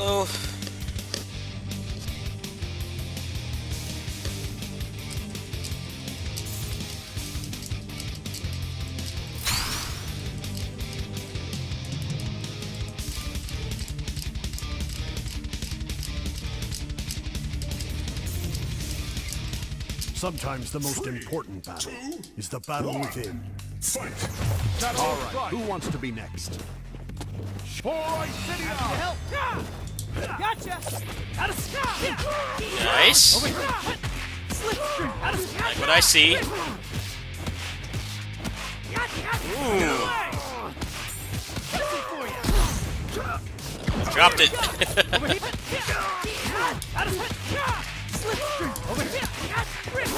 Hello. Sometimes the most important battle is the battle within. Fight! All right, who wants to be next? Help! Gotcha! Out of sky! Nice. Slipstream! Out of sky! Like what I see. Ooh. Dropped it. Over here! Out of sky! Slipstream! Over here! For you!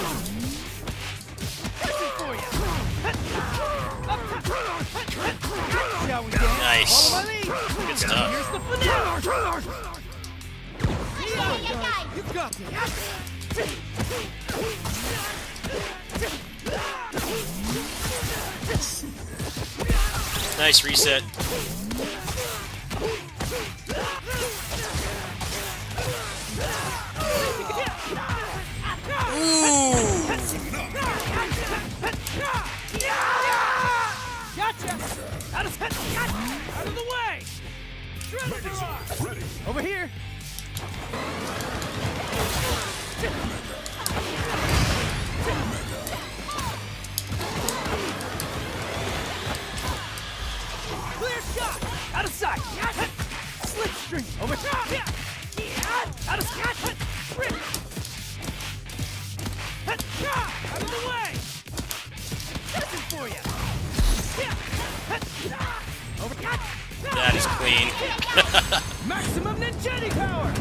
Shall we dance? Nice. Follow my lead! Good stuff. Here's the finale! You got this! Nice reset. Ooh. Gotcha! Out of the way! Ready! Over here! Clear shot! Out of sight! Slipstream! Over here! Out of sight! Rip! Out of the way! Listen for you! Over here! That is clean. Maximum ninjetti power!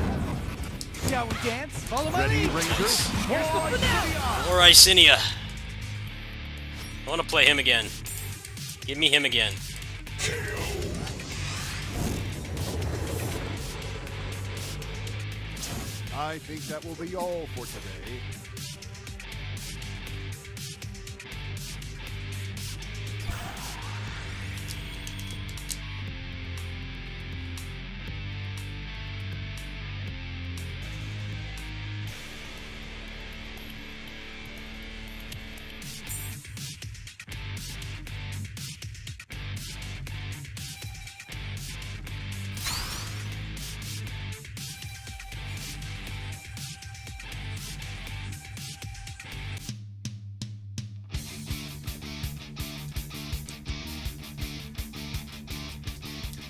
Shall we dance? Follow my Ready, lead! Ranger? Here's the finale! Or Icinia. I want to play him again. Give me him again. I think that will be all for today.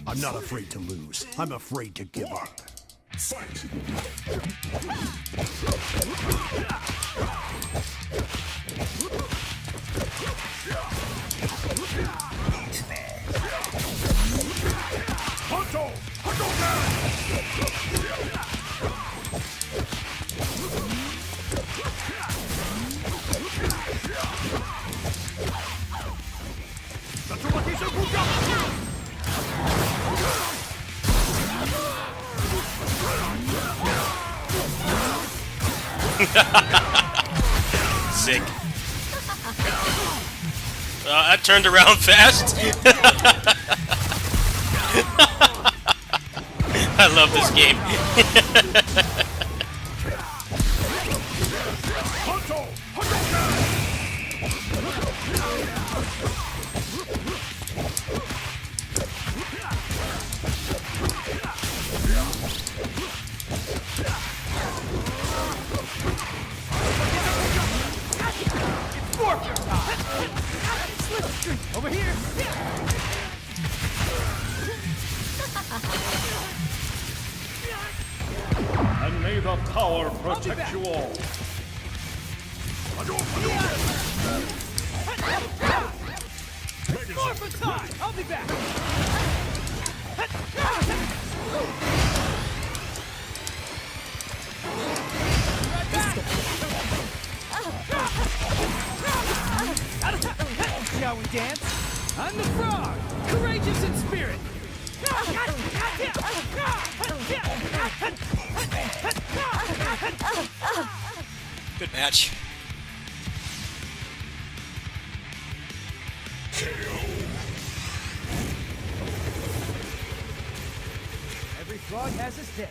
I'm not afraid to lose. I'm afraid to give up. Fight! Hunto! Sick. That turned around fast. I love this game. Over here! And may the power protect you all. More for time! I'll be back! Shall we dance? I'm the frog, courageous in spirit. Good match. Every Frog has his day.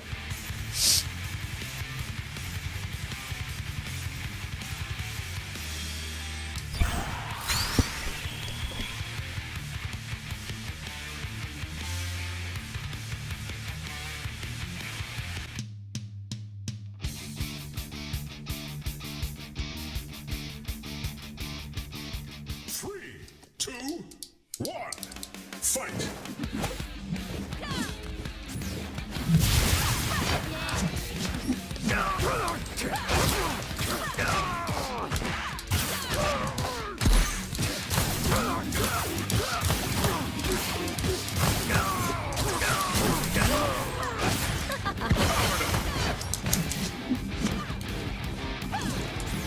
Three, two, one, fight!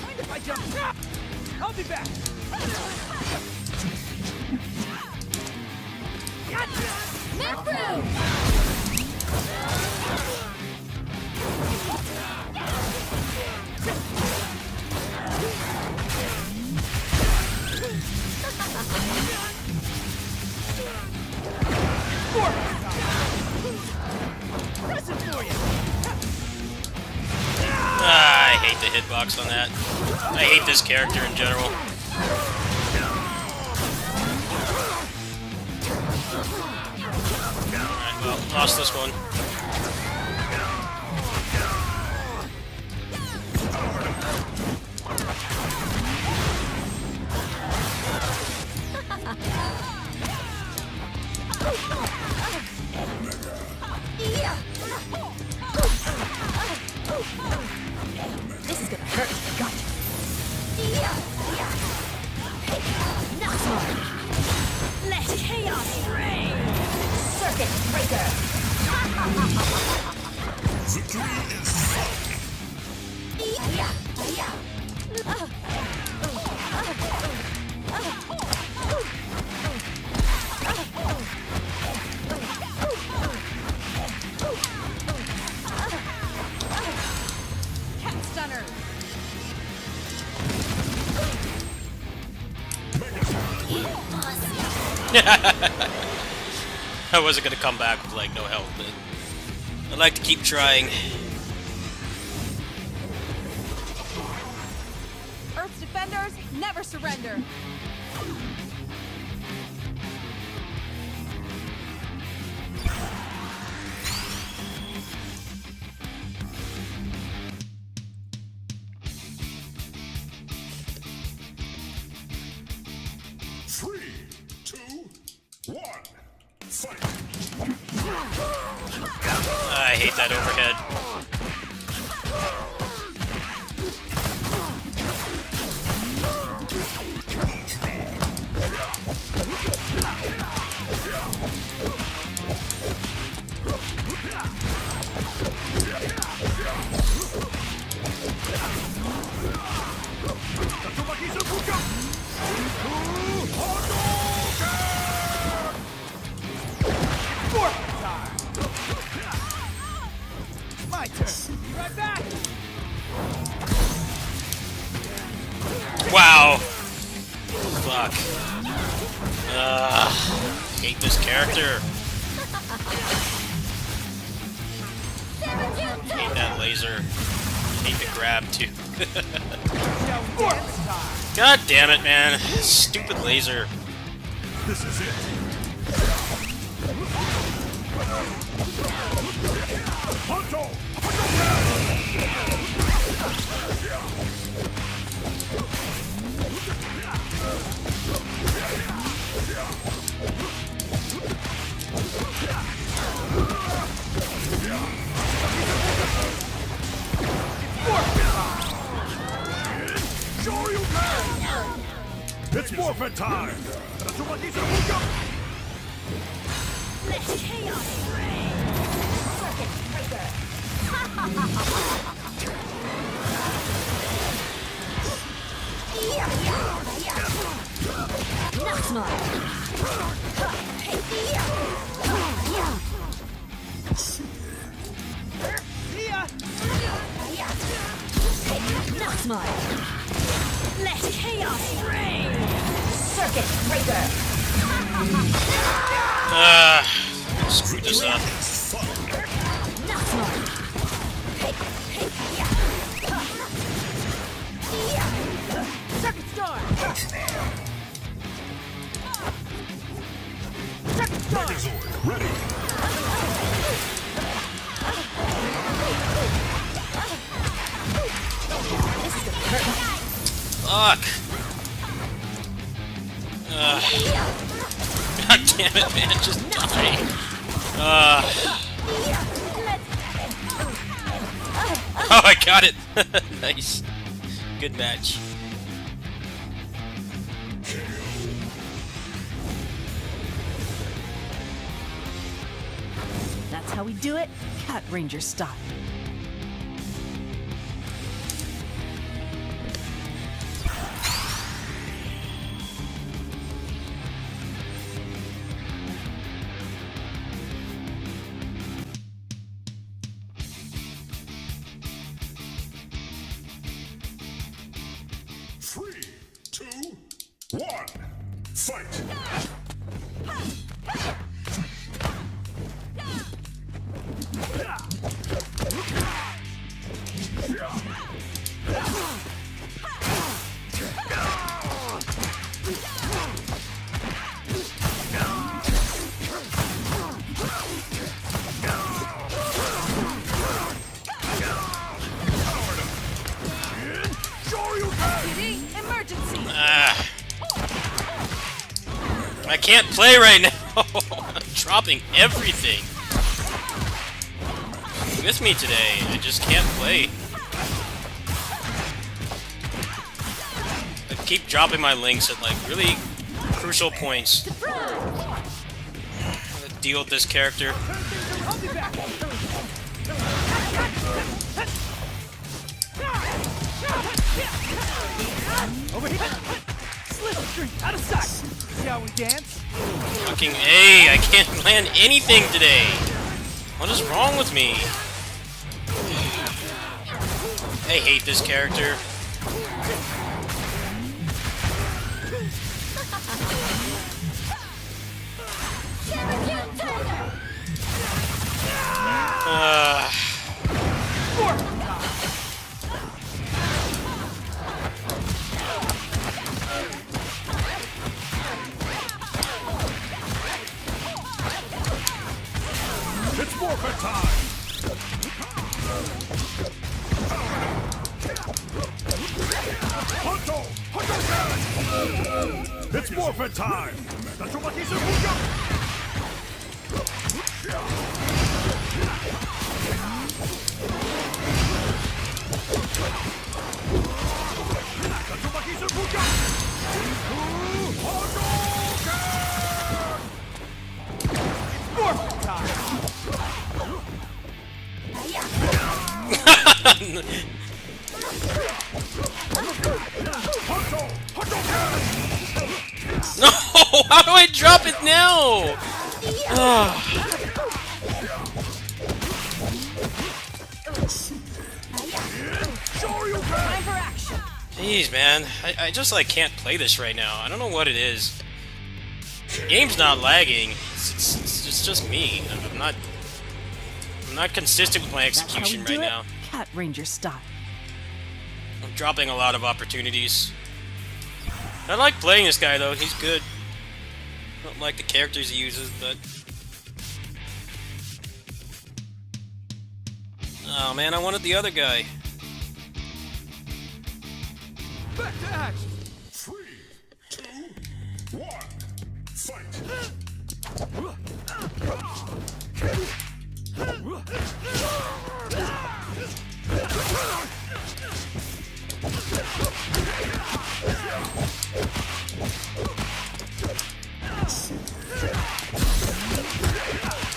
Mind if I jump? I'll be back. Present for you. Ah, I hate the hitbox on that. I hate this character in general. Alright, well, lost this one. This is gonna hurt. Gotcha. Not smart. Let chaos reign. Circuit breaker. Victory is final! Cat stunner. I wasn't gonna come back with, like, no health, but I'd like to keep trying. Earth's defenders never surrender. Three, two, one, fight! I hate that overhead. My turn. Be right back. Wow. Fuck. Hate this character. Hate that laser. Hate the grab too. God damn it, man. Stupid laser. This is it. Honto! It's forfeit time. Let chaos reign. Circuit breaker. Not smart. See ya. Not smart. Let chaos reign. Circuit breaker. Screw this up. Is fun! Megazord ready. Fuck! God damn it, man, just die! Oh, I got it! Nice. Good match. That's how we do it, Cat Ranger style. Three, two, one, fight. I can't play right now! I'm dropping everything! With me today, I just can't play. I keep dropping my links at like really crucial points. I gotta deal with this character. Over here. Slipstream, out of sight. See how we dance? Fucking A, I can't land anything today! What is wrong with me? I hate this character. It's forfeit time. Hunto! Hunto Cat! It's forfeit time. No! How do I drop it now? Jeez, man. I just like can't play this right now. I don't know what it is. The game's not lagging. It's just me. I'm not consistent with my execution right now. Cat Ranger style. I'm dropping a lot of opportunities. I like playing this guy though, he's good. I don't like the characters he uses, but... Oh man, I wanted the other guy. Back to action. 3, 2, 1, fight.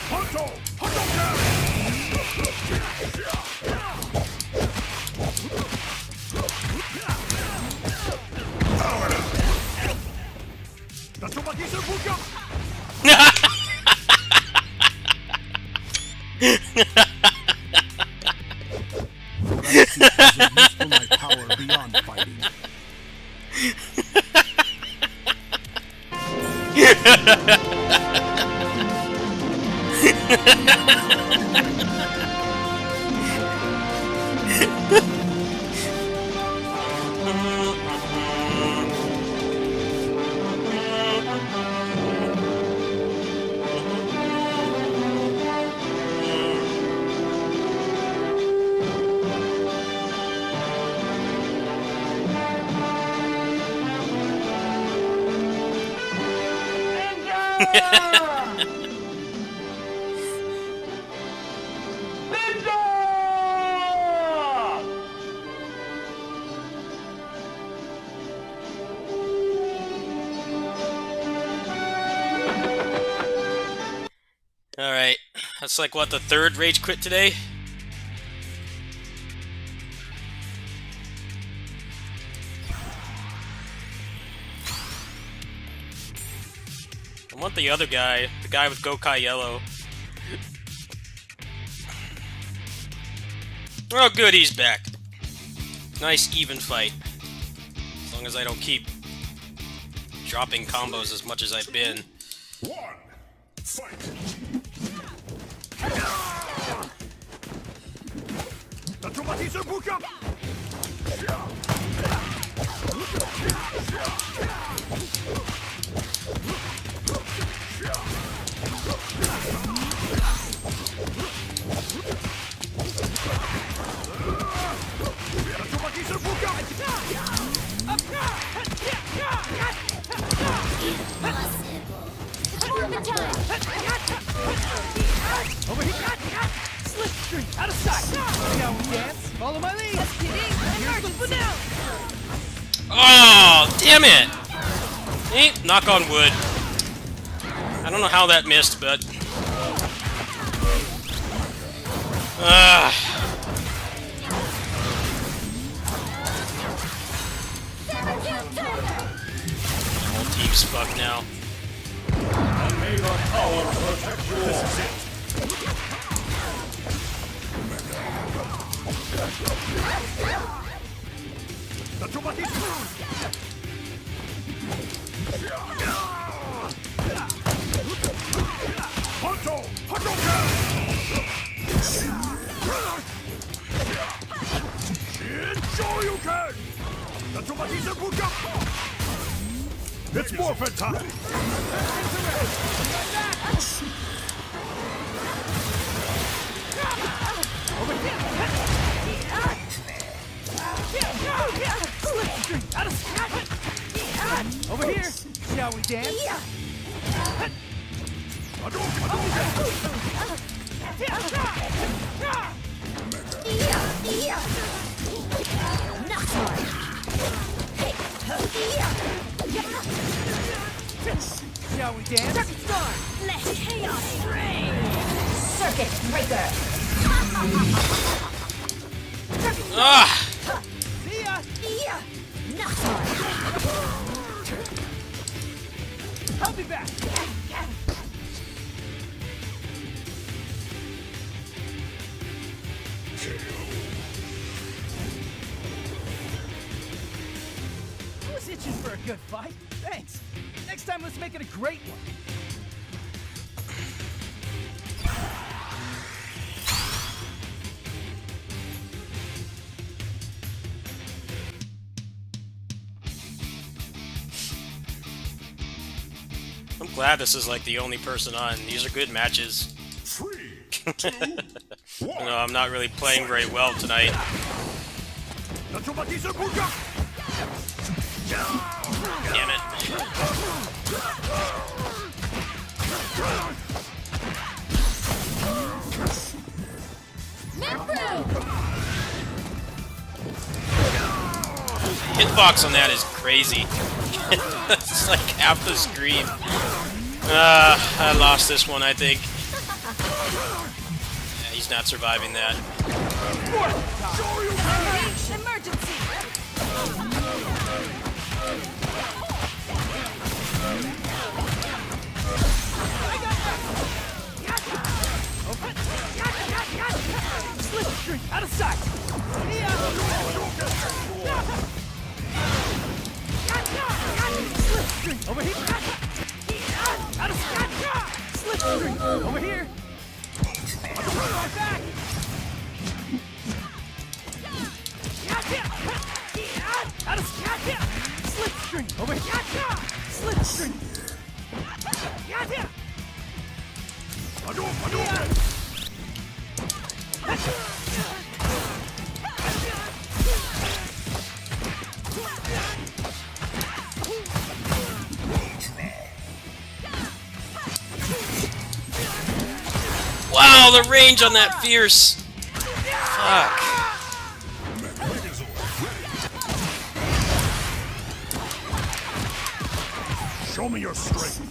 Hunto! Hunto Useful my power beyond fighting. Alright, that's like, what, the third rage quit today? I want the other guy, the guy with Gokai Yellow. Oh good, he's back. Nice even fight. As long as I don't keep dropping combos as much as I've been. One, fight. The Tomatis are book up. Over here! Slipstream! Out of sight! Now we dance! Follow my lead! Just kidding! Here's the finale! Oh, damn it! Knock on wood. I don't know how that missed, but... The whole team's fucked now. This is it. The Tomatis. Honto! Hadouken! Shoryuken! The Tomatis are book up! It's morphin' time! Over here! Shall we dance? Shall we dance? Circuit Star! Let chaos reign! Circuit Breaker! Ah! See ya! I'll be back! I was itching for a good fight. Thanks. Next time, let's make it a great one. I'm glad this is like the only person on. These are good matches. 3, 2, 1. No, I'm not really playing very well tonight. The Tomatis are book up! Damn it. Hitbox on that is crazy. It's like half the screen. I lost this one, I think. Yeah, he's not surviving that. Emergency! Slipstream! Out of sight! See ya! Slipstream! Over here! Out of sight! Slipstream! Over here! Back! Out of sight! Slipstream! Over here! Slipstream! Oh, the range on that fierce. Fuck. Show me your strength.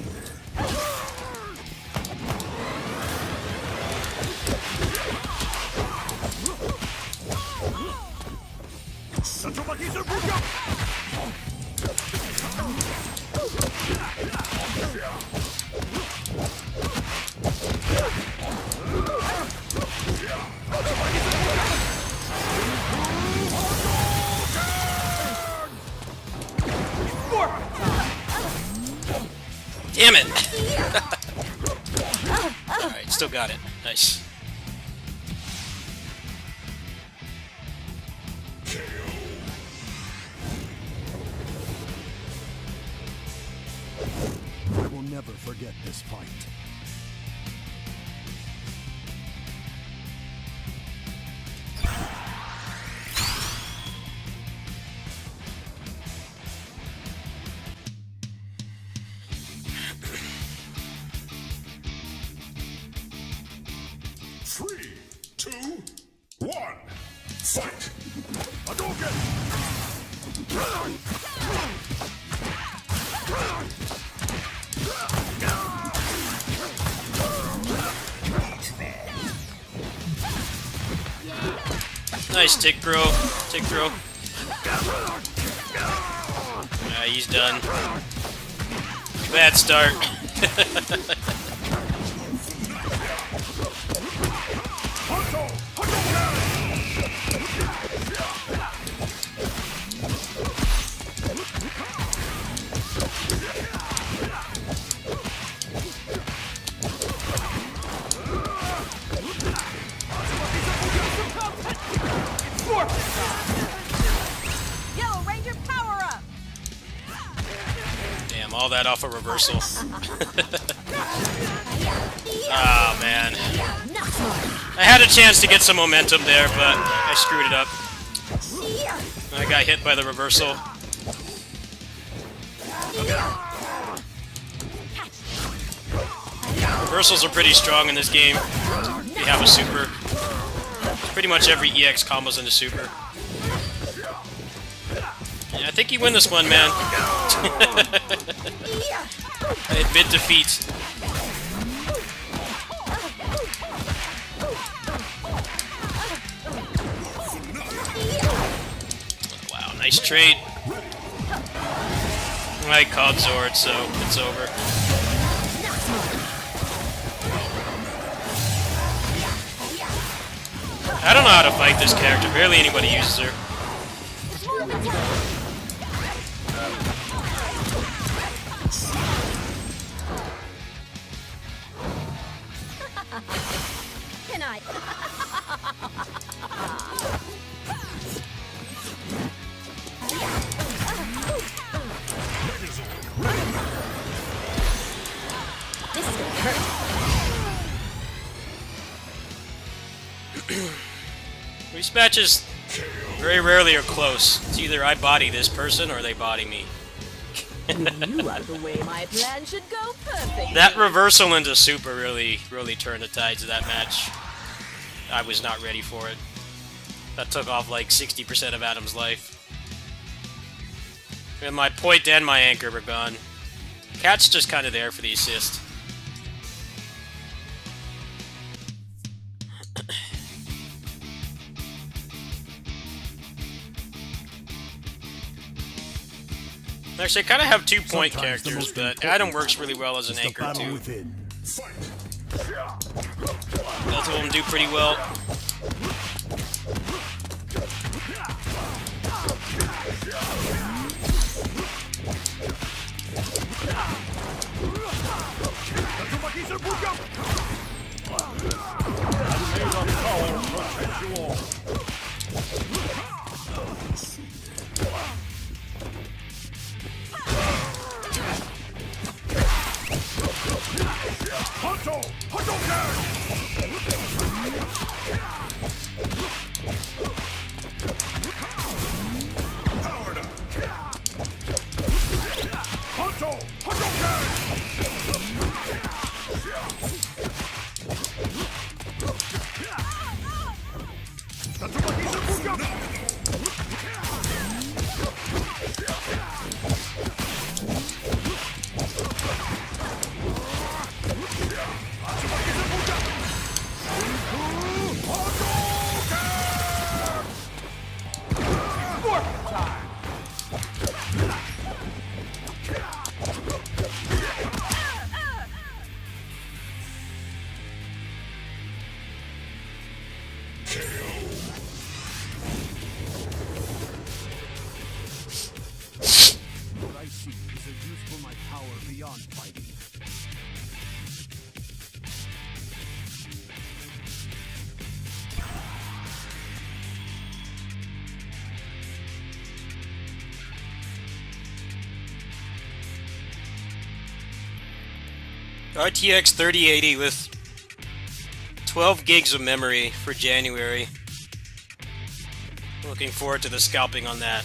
Damn it! Alright, still got it. Nice. I will never forget this fight. Three, two, one, fight! Hadouken! Nice tick throw. Tick throw. He's done. Bad start. Yellow Ranger, power up! Damn, all that off a reversal. Oh, man. I had a chance to get some momentum there, but I screwed it up. I got hit by the reversal. Reversals are pretty strong in this game. You have a super. Pretty much every EX combos into super. Yeah, I think you win this one, man. I admit defeat. Wow, nice trade. I caught Zord, so it's over. I don't know how to fight this character. Barely anybody uses her. Can I? This is gonna hurt. These matches very rarely are close. It's either I body this person or they body me. You are the way my plan should go perfectly. That reversal into super really turned the tides of that match. I was not ready for it. That took off like 60% of Adam's life. And my point and my anchor were gone. Cat's just kind of there for the assist. Actually, I kind of have 2 point Sometimes the characters, most but Adam works really well as an It's the anchor battle too. within. Both of them do pretty well. is a use for my power beyond fighting. RTX 3080 with 12 gigs of memory for January. Looking forward to the scalping on that.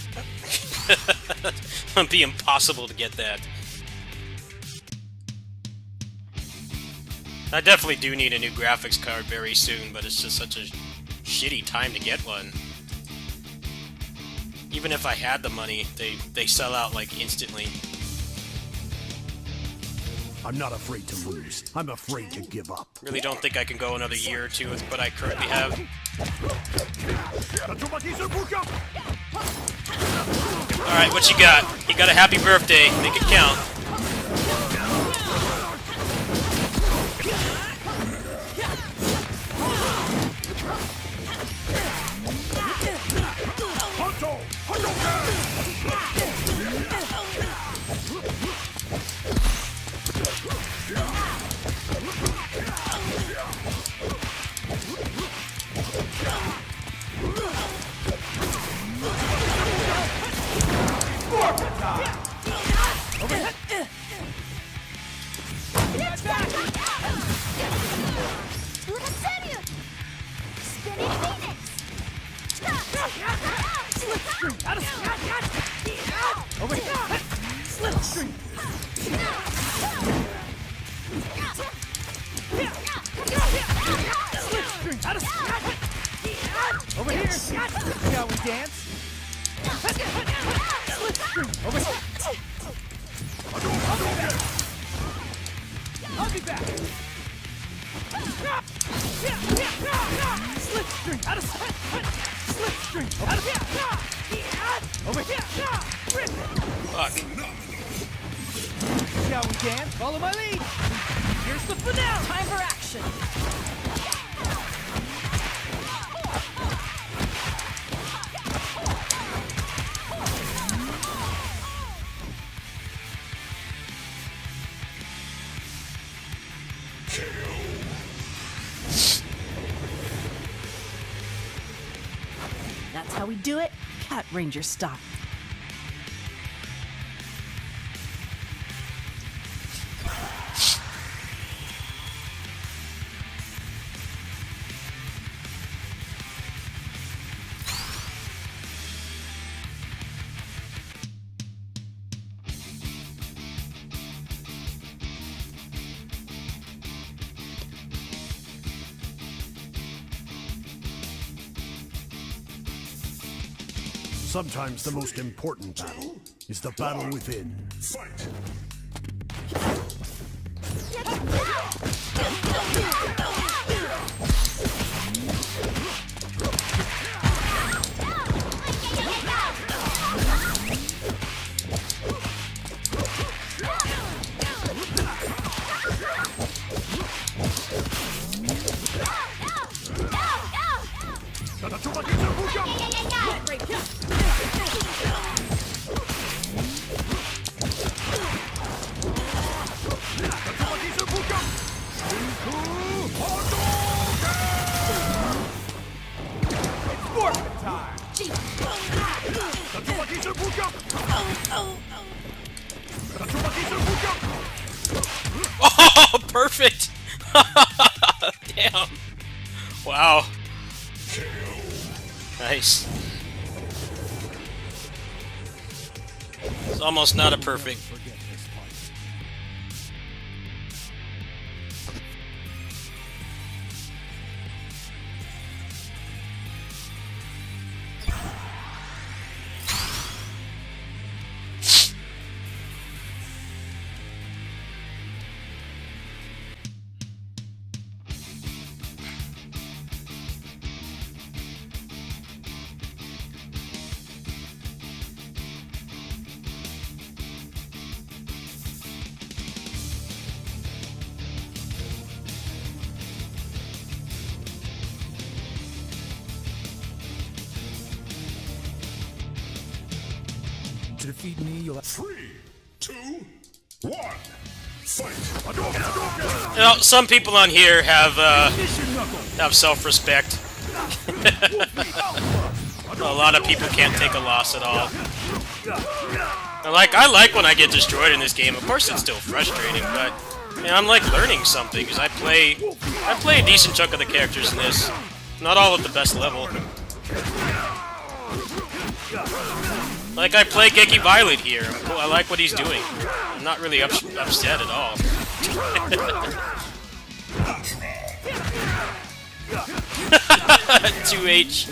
It'd be impossible to get that. I definitely do need a new graphics card very soon, but it's just such a shitty time to get one. Even if I had the money, they sell out like instantly. I'm not afraid to lose. I'm afraid to give up. Really don't think I can go another year or two with what I currently have. Alright, what you got? You got a happy birthday. Make it count. Over here! Shall we dance? Over here! I'll be back! Slipstream! Out of sight! Slipstream! Out of sight! Over here! Fuck. Shall we dance? Follow my lead! Here's the finale! Time for action. That's how we do it, Cat Ranger style. Sometimes the most important battle is the battle within. Fight! Oh, perfect! Damn. Wow. Nice. It's almost not a perfect. To defeat me, you'll have... 3, 2, You know, some people on here have self-respect. A lot of people can't take a loss at all. I like when I get destroyed in this game. Of course, it's still frustrating, but you know, I'm like learning something because I play a decent chunk of the characters in this. Not all at the best level. Like I play Geki Violet here. I like what he's doing. I'm not really upset at all. 2H.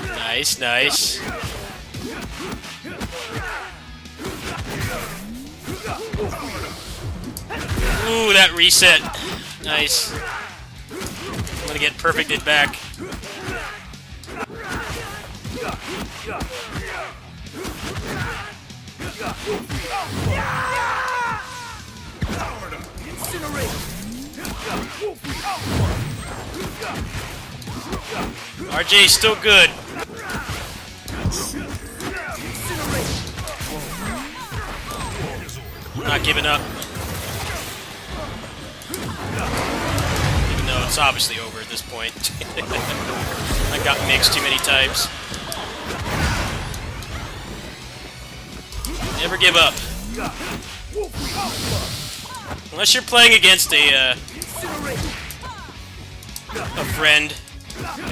Nice, nice. Ooh, that reset. Nice. I'm gonna get perfected back. RJ's still good. I'm not giving up. Even though it's obviously over at this point. I got mixed too many times. Never give up. Unless you're playing against a friend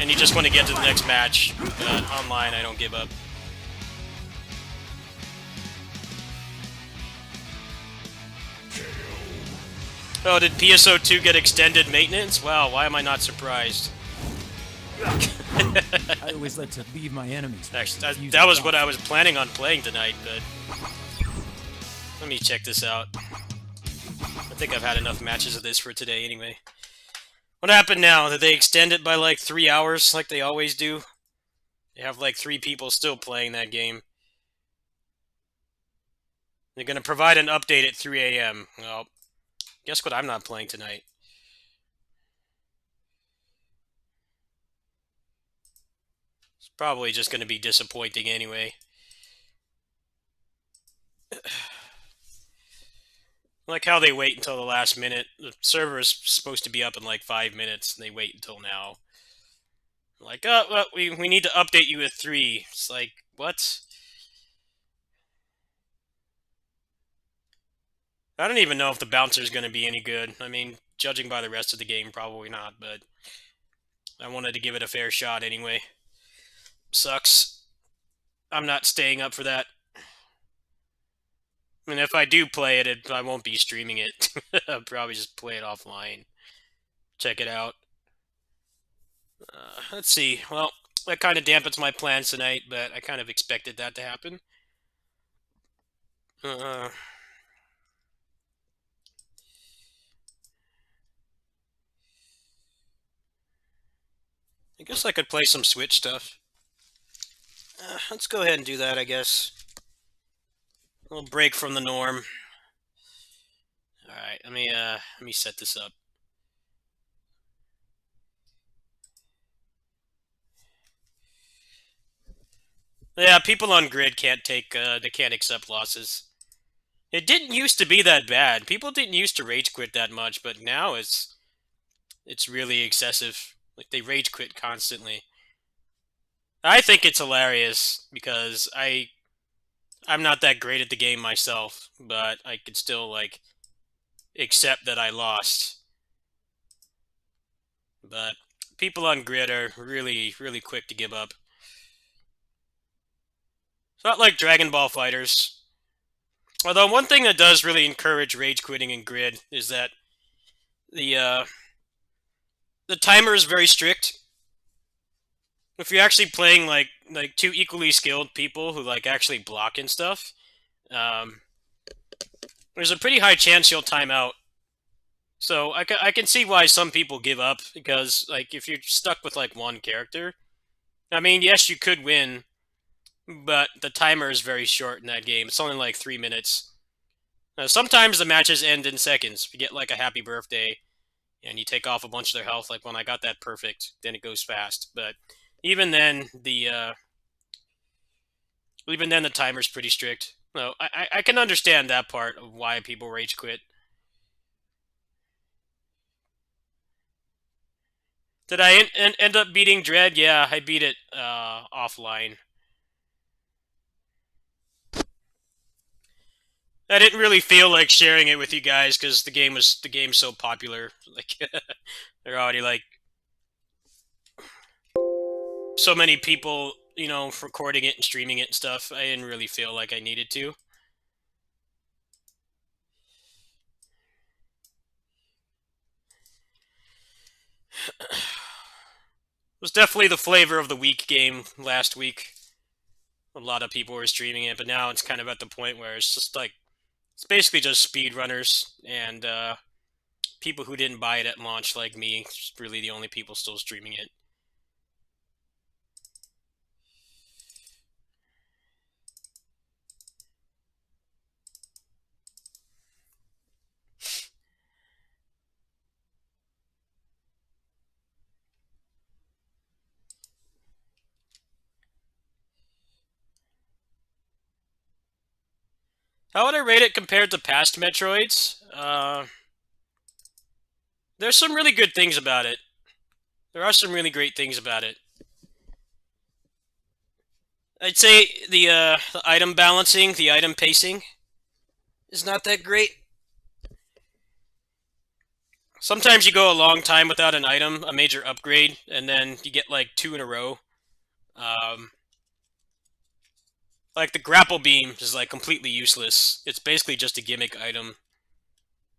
and you just want to get to the next match. But online, I don't give up. Oh, did PSO2 get extended maintenance? Wow, why am I not surprised? I always like to leave my enemies. Actually, that was what I was planning on playing tonight, but... Let me check this out. I think I've had enough matches of this for today anyway. What happened now? Did they extend it by like 3 hours like they always do? They have like 3 people still playing that game. They're going to provide an update at 3 a.m. Well, guess what I'm not playing tonight? It's probably just going to be disappointing anyway. I like how they wait until the last minute. The server is supposed to be up in like 5 minutes, and they wait until now. Like, oh, well, we need to update you at 3. It's like, what? I don't even know if the bouncer is going to be any good. I mean, judging by the rest of the game, probably not, but I wanted to give it a fair shot anyway. Sucks. I'm not staying up for that. I mean, if I do play it, I won't be streaming it. I'll probably just play it offline. Check it out. Let's see. Well, that kind of dampens my plans tonight, but I kind of expected that to happen. I guess I could play some Switch stuff. Let's go ahead and do that, I guess. A little break from the norm. Alright, let me set this up. Yeah, people on grid can't take, they can't accept losses. It didn't used to be that bad. People didn't used to rage quit that much, but now it's really excessive. Like, they rage quit constantly. I think it's hilarious because I'm not that great at the game myself, but I could still, like, accept that I lost. But people on grid are really, really quick to give up. It's not like Dragon Ball Fighters. Although one thing that does really encourage rage quitting in grid is that the timer is very strict. If you're actually playing like 2 equally skilled people who like actually block and stuff, there's a pretty high chance you'll time out. So I can see why some people give up, because like if you're stuck with like one character, I mean, yes, you could win, but the timer is very short in that game. It's only like 3 minutes. Sometimes the matches end in seconds. You get like a happy birthday, and you take off a bunch of their health. Like when I got that perfect, then it goes fast. But even then, the timer's pretty strict. No, I can understand that part of why people rage quit. Did I end up beating Dread? Yeah, I beat it offline. I didn't really feel like sharing it with you guys because the game's so popular. Like they're already like so many people, you know, recording it and streaming it and stuff. I didn't really feel like I needed to. It was definitely the flavor of the week game last week. A lot of people were streaming it, but now it's kind of at the point where it's just like it's basically just speedrunners and people who didn't buy it at launch like me. It's really the only people still streaming it. How would I rate it compared to past Metroids? There's some really good things about it. There are some really great things about it. I'd say the item balancing, the item pacing is not that great. Sometimes you go a long time without an item, a major upgrade, and then you get like two in a row. Um, like the grapple beam is like completely useless. It's basically just a gimmick item.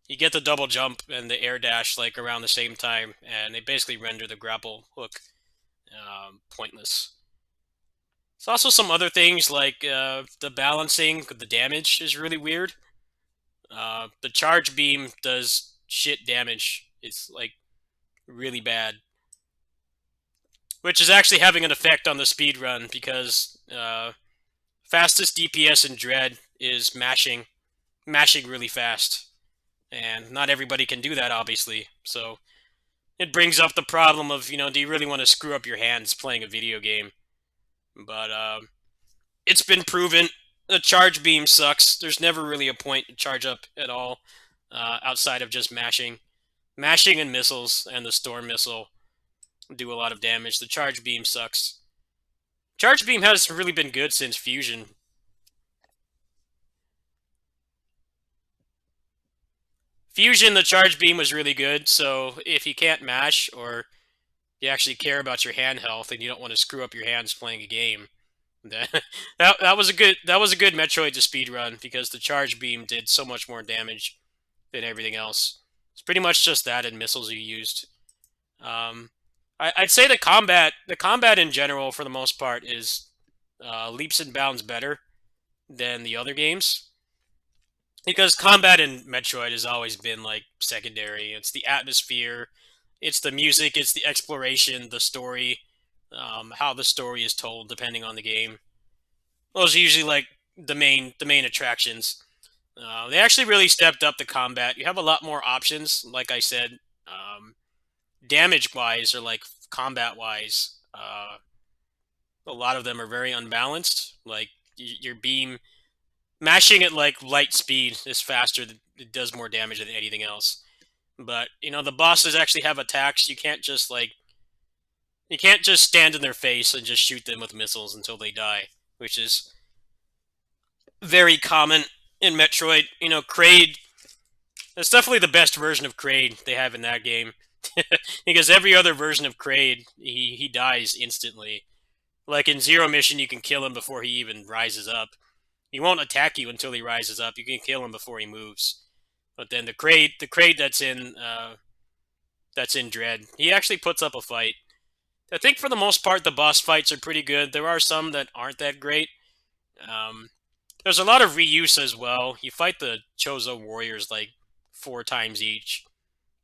You get the double jump and the air dash like around the same time, and they basically render the grapple hook pointless. There's also some other things like the balancing, the damage is really weird. The charge beam does shit damage. It's like really bad, which is actually having an effect on the speed run because fastest DPS in Dread is mashing really fast, and not everybody can do that, obviously. So it brings up the problem of, you know, do you really want to screw up your hands playing a video game? But it's been proven the charge beam sucks. There's never really a point to charge up at all outside of just mashing. Mashing and missiles and the storm missile do a lot of damage. The charge beam sucks. Charge beam has really been good since Fusion. Fusion, the charge beam was really good, so if you can't mash or you actually care about your hand health and you don't want to screw up your hands playing a game, that was a good Metroid to speedrun because the charge beam did so much more damage than everything else. It's pretty much just that and missiles you used. I'd say the combat in general, for the most part, is leaps and bounds better than the other games. Because combat in Metroid has always been like secondary. It's the atmosphere, it's the music, it's the exploration, the story, how the story is told, depending on the game. Those are usually like the main attractions. They actually really stepped up the combat. You have a lot more options. Like I said, damage wise or like combat wise, a lot of them are very unbalanced. Like your beam mashing at like light speed is faster. It does more damage than anything else. But you know the bosses actually have attacks. You can't just stand in their face and just shoot them with missiles until they die, which is very common in Metroid. You know, Kraid. That's definitely the best version of Kraid they have in that game. Because every other version of Kraid, he dies instantly. Like in Zero Mission, you can kill him before he even rises up. He won't attack you until he rises up. You can kill him before he moves. But then the Kraid that's in Dread, he actually puts up a fight. I think for the most part, the boss fights are pretty good. There are some that aren't that great. Um, there's a lot of reuse as well. You fight the Chozo warriors like 4 times each,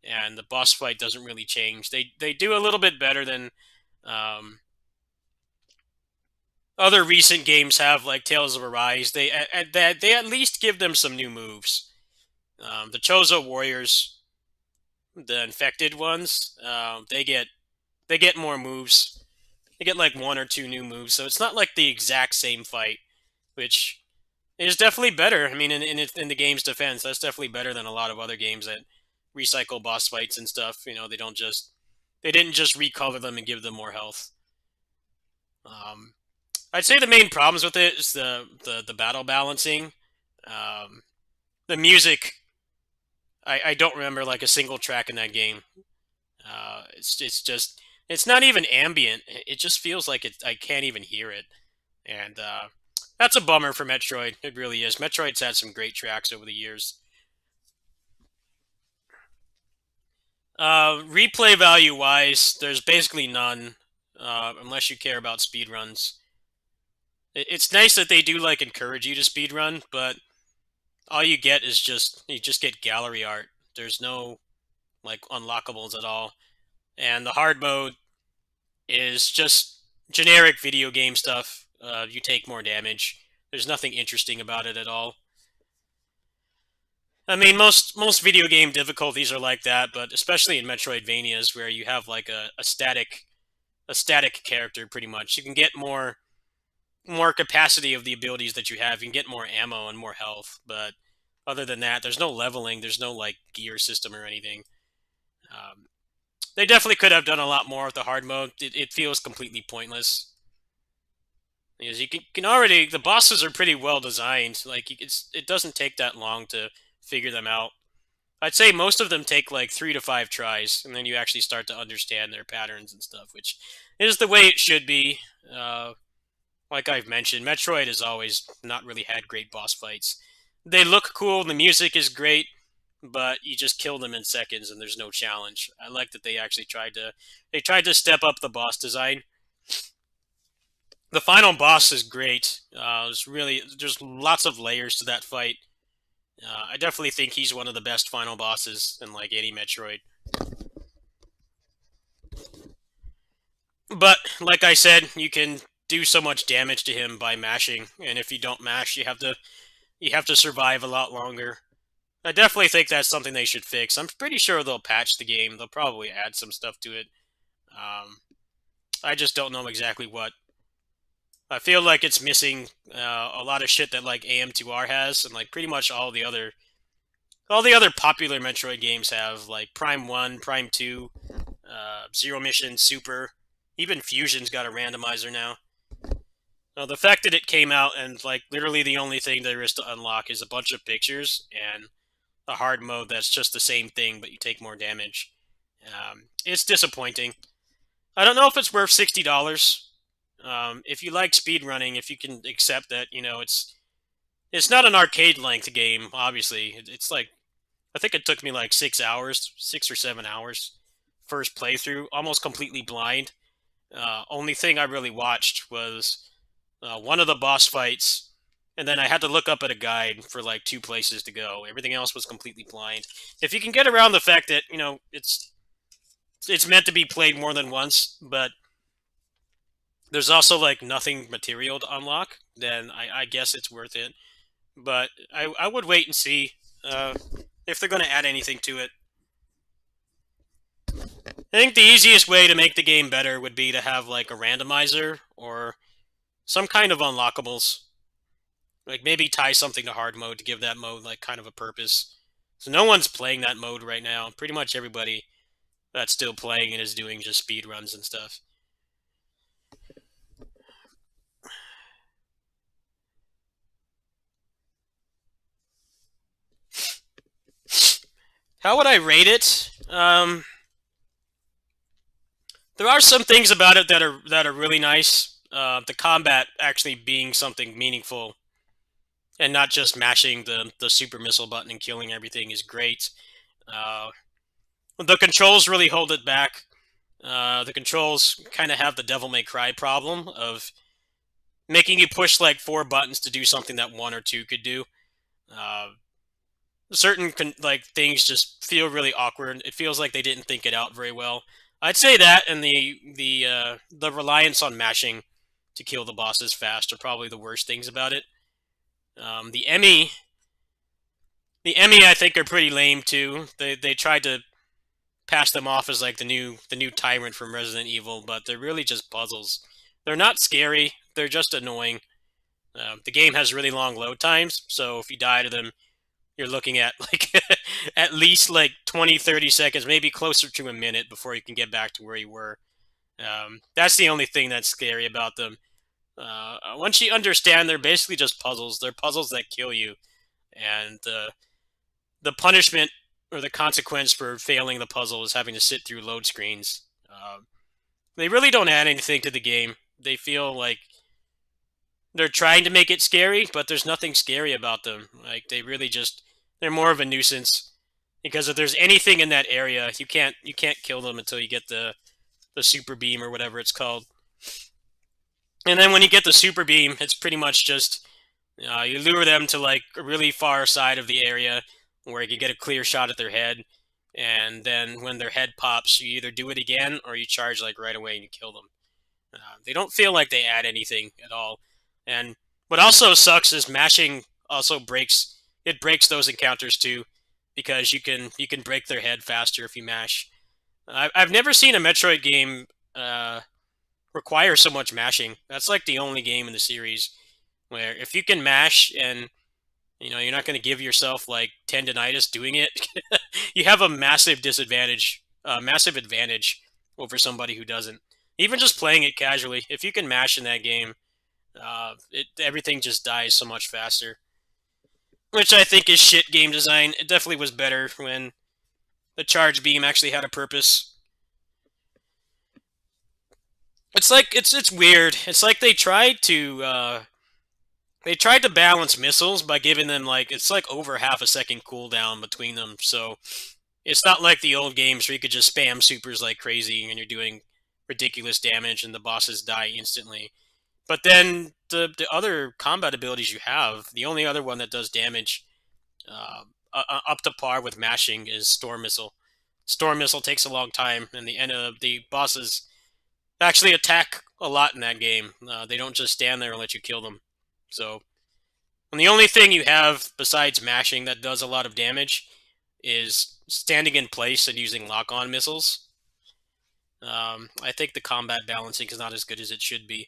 and the boss fight doesn't really change. They do a little bit better than um, other recent games have, like Tales of Arise. They at least give them some new moves. The Chozo warriors, the infected ones, they get more moves. They get like 1 or 2 new moves, so it's not like the exact same fight, which It is definitely better. I mean, in the game's defense, that's definitely better than a lot of other games that recycle boss fights and stuff. You know, they didn't just recolor them and give them more health. Um, I'd say the main problems with it is the battle balancing. Um, the music, I don't remember like a single track in that game. It's just it's not even ambient. It just feels like I can't even hear it, and that's a bummer for Metroid. It really is. Metroid's had some great tracks over the years. Replay value wise, there's basically none, unless you care about speedruns. It's nice that they do like encourage you to speedrun, but all you get is you just get gallery art. There's no like unlockables at all, and the hard mode is just generic video game stuff. You take more damage. There's nothing interesting about it at all. I mean, most video game difficulties are like that, but especially in Metroidvanias, where you have like a static character, pretty much, you can get more capacity of the abilities that you have. You can get more ammo and more health, but other than that, there's no leveling. There's no like gear system or anything. Um, they definitely could have done a lot more with the hard mode. It feels completely pointless. Because you can already, the bosses are pretty well designed. Like it doesn't take that long to figure them out. I'd say most of them take like 3 to 5 tries, and then you actually start to understand their patterns and stuff, which is the way it should be. Like I've mentioned, Metroid has always not really had great boss fights. They look cool, the music is great, but you just kill them in seconds, and there's no challenge. I like that they actually tried to step up the boss design. The final boss is great. There's lots of layers to that fight. I definitely think he's one of the best final bosses in like any Metroid. But like I said, you can do so much damage to him by mashing, and if you don't mash, you have to survive a lot longer. I definitely think that's something they should fix. I'm pretty sure they'll patch the game. They'll probably add some stuff to it. Um, I just don't know exactly what. I feel like it's missing a lot of shit that like AM2R has, and like pretty much all the other popular Metroid games have, like Prime One, Prime Two, Zero Mission, Super, even Fusion's got a randomizer now. Now, the fact that it came out and like literally the only thing there is to unlock is a bunch of pictures and a hard mode that's just the same thing, but you take more damage. It's disappointing. I don't know if it's worth $60. If you like speedrunning, if you can accept that, you know, it's not an arcade length game. Obviously, it's like I think it took me like 6 hours, 6 or 7 hours, first playthrough, almost completely blind. Only thing I really watched was one of the boss fights, and then I had to look up at a guide for like 2 places to go. Everything else was completely blind. If you can get around the fact that, you know, it's meant to be played more than once, but there's also like nothing material to unlock, then I guess it's worth it. But I would wait and see if they're going to add anything to it. I think the easiest way to make the game better would be to have like a randomizer or some kind of unlockables. Like maybe tie something to hard mode to give that mode like kind of a purpose. So no one's playing that mode right now. Pretty much everybody that's still playing it is doing just speed runs and stuff. How would I rate it? There are some things about it that are really nice. The combat actually being something meaningful and not just mashing the super missile button and killing everything is great. Uh, the controls really hold it back. The controls kind of have the Devil May Cry problem of making you push like 4 buttons to do something that 1 or 2 could do. Uh, certain like things just feel really awkward. It feels like they didn't think it out very well. I'd say that and the reliance on mashing to kill the bosses fast are probably the worst things about it. The Emmy I think are pretty lame too. They tried to pass them off as like the new tyrant from Resident Evil, but they're really just puzzles. They're not scary. They're just annoying. The game has really long load times, so if you die to them, you're looking at like at least like 20, 30 seconds, maybe closer to a minute before you can get back to where you were. That's the only thing that's scary about them. Once you understand, they're basically just puzzles. They're puzzles that kill you, and the punishment or the consequence for failing the puzzle is having to sit through load screens. They really don't add anything to the game. They feel like they're trying to make it scary, but there's nothing scary about them. Like they're more of a nuisance because if there's anything in that area, you can't kill them until you get the super beam or whatever it's called. And then when you get the super beam, it's pretty much just you lure them to like a really far side of the area where you get a clear shot at their head, and then when their head pops, you either do it again or you charge like right away and you kill them. They don't feel like they add anything at all. And what also sucks is mashing also breaks those encounters too, because you can break their head faster if you mash. I've never seen a Metroid game require so much mashing. That's like the only game in the series where if you can mash and you're not going to give yourself like tendonitis doing it, you have a massive disadvantage, massive advantage over somebody who doesn't. Even just playing it casually, if you can mash in that game, everything just dies so much faster. Which I think is shit game design. It definitely was better when the charge beam actually had a purpose. It's like it's weird. It's like they tried to balance missiles by giving them like it's like over half a second cooldown between them. So it's not like the old games where you could just spam supers like crazy and you're doing ridiculous damage and the bosses die instantly. But then the other combat abilities you have, the only other one that does damage up to par with mashing is Storm Missile. Storm Missile takes a long time, and the bosses actually attack a lot in that game. They don't just stand there and let you kill them. So, and the only thing you have besides mashing that does a lot of damage is standing in place and using lock-on missiles. I think the combat balancing is not as good as it should be.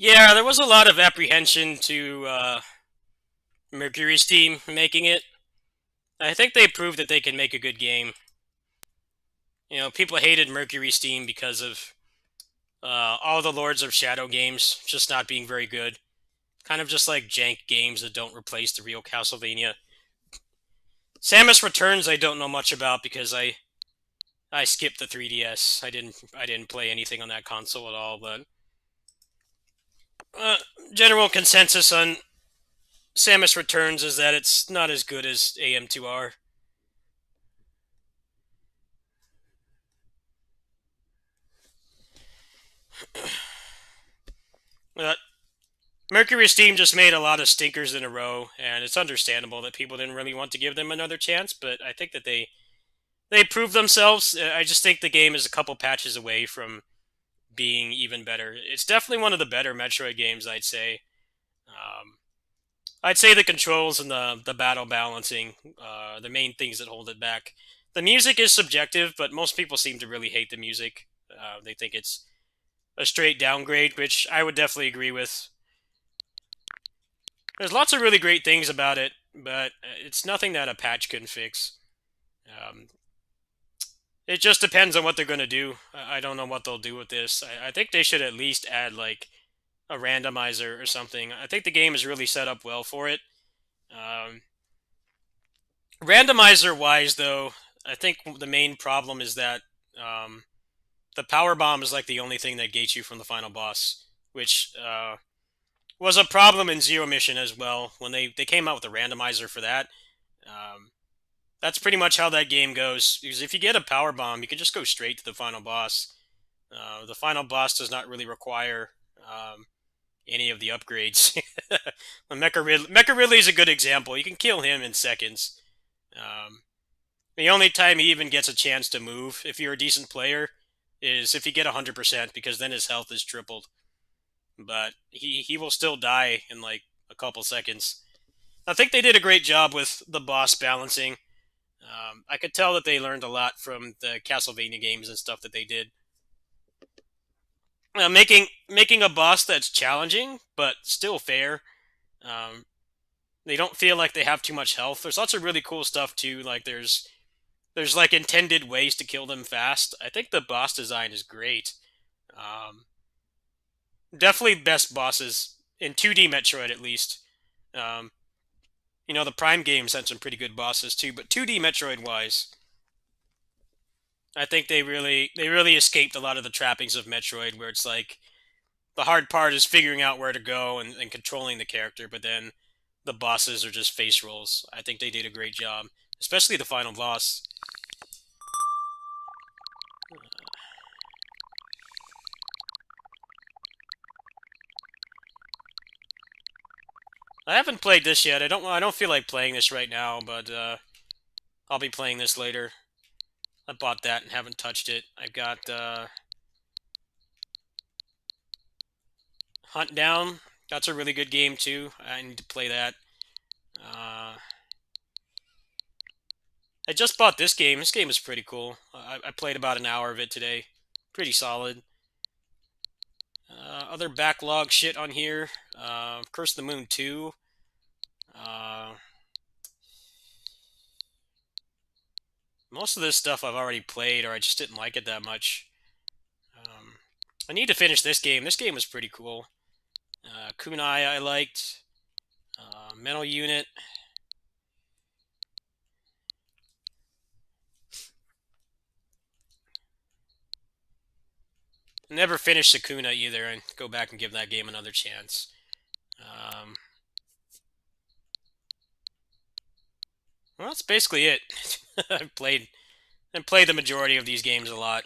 Yeah, there was a lot of apprehension to Mercury's team making it. I think they proved that they can make a good game. You know, people hated Mercury's team because of all the Lords of Shadow games just not being very good. Kind of just like jank games that don't replace the real Castlevania. Samus Returns I don't know much about because I skipped the 3DS. I didn't play anything on that console at all. But uh, general consensus on Samus Returns is that it's not as good as AM2R. But Mercury's team just made a lot of stinkers in a row, and it's understandable that people didn't really want to give them another chance. But I think that they proved themselves. I just think the game is a couple patches away from being even better. It's definitely one of the better Metroid games, I'd say. I'd say the controls and the battle balancing, the main things that hold it back. The music is subjective, but most people seem to really hate the music. They think it's a straight downgrade, which I would definitely agree with. There's lots of really great things about it, but it's nothing that a patch can fix. Um, it just depends on what they're going to do. I don't know what they'll do with this. I think they should at least add like a randomizer or something. I think the game is really set up well for it. Um, Randomizer wise, though, I think the main problem is that the power bomb is like the only thing that gates you from the final boss, which was a problem in Zero Mission as well. When they came out with a randomizer for that, um, that's pretty much how that game goes. Because if you get a power bomb, you can just go straight to the final boss. The final boss does not really require any of the upgrades. Mecha Ridley is a good example. You can kill him in seconds. The only time he even gets a chance to move, if you're a decent player, is if you get 100%, because then his health is tripled. But he will still die in like a couple seconds. I think they did a great job with the boss balancing. I could tell that they learned a lot from the Castlevania games and stuff that they did. Making a boss that's challenging but still fair. Um, they don't feel like they have too much health. There's lots of really cool stuff too. Like there's like intended ways to kill them fast. I think the boss design is great. Um, Definitely best bosses in 2D Metroid at least. Um, you know the Prime games had some pretty good bosses too, but 2D Metroid wise, I think they really escaped a lot of the trappings of Metroid, where it's like the hard part is figuring out where to go and controlling the character, but then the bosses are just face rolls. I think they did a great job, especially the final boss. I haven't played this yet. I don't feel like playing this right now, but I'll be playing this later. I bought that and haven't touched it. I've got Hunt Down. That's a really good game too. I need to play that. Uh, I just bought this game. This game is pretty cool. I played about an hour of it today. Pretty solid. Other backlog shit on here. Curse of the Moon 2. Uh, Most of this stuff I've already played, or I just didn't like it that much. Um, I need to finish this game. This game was pretty cool. Kunai I liked. Metal Unit. Never finished Sakuna either, and go back and give that game another chance. Well, that's basically it. I've played the majority of these games a lot,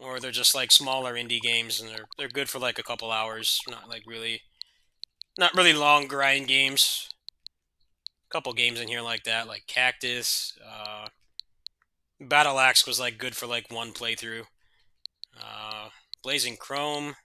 or they're just like smaller indie games, and they're good for like a couple hours. Not really long grind games. A couple games in here like that, like Cactus. Battle Axe was like good for like one playthrough. Blazing Chrome.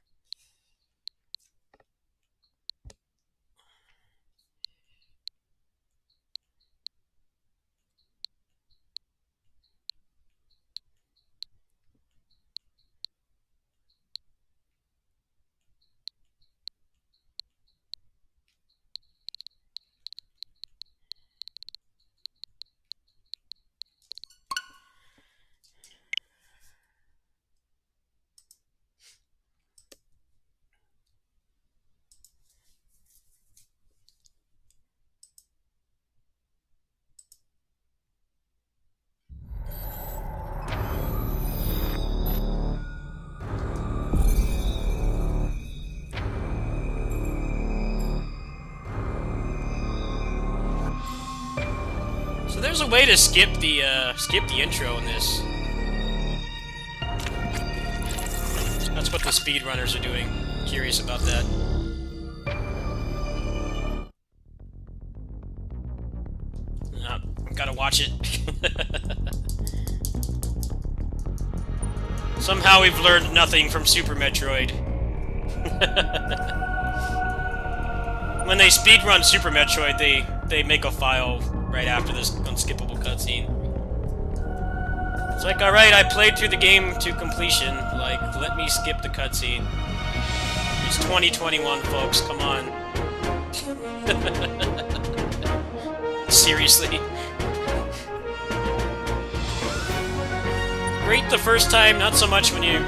there's a way to skip the intro in this. That's what the speedrunners are doing. Curious about that. Gotta watch it. Somehow we've learned nothing from Super Metroid. When they speedrun Super Metroid, they make a file right after this unskippable cutscene. It's like, alright, I played through the game to completion. Like, let me skip the cutscene. It's 2021, folks, come on. Seriously. Great the first time, not so much when you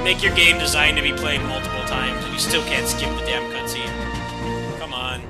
make your game designed to be played multiple times and you still can't skip the damn cutscene. Come on.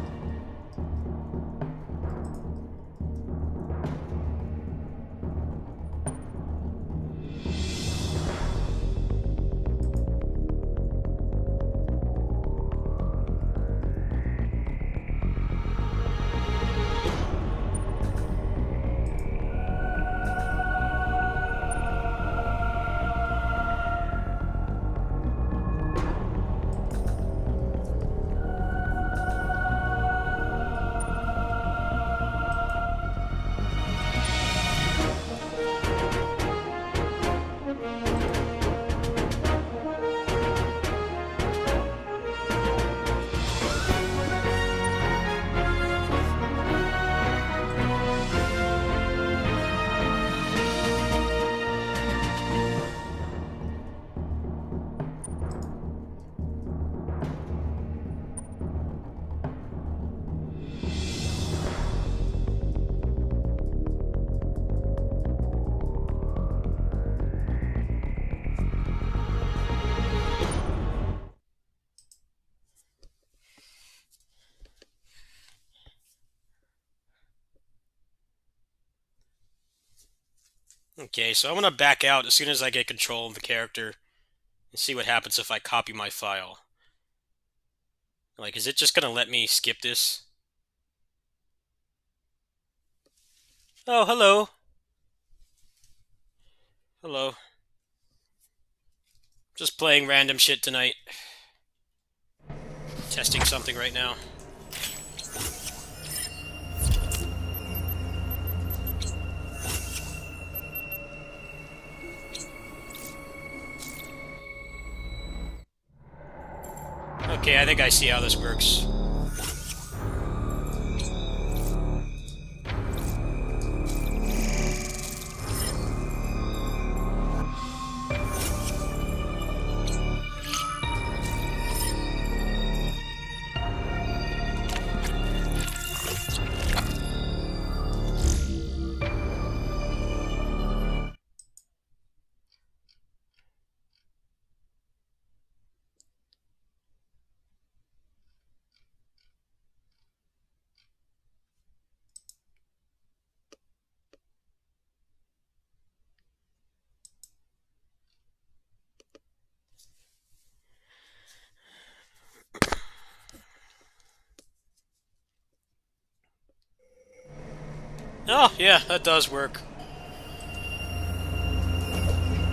Okay, so I'm gonna back out as soon as I get control of the character and see what happens if I copy my file. Like, is it just gonna let me skip this? Oh, hello. Hello. Just playing random shit tonight. Testing something right now. Okay, I think I see how this works. Oh, yeah, that does work.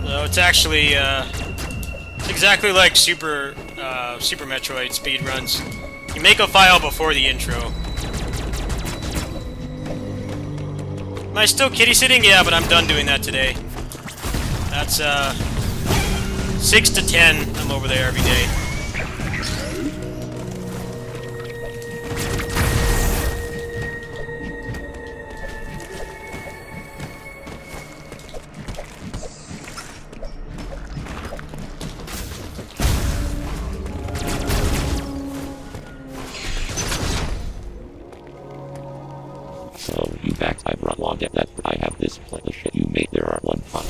So it's actually, it's exactly like Super Metroid speedruns. You make a file before the intro. Am I still kitty sitting? Yeah, but I'm done doing that today. That's, 6 to 10, I'm over there every day. So, you fact I've run long at that I have this plenty shit you made there are one fun.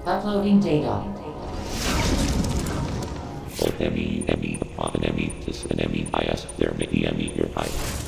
Uploading data. Both ME, on ME, this an ME, IS, there may be ME, your height.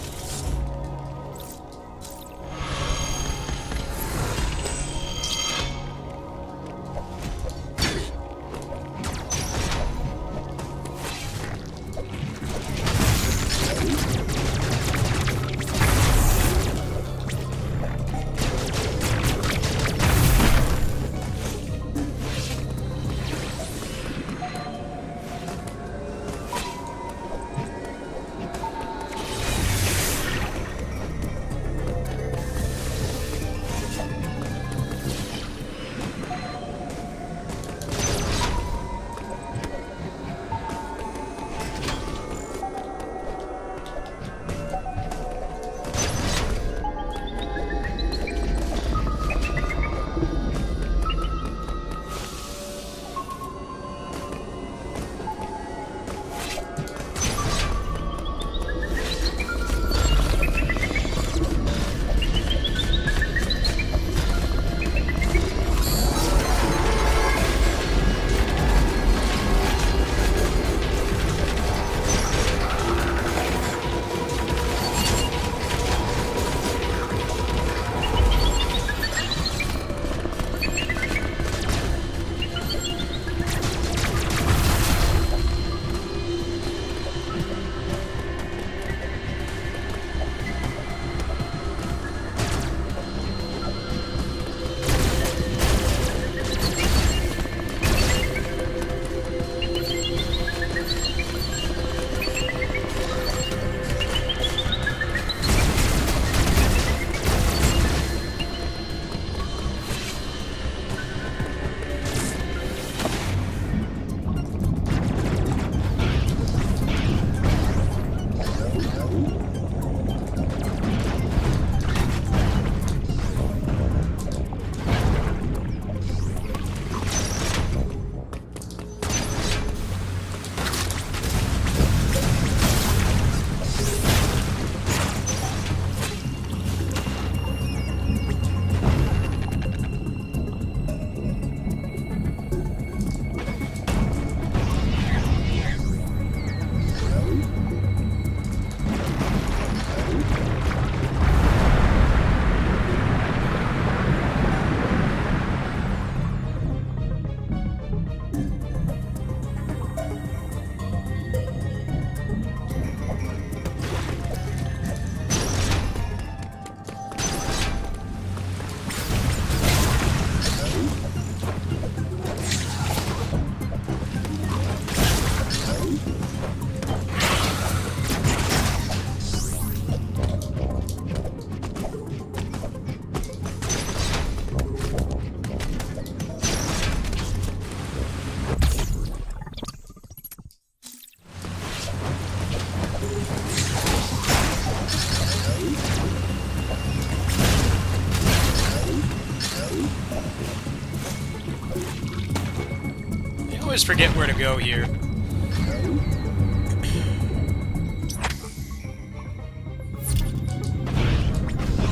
always forget where to go here.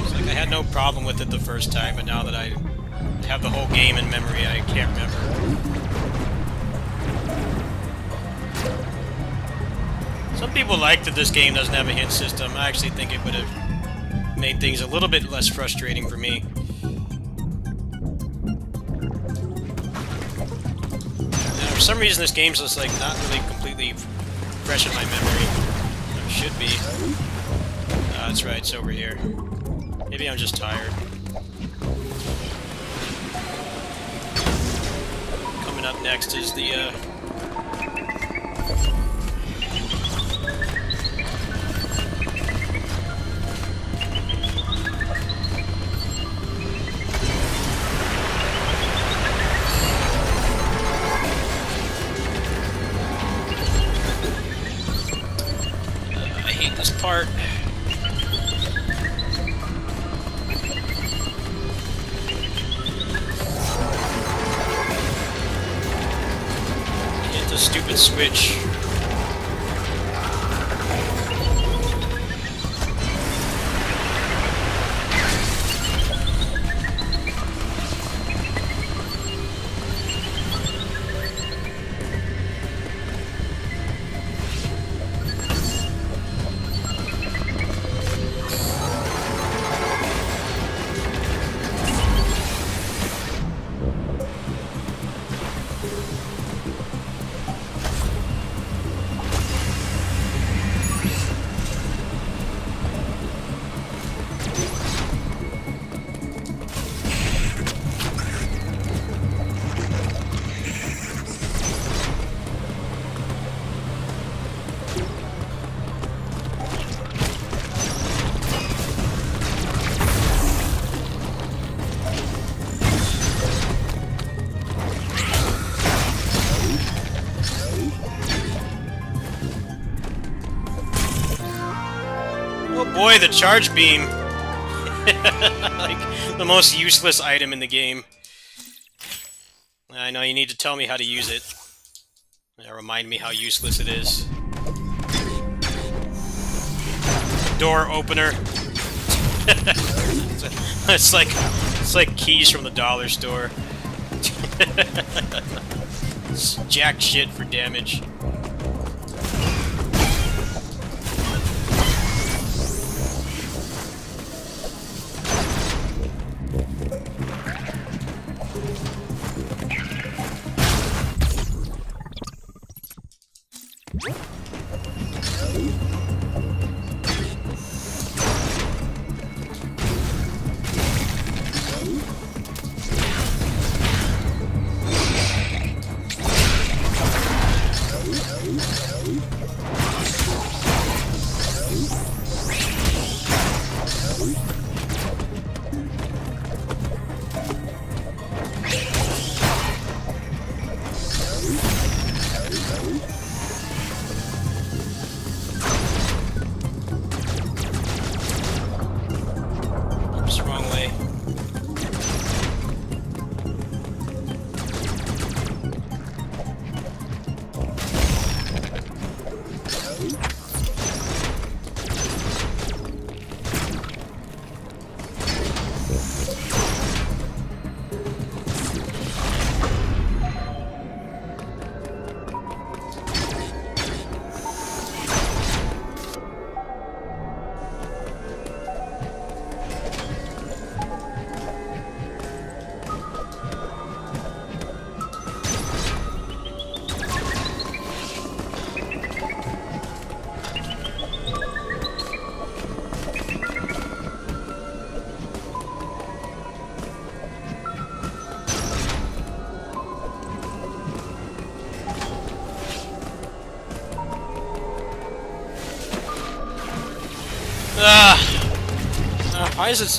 It's like I had no problem with it the first time, but now that I have the whole game in memory, I can't remember. Some people like that this game doesn't have a hint system. I actually think it would have made things a little bit less frustrating for me. For some reason, this game's just like not really completely fresh in my memory. It should be. That's right, it's over here. Maybe I'm just tired. Coming up next is the part. Hit the stupid switch. boy, the charge beam. Like, the most useless item in the game. I know you need to tell me how to use it. Remind me how useless it is. Door opener. It's like keys from the dollar store. It's jack shit for damage. Oops, wrong way.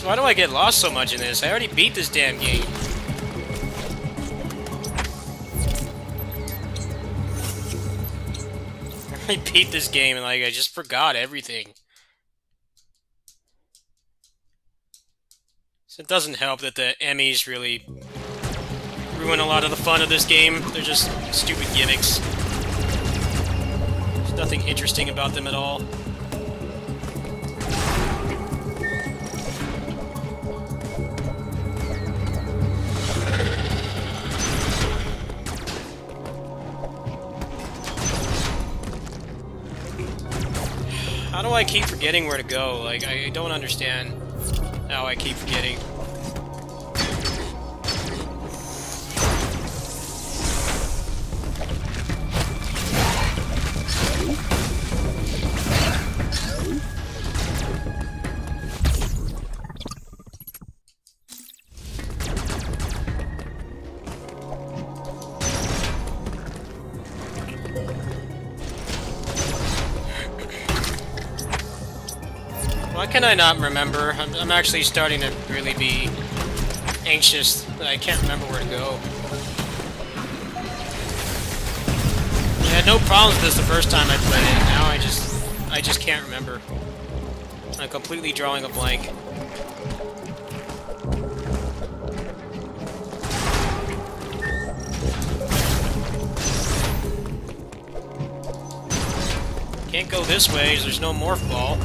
Why do I get lost so much in this? I already beat this damn game. I beat this game and like I just forgot everything. So it doesn't help that the Emmys really ruin a lot of the fun of this game. They're just stupid gimmicks. There's nothing interesting about them at all. How do I keep forgetting where to go? Like, I don't understand how I keep forgetting. Why can I not remember? I'm actually starting to really be anxious that I can't remember where to go. I had no problems with this the first time I played it. Now I just can't remember. I'm completely drawing a blank. Can't go this way, there's no morph ball.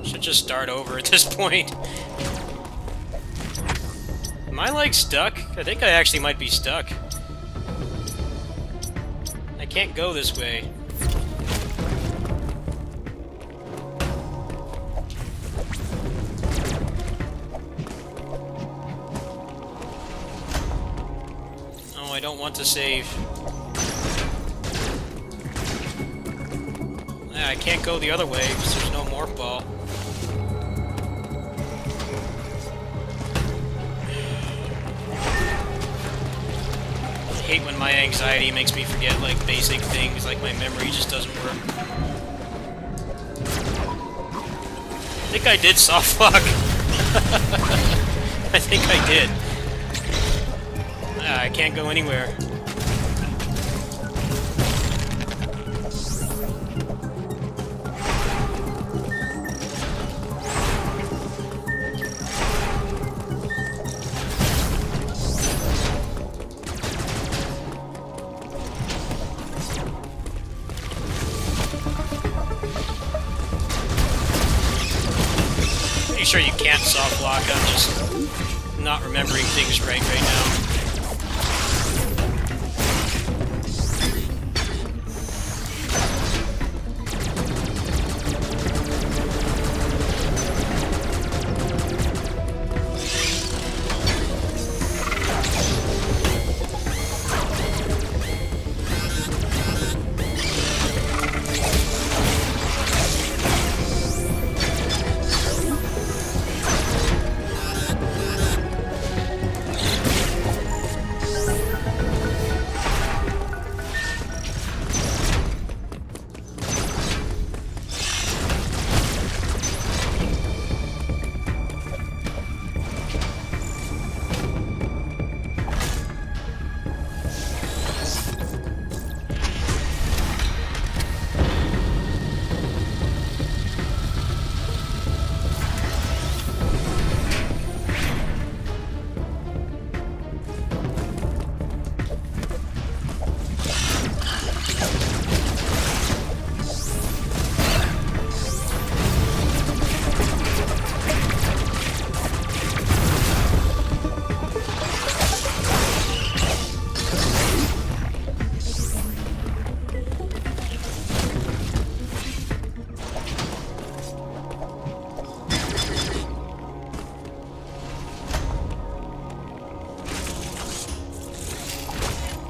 Should just start over at this point. Am I, like, stuck? I think I actually might be stuck. I can't go this way. Oh, I don't want to save. Yeah, I can't go the other way because there's no morph ball. I hate when my anxiety makes me forget, like, basic things, like my memory just doesn't work. I think I did soft fuck. I think I did. I can't go anywhere. sure you can't soft lock. I'm just not remembering things right now.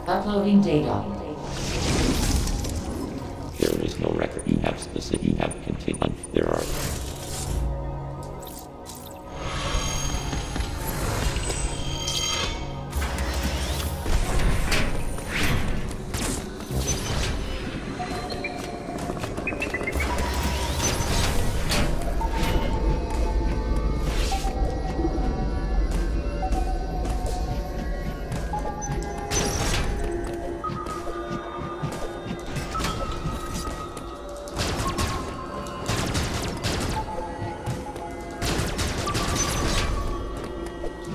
Uploading data. There is no record. You have specific. You have continued. There are.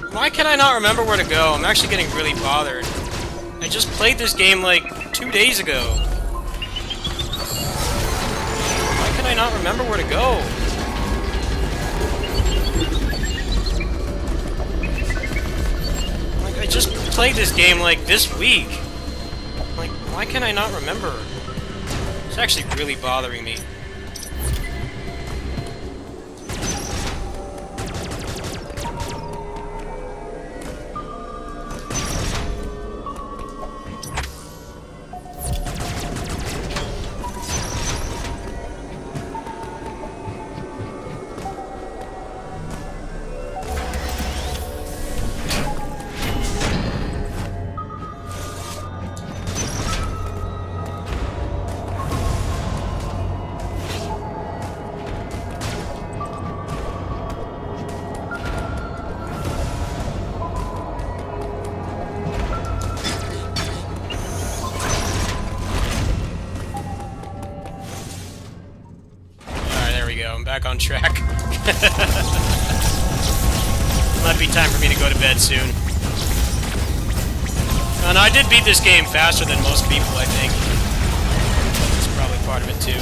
Why can I not remember where to go? I'm actually getting really bothered. I just played this game like 2 days ago. Why can I not remember where to go? Like, I just played this game like this week. Like, why can I not remember? It's actually really bothering me. I'm back on track. Might be time for me to go to bed soon. And I did beat this game faster than most people, I think. That's probably part of it too.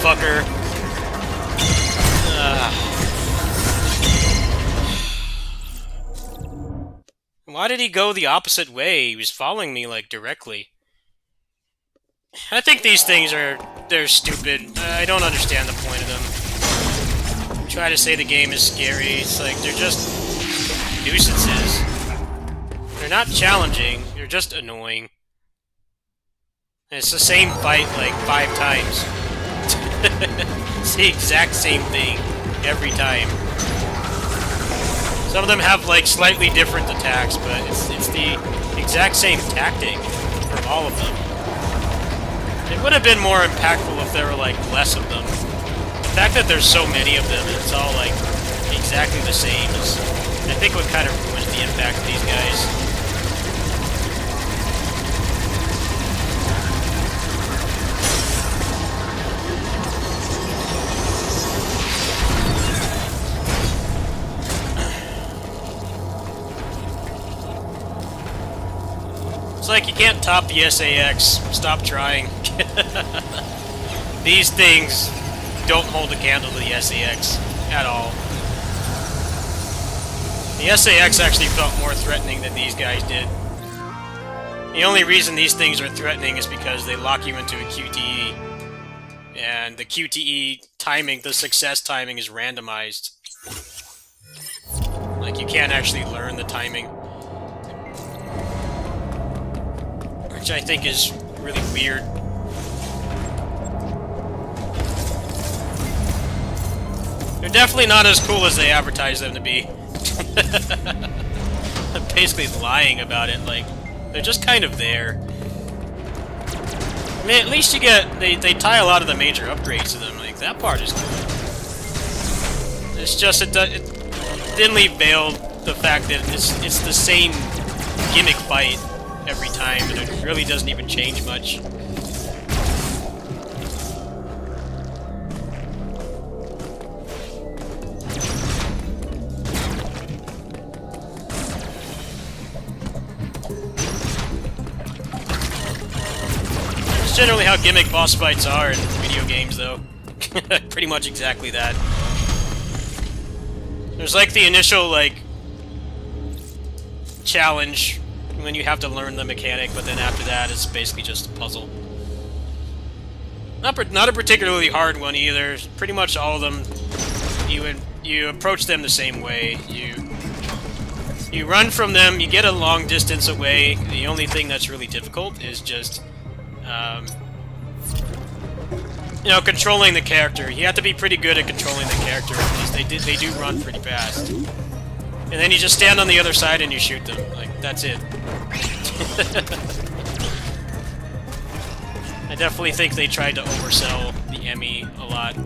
motherfucker. Why did he go the opposite way? He was following me, like, directly. I think these things they're stupid. I don't understand the point of them. Try to say the game is scary. It's like, they're just nuisances. They're not challenging. They're just annoying. And it's the same fight, like, 5 times. It's the exact same thing every time. Some of them have, like, slightly different attacks, but it's the exact same tactic for all of them. It would have been more impactful if there were, like, less of them. The fact that there's so many of them and it's all, like, exactly the same is, I think, what kind of ruins the impact of these guys. It's like you can't top the SAS. Stop trying. These things don't hold a candle to the SAS at all. The SAS actually felt more threatening than these guys did. The only reason these things are threatening is because they lock you into a QTE. And the QTE timing, the success timing, is randomized. Like, you can't actually learn the timing. Which I think is really weird. They're definitely not as cool as they advertise them to be. I'm basically lying about it, like, they're just kind of there. I mean, at least you get, they tie a lot of the major upgrades to them, like, that part is cool. It's just, it thinly veiled the fact that it's the same gimmick fight every time, and it really doesn't even change much. That's generally how gimmick boss fights are in video games, though. Pretty much exactly that. There's like the initial, like, challenge when you have to learn the mechanic, but then after that, it's basically just a puzzle. Not a particularly hard one either. Pretty much all of them, you approach them the same way. You run from them. You get a long distance away. The only thing that's really difficult is just, you know, controlling the character. You have to be pretty good at controlling the character, because they do run pretty fast. And then you just stand on the other side and you shoot them. Like, that's it. I definitely think they tried to oversell the Emmy a lot.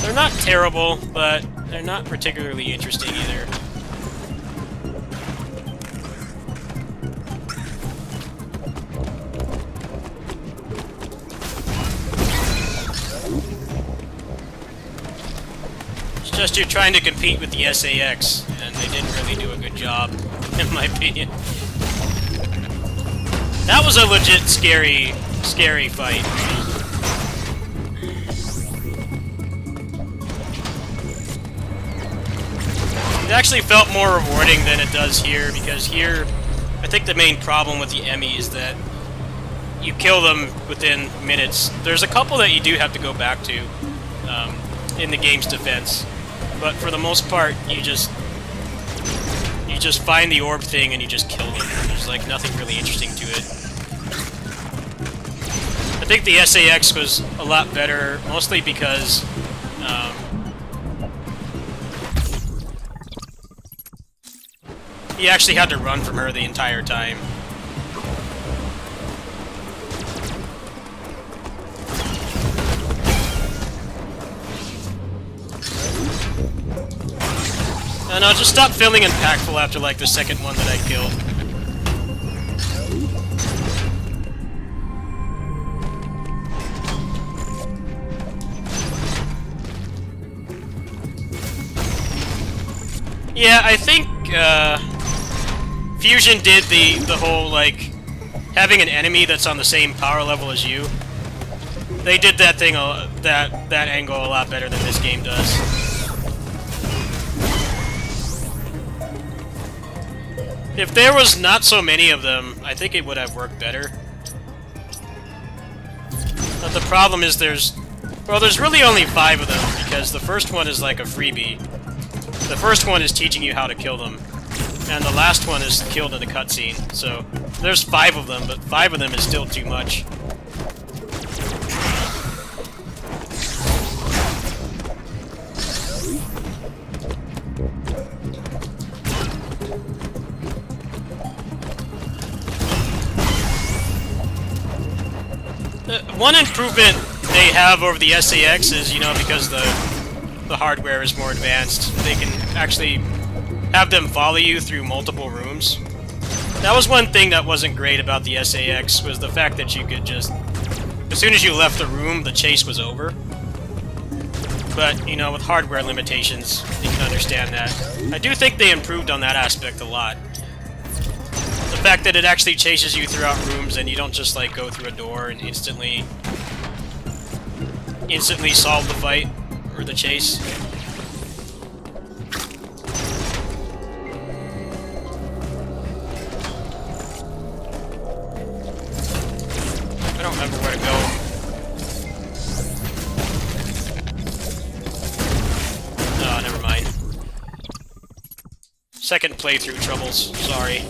They're not terrible, but they're not particularly interesting either. It's just you're trying to compete with the SAX, and they didn't really do a good job, in my opinion. That was a legit scary fight. It actually felt more rewarding than it does here, because here, I think the main problem with the Emmy is that you kill them within minutes. There's a couple that you do have to go back to in the game's defense, but for the most part, you just find the orb thing and you just kill them. There's like nothing really interesting to it. I think the SAX was a lot better, mostly because he actually had to run from her the entire time. And I'll just stop feeling impactful after like the second one that I killed. Yeah, I think Fusion did the whole, like, having an enemy that's on the same power level as you. They did that thing, that angle a lot better than this game does. If there was not so many of them, I think it would have worked better. But the problem is there's really only 5 of them, because the first one is like a freebie. The first one is teaching you how to kill them, and the last one is killed in a cutscene. So there's 5 of them, but 5 of them is still too much. One improvement they have over the SAX is, you know, because the hardware is more advanced, they can actually have them follow you through multiple rooms. That was one thing that wasn't great about the SAX, was the fact that you could just... As soon as you left the room, the chase was over. But, you know, with hardware limitations, you can understand that. I do think they improved on that aspect a lot. The fact that it actually chases you throughout rooms and you don't just, like, go through a door and instantly solve the fight or the chase. I don't remember where to go. Oh, never mind. Second playthrough troubles, sorry.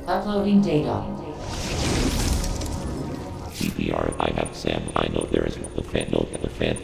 Uploading data. GBR, I have Sam. I know there is the fan. No, the fan.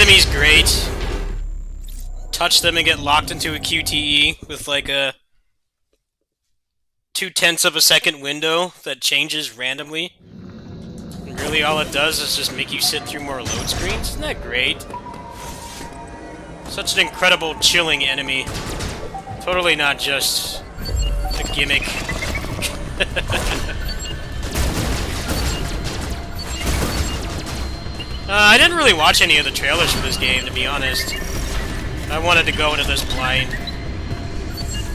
enemy's great. Touch them and get locked into a QTE with like a 0.2 of a second window that changes randomly. And really all it does is just make you sit through more load screens. Isn't that great? Such an incredible chilling enemy. Totally not just a gimmick. I didn't really watch any of the trailers for this game, to be honest. I wanted to go into this blind.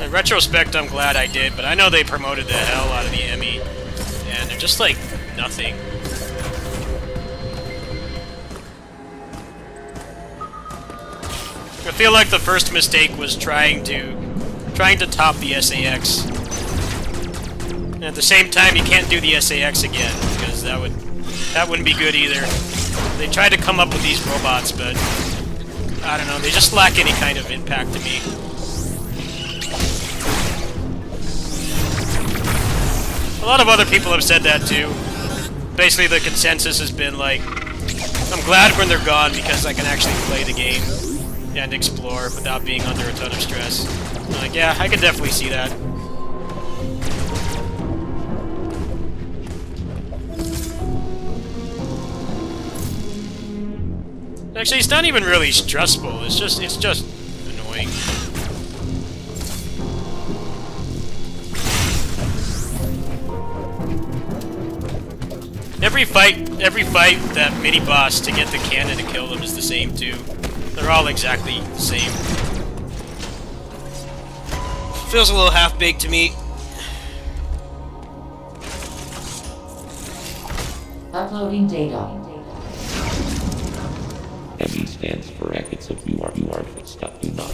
In retrospect, I'm glad I did, but I know they promoted the hell out of the Emmy, and they're just like nothing. I feel like the first mistake was trying to top the SAX. And at the same time, you can't do the SAX again, because that wouldn't be good either. They tried to come up with these robots, but I don't know, they just lack any kind of impact to me. A lot of other people have said that too. Basically, the consensus has been like, I'm glad when they're gone because I can actually play the game and explore without being under a ton of stress. I'm like, yeah, I can definitely see that. Actually, it's not even really stressful. It's just annoying. Every fight that mini boss to get the cannon to kill them is the same too. They're all exactly the same. Feels a little half-baked to me. Uploading data. ME stands for Rackets of You are fixed up, you not.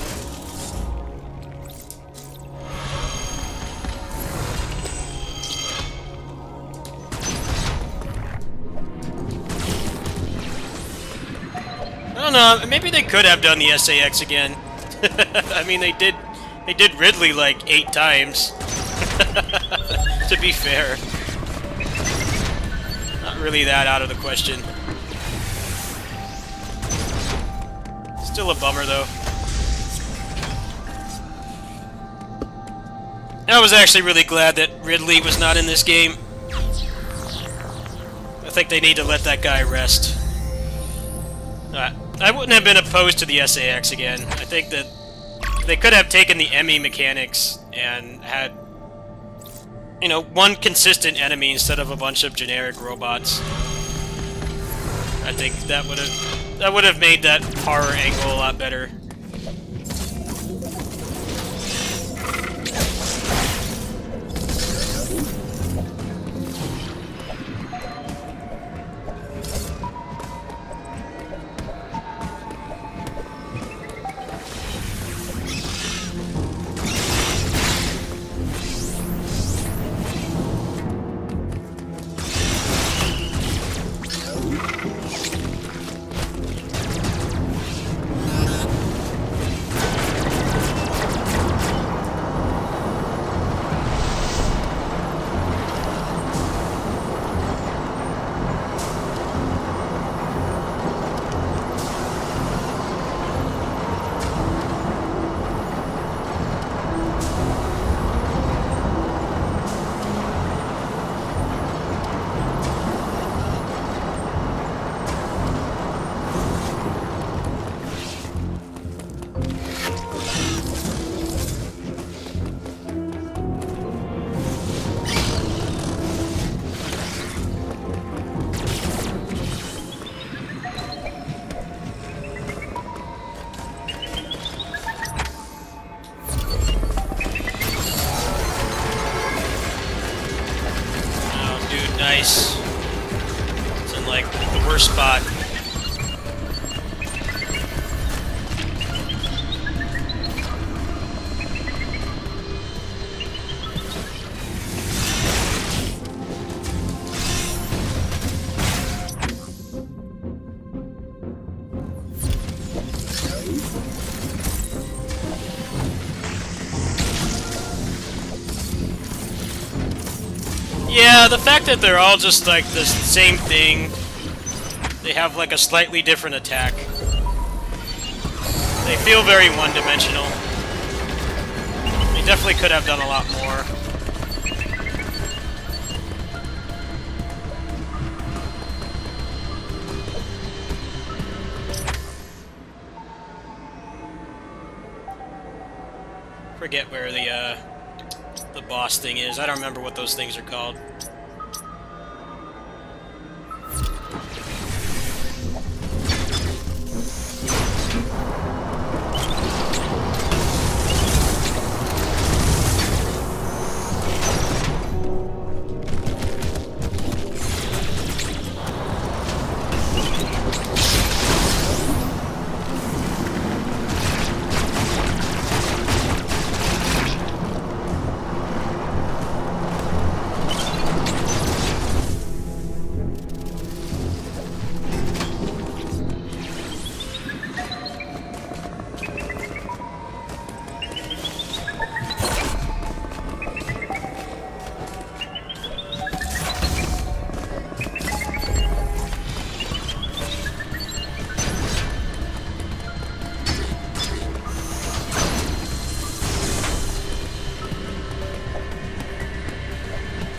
I don't know, maybe they could have done the SAX again. I mean, they did Ridley like 8 times. To be fair. Not really that out of the question. Still a bummer, though. I was actually really glad that Ridley was not in this game. I think they need to let that guy rest. I wouldn't have been opposed to the SAX again. I think that they could have taken the Emmy mechanics and had, you know, one consistent enemy instead of a bunch of generic robots. I think that would have made that horror angle a lot better. Nice. It's in, like, the worst spot. Yeah, the fact that they're all just like the same thing, they have like a slightly different attack, They feel very one-dimensional. They definitely could have done a lot more. Forget where the boss thing is. I don't remember what those things are called.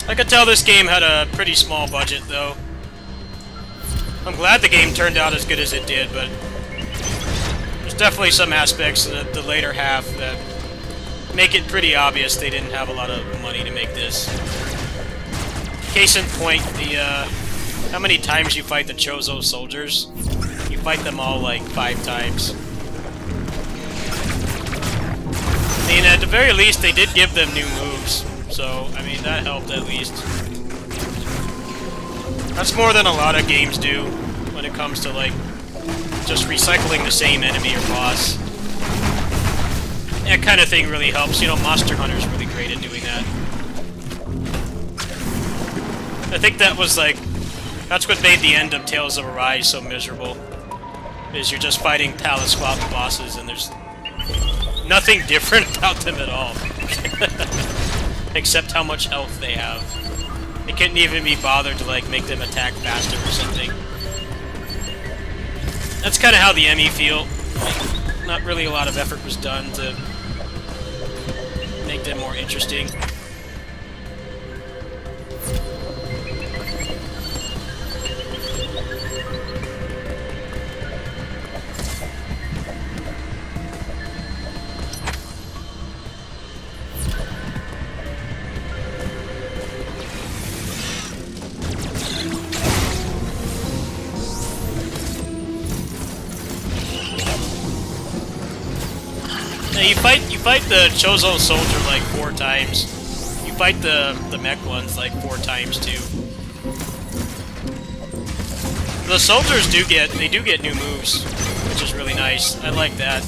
I could tell this game had a pretty small budget, though. I'm glad the game turned out as good as it did, but there's definitely some aspects of the later half that make it pretty obvious they didn't have a lot of money to make this. Case in point, how many times you fight the Chozo soldiers? You fight them all like 5 times. I mean, at the very least, they did give them new moves. So, I mean, that helped at least. That's more than a lot of games do when it comes to, like, just recycling the same enemy or boss. That kind of thing really helps. You know, Monster Hunter's really great at doing that. I think that was, like, that's what made the end of Tales of Arise so miserable. Is you're just fighting Palace Swap bosses and there's nothing different about them at all. Except how much health they have. They couldn't even be bothered to like make them attack faster or something. That's kind of how the ME feel. Like, not really a lot of effort was done to make them more interesting. You fight the Chozo soldier like 4 times. You fight the mech ones like 4 times too. The soldiers do get new moves, which is really nice. I like that.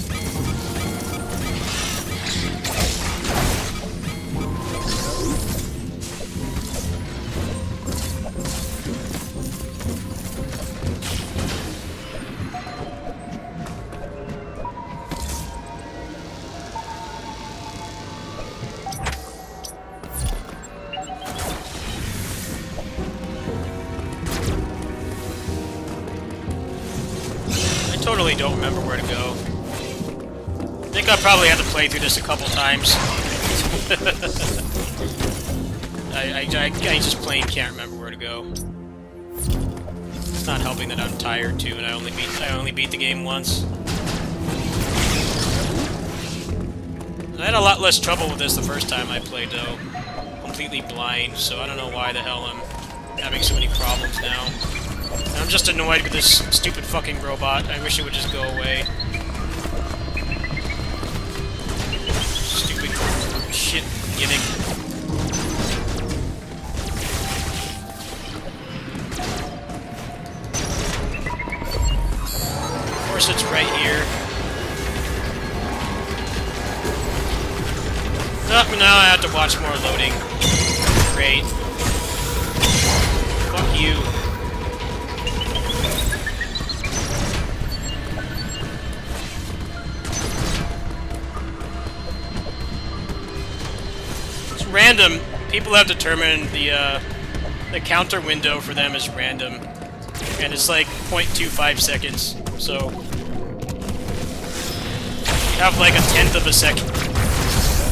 Totally don't remember where to go. I think I probably had to play through this a couple times. I just plain can't remember where to go. It's not helping that I'm tired too, and I only beat the game once. I had a lot less trouble with this the first time I played though. Completely blind, so I don't know why the hell I'm having so many problems now. I'm just annoyed with this stupid fucking robot. I wish it would just go away. Stupid shit gimmick. Of course it's right here. Oh, now I have to watch more loading. Great. Fuck you. Random. People have determined the counter window for them is random, and it's like 0.25 seconds. So have like a tenth of a second.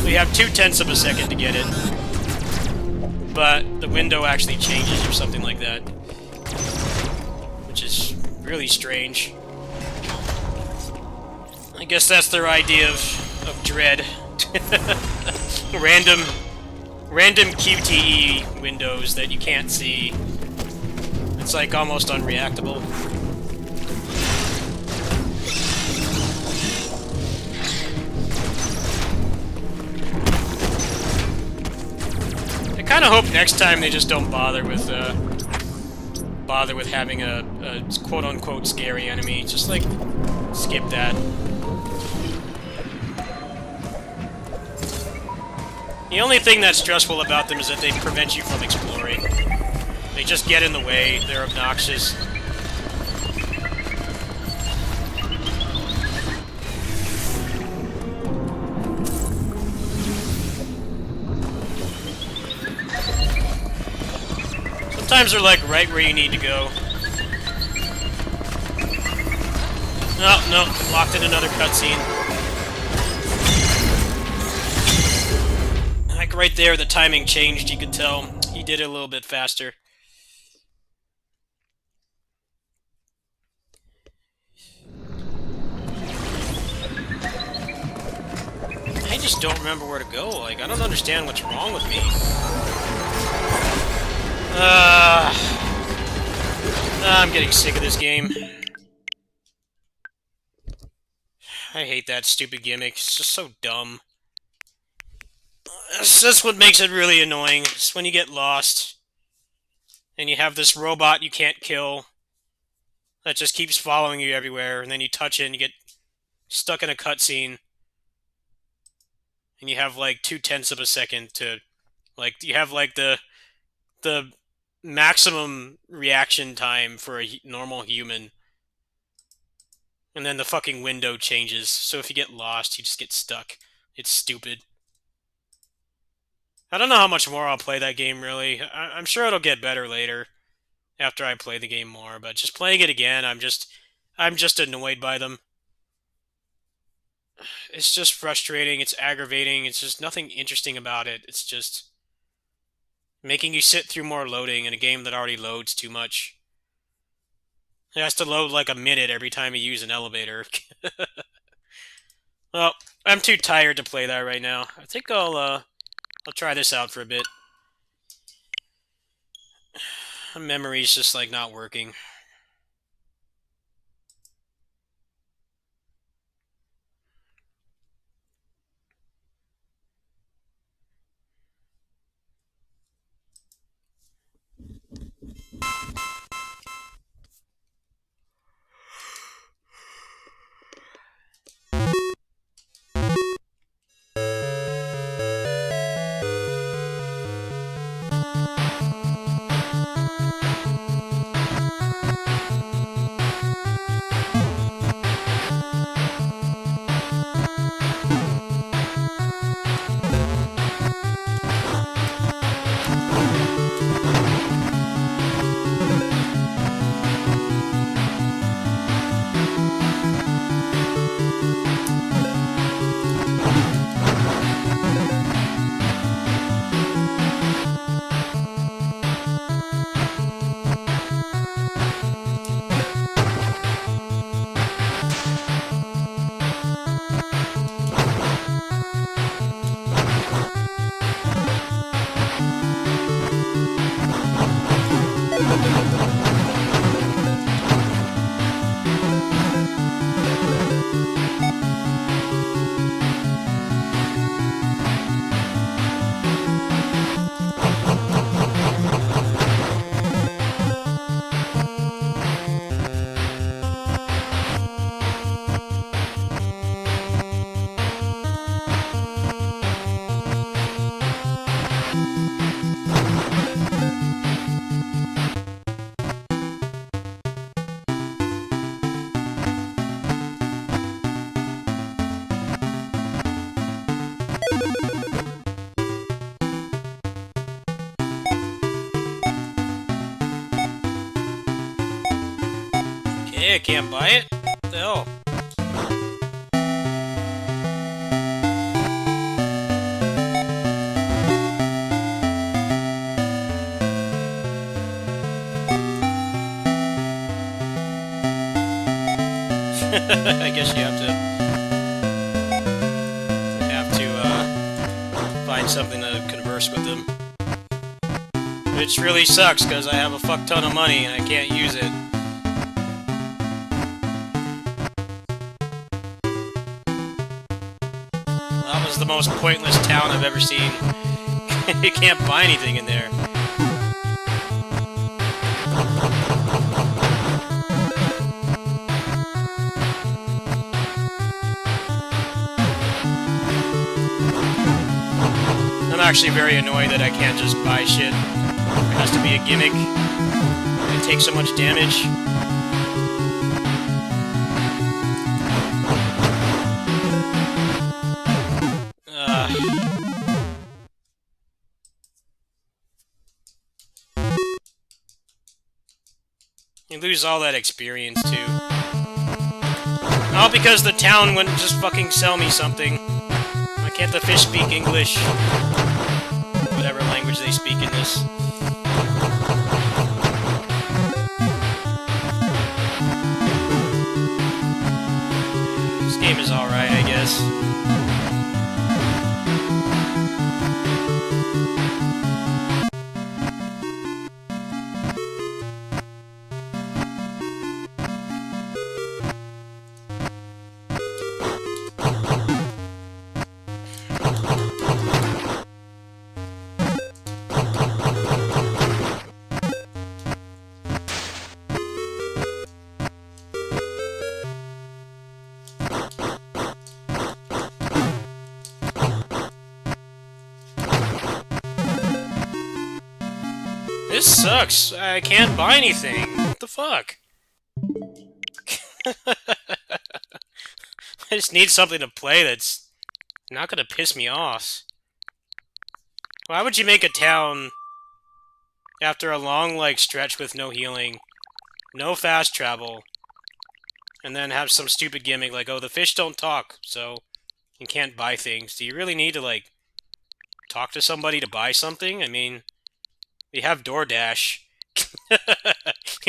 We have 2/10 of a second to get it. But the window actually changes or something like that. Which is really strange. I guess that's their idea of dread. Random QTE windows that you can't see. It's like almost unreactable. I kind of hope next time they just don't bother with having a quote-unquote scary enemy. Just like skip that. The only thing that's stressful about them is that they prevent you from exploring. They just get in the way, they're obnoxious. Sometimes they're like right where you need to go. Oh, no, locked in another cutscene. Like right there, the timing changed, you could tell. He did it a little bit faster. I just don't remember where to go. Like, I don't understand what's wrong with me. I'm getting sick of this game. I hate that stupid gimmick. It's just so dumb. That's what makes it really annoying. It's when you get lost and you have this robot you can't kill that just keeps following you everywhere, and then you touch it and you get stuck in a cutscene, and you have like 2/10 of a second to, like, you have like the maximum reaction time for a normal human, and then the fucking window changes. So if you get lost, you just get stuck. It's stupid. I don't know how much more I'll play that game, really. I'm sure it'll get better later, after I play the game more, but just playing it again, I'm just annoyed by them. It's just frustrating, it's aggravating, it's just nothing interesting about it. It's just making you sit through more loading in a game that already loads too much. It has to load like a minute every time you use an elevator. Well, I'm too tired to play that right now. I think I'll try this out for a bit. My memory's just like not working. Okay, I can't buy it? What the hell? I guess you have to find something to converse with them. Which really sucks, because I have a fuck ton of money and I can't use it. That was the most pointless town I've ever seen. You can't buy anything in there. I'm actually very annoyed that I can't just buy shit. There has to be a gimmick. It takes so much damage. You lose all that experience, too. All because the town wouldn't just fucking sell me something. Why can't the fish speak English? Whatever language they speak in this. This game is alright, I guess. This sucks. I can't buy anything. What the fuck? I just need something to play that's not gonna piss me off. Why would you make a town after a long, like, stretch with no healing, no fast travel, and then have some stupid gimmick like, oh, the fish don't talk, so you can't buy things? Do you really need to, like, talk to somebody to buy something? I mean, we have DoorDash. You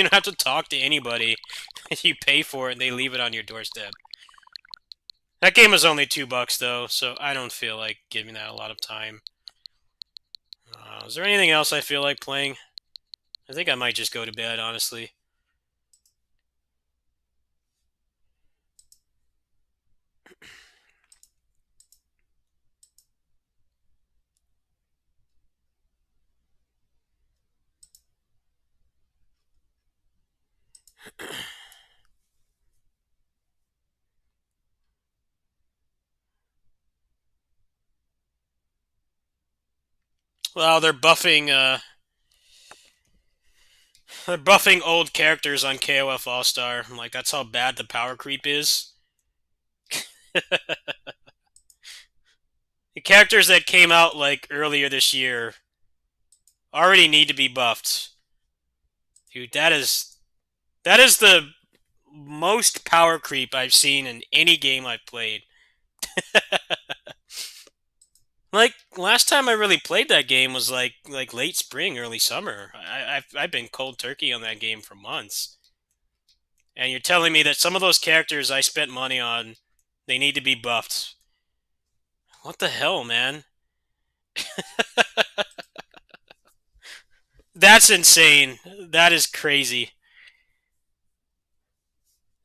don't have to talk to anybody. You pay for it and they leave it on your doorstep. That game was only $2 though, so I don't feel like giving that a lot of time. Is there anything else I feel like playing? I think I might just go to bed, honestly. Well, they're buffing old characters on KOF All-Star. Like, that's how bad the power creep is. The characters that came out, like, earlier this year already need to be buffed. Dude, that is the most power creep I've seen in any game I've played. Like, last time I really played that game was like late spring, early summer. I've been cold turkey on that game for months. And you're telling me that some of those characters I spent money on, they need to be buffed. What the hell, man? That's insane. That is crazy.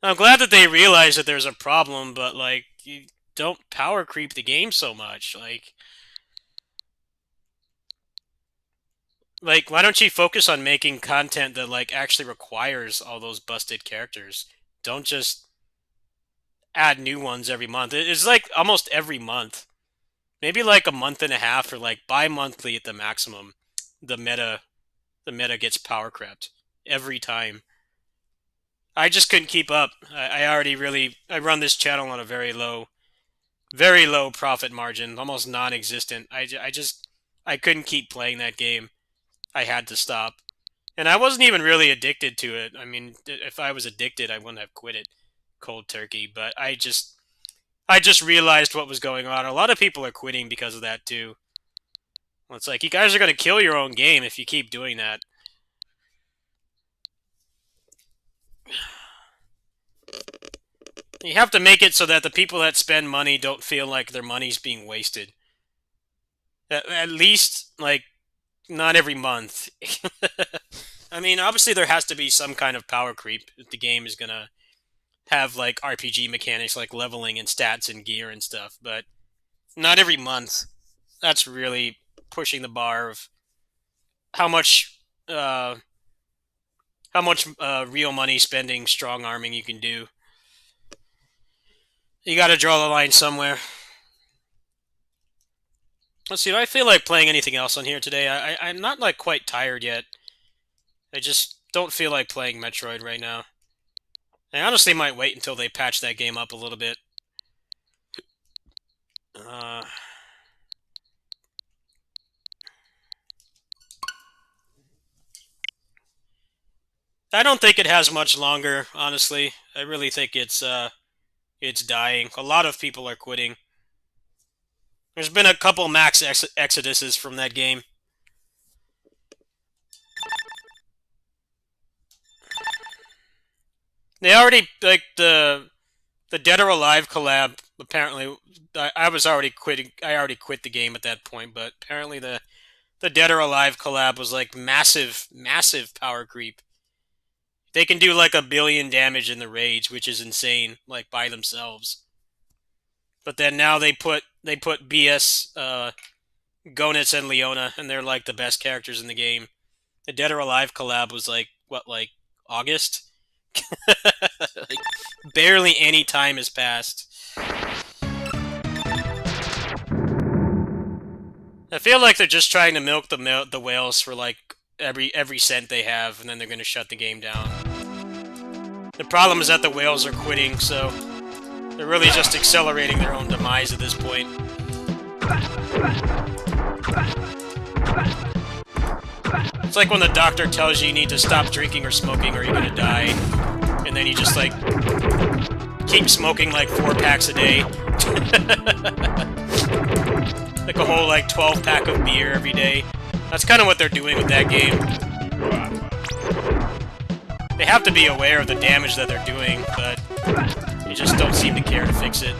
I'm glad that they realize that there's a problem, but, like, you don't power creep the game so much. Like, why don't you focus on making content that, like, actually requires all those busted characters? Don't just add new ones every month. It's like almost every month. Maybe like a month and a half or like bi-monthly at the maximum. The meta gets power crept every time. I just couldn't keep up. I run this channel on a very low profit margin, almost non-existent. I couldn't keep playing that game. I had to stop. And I wasn't even really addicted to it. I mean, if I was addicted, I wouldn't have quit it cold turkey. But I just realized what was going on. A lot of people are quitting because of that too. Well, it's like, you guys are going to kill your own game if you keep doing that. You have to make it so that the people that spend money don't feel like their money's being wasted. At least, like, not every month. I mean, obviously there has to be some kind of power creep if the game is gonna have, like, RPG mechanics like leveling and stats and gear and stuff, but not every month. That's really pushing the bar of how much real money spending strong arming you can do. You gotta draw the line somewhere. Let's see, do I feel like playing anything else on here today? I'm not, like, quite tired yet. I just don't feel like playing Metroid right now. I honestly might wait until they patch that game up a little bit. I don't think it has much longer, honestly. I really think it's dying. A lot of people are quitting. There's been a couple max exoduses from that game. They already, like, the Dead or Alive collab, apparently, I was already quitting. I already quit the game at that point, but apparently the Dead or Alive collab was, like, massive power creep. They can do, like, 1 billion damage in the raids, which is insane, like, by themselves. But then now they put BS, Gonitz and Leona, and they're, like, the best characters in the game. The Dead or Alive collab was, like, what, like, August? Like, barely any time has passed. I feel like they're just trying to milk the whales for, like, every cent they have, and then they're going to shut the game down. The problem is that the whales are quitting, so they're really just accelerating their own demise at this point. It's like when the doctor tells you need to stop drinking or smoking or you're gonna die, and then you just, like, keep smoking, like, 4 packs a day. Like a whole, like, 12-pack of beer every day. That's kind of what they're doing with that game. They have to be aware of the damage that they're doing, but they just don't seem to care to fix it.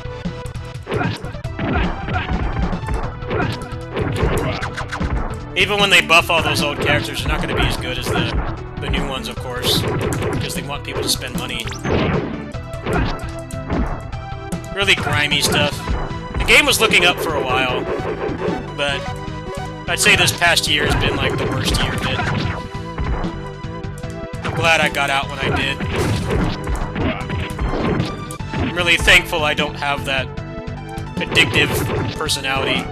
Even when they buff all those old characters, they're not going to be as good as the new ones, of course, because they want people to spend money. Really grimy stuff. The game was looking up for a while, but I'd say this past year has been, like, the worst year of it. I'm glad I got out when I did. I'm really thankful I don't have that addictive personality.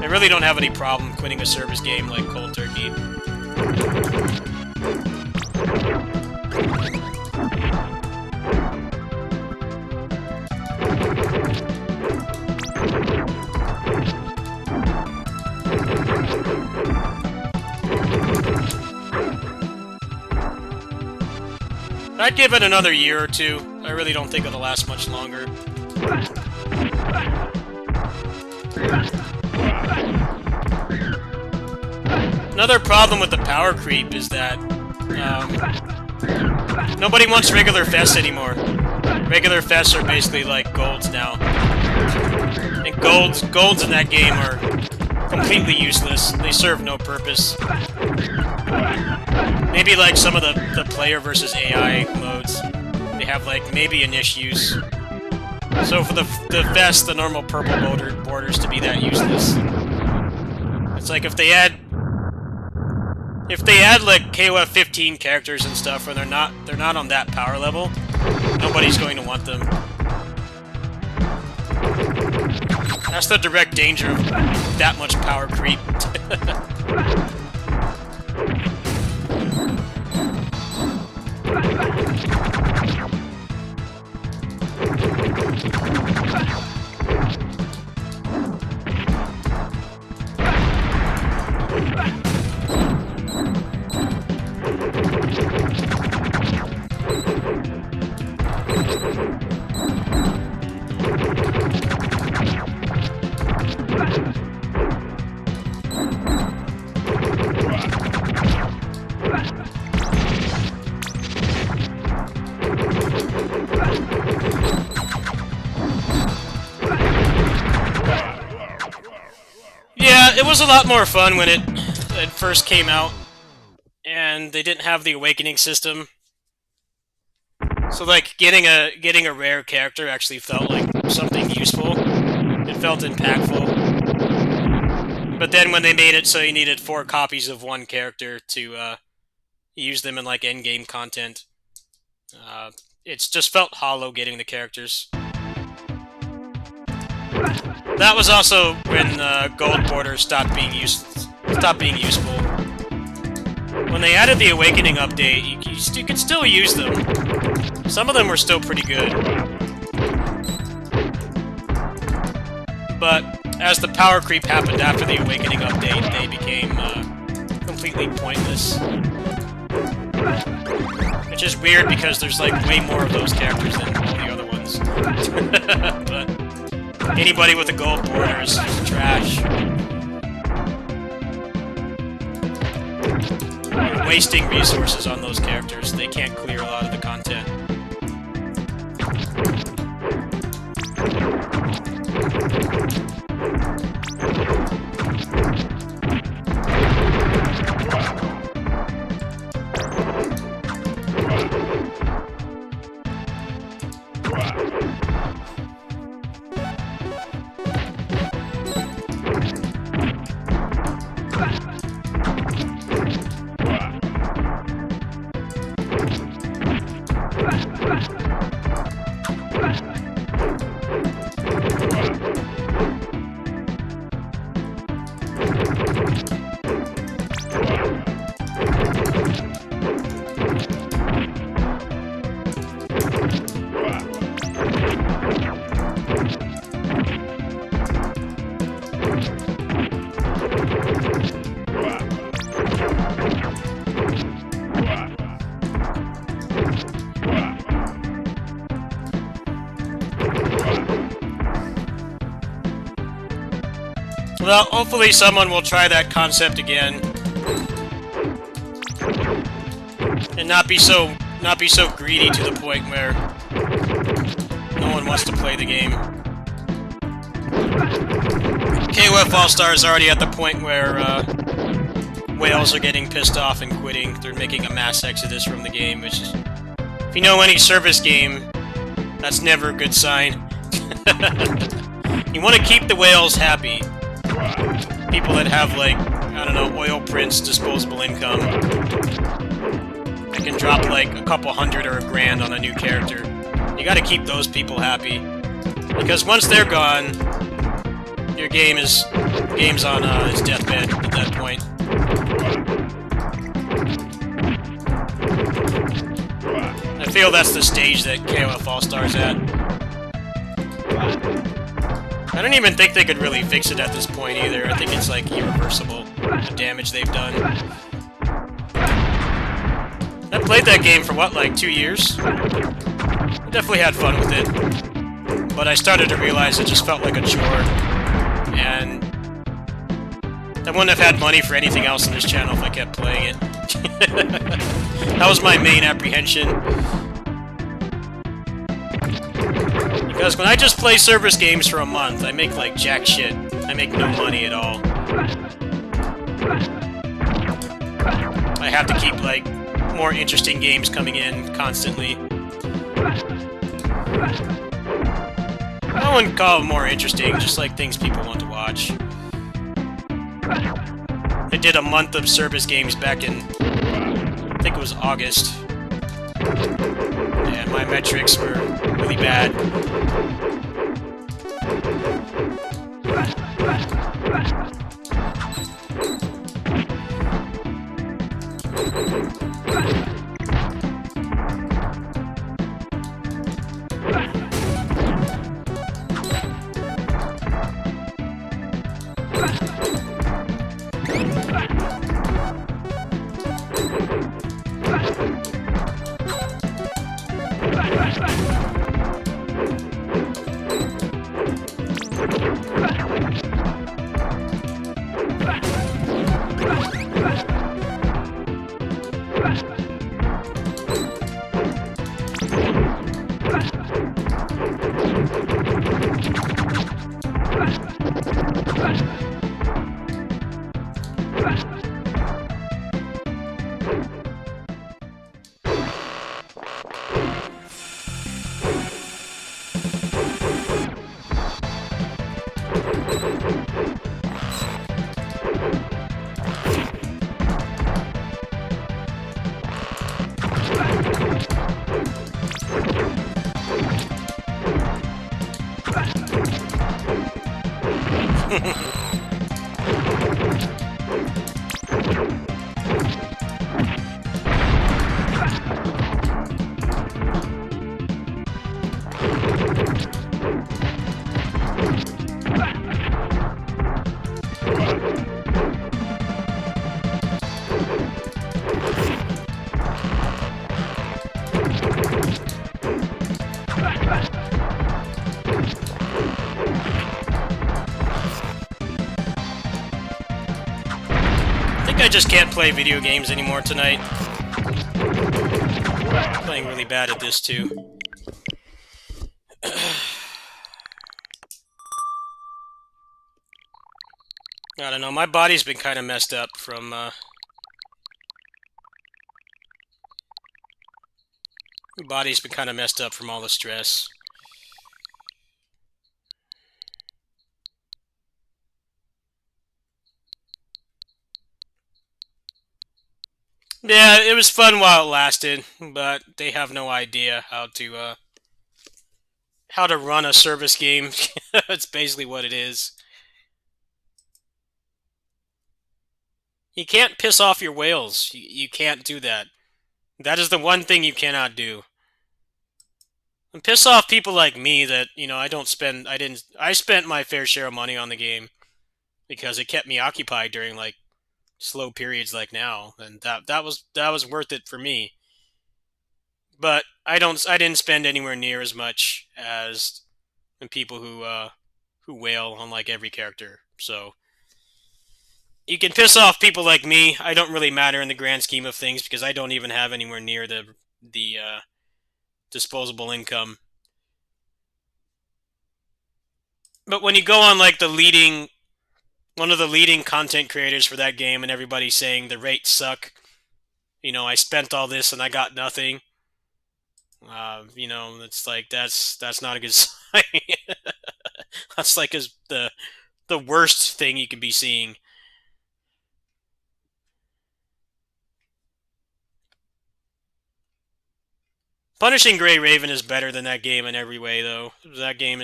I really don't have any problem quitting a service game like Cold Turkey. I'd give it another year or two. I really don't think it'll last much longer. Another problem with the power creep is that nobody wants regular fests anymore. Regular fests are basically like golds now. And golds in that game are completely useless. They serve no purpose. Maybe like some of the player versus AI modes, they have like maybe a niche use. So for the vest, the normal purple borders to be that useless. It's like if they add like KOF 15 characters and stuff, and they're not on that power level, nobody's going to want them. That's the direct danger of that much power creep. Yeah, it was a lot more fun when it first came out, and they didn't have the awakening system. So like getting a rare character actually felt like something useful. It felt impactful. But then when they made it so you needed 4 copies of one character to use them in like endgame content, it's just felt hollow getting the characters. That was also when gold borders stopped being useful. When they added the Awakening update, you could still use them. Some of them were still pretty good. But as the power creep happened after the Awakening update, they became completely pointless. Which is weird because there's like way more of those characters than all the other ones. But anybody with a gold border is trash. You're wasting resources on those characters. They can't clear a lot of the content. Well, hopefully someone will try that concept again. And not be so greedy to the point where no one wants to play the game. KOF All-Star is already at the point where whales are getting pissed off and quitting. They're making a mass exodus from the game, which is... If you know any service game, that's never a good sign. You want to keep the whales happy. People that have, like, I don't know, oil prints, disposable income. That can drop, like, a couple hundred or $1,000 on a new character. You gotta keep those people happy. Because once they're gone, your game's on its deathbed at that point. I feel that's the stage that KOF All-Star's at. I don't even think they could really fix it at this point either. I think it's like irreversible, the damage they've done. I played that game for what, like 2 years? I definitely had fun with it. But I started to realize it just felt like a chore. And I wouldn't have had money for anything else on this channel if I kept playing it. That was my main apprehension. Because when I just play service games for a month, I make like jack shit. I make no money at all. I have to keep like more interesting games coming in constantly. I wouldn't call them more interesting, just like things people want to watch. I did a month of service games back in, I think it was August. And my metrics were really bad. I think I just can't play video games anymore tonight. I'm playing really bad at this too. I don't know, my body's been kind of messed up from, my body's been kind of messed up from all the stress. Yeah, it was fun while it lasted, but they have no idea how to run a service game. That's basically what it is. You can't piss off your whales. You can't do that. That is the one thing you cannot do. And piss off people like me that, you know, I spent my fair share of money on the game because it kept me occupied during like slow periods like now, and that was worth it for me. But I didn't spend anywhere near as much as the people who whale on like every character. So you can piss off people like me. I don't really matter in the grand scheme of things because I don't even have anywhere near the disposable income. But when you go on like one of the leading content creators for that game, and everybody's saying the rates suck, you know, I spent all this and I got nothing. You know, it's like that's not a good sign. That's like the worst thing you could be seeing. Punishing Grey Raven is better than that game in every way, though. That game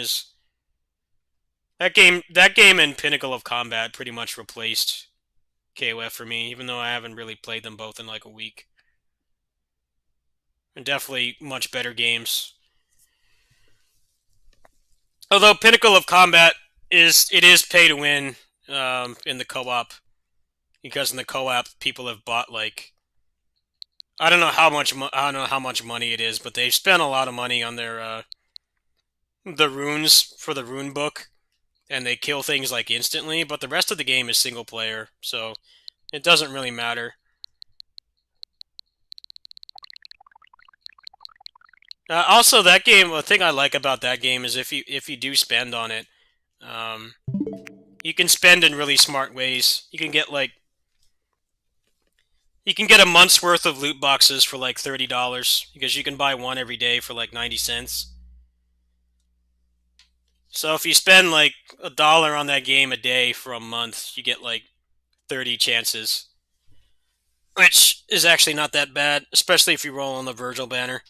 and Pinnacle of Combat pretty much replaced KOF for me, even though I haven't really played them both in like a week. And definitely much better games. Although Pinnacle of Combat is pay to win in the co-op, because in the co-op people have bought like I don't know how much money it is, but they've spent a lot of money on their the runes for the rune book, and they kill things like instantly. But the rest of the game is single player, so it doesn't really matter. Also, that game. The thing I like about that game is if you do spend on it, um, you can spend in really smart ways. You can get a month's worth of loot boxes for like $30 because you can buy one every day for like 90 cents. So if you spend like $1 on that game a day for a month, you get like 30 chances, which is actually not that bad, especially if you roll on the Virgil banner.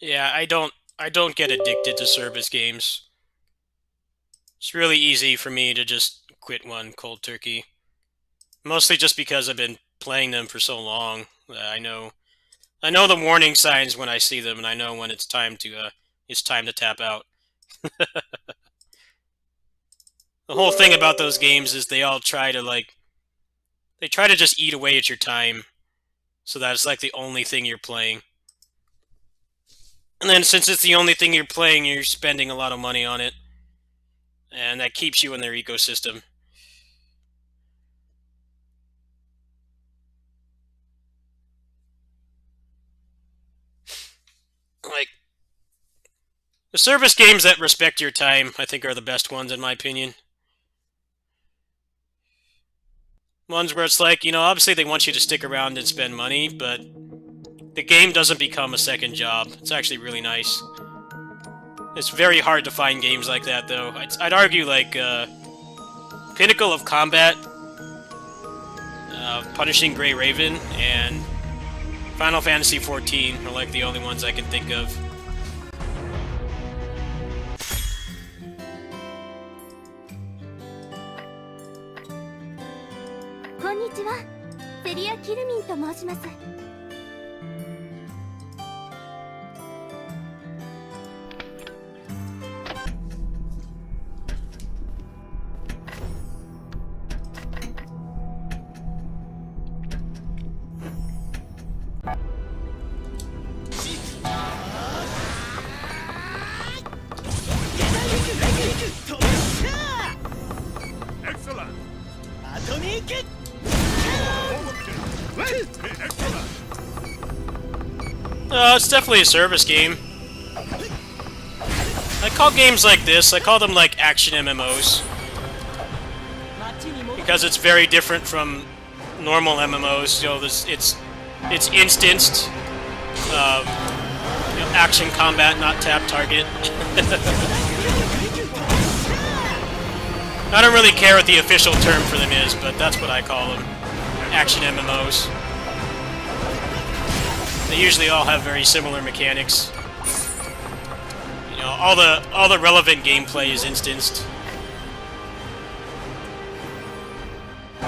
Yeah, I don't get addicted to service games. It's really easy for me to just quit one cold turkey. Mostly just because I've been playing them for so long. I know the warning signs when I see them, and I know when it's time to tap out. The whole thing about those games is they try to just eat away at your time, so that it's like the only thing you're playing. And then since it's the only thing you're playing, you're spending a lot of money on it. And that keeps you in their ecosystem. Like, the service games that respect your time, I think, are the best ones, in my opinion. Ones where it's like, obviously they want you to stick around and spend money, but the game doesn't become a second job. It's actually really nice. It's very hard to find games like that, though. I'd argue, like, Pinnacle of Combat, Punishing Grey Raven, and Final Fantasy XIV are, like, the only ones I can think of. Konnichiwa. Seria Kirumin と申します。Excellent. It's definitely a service game. I call games like this, I call them like action MMOs. Because it's very different from normal MMOs. It's instanced. Action combat, not tap target. I don't really care what the official term for them is, but that's what I call them. Action MMOs. They usually all have very similar mechanics. All the relevant gameplay is instanced.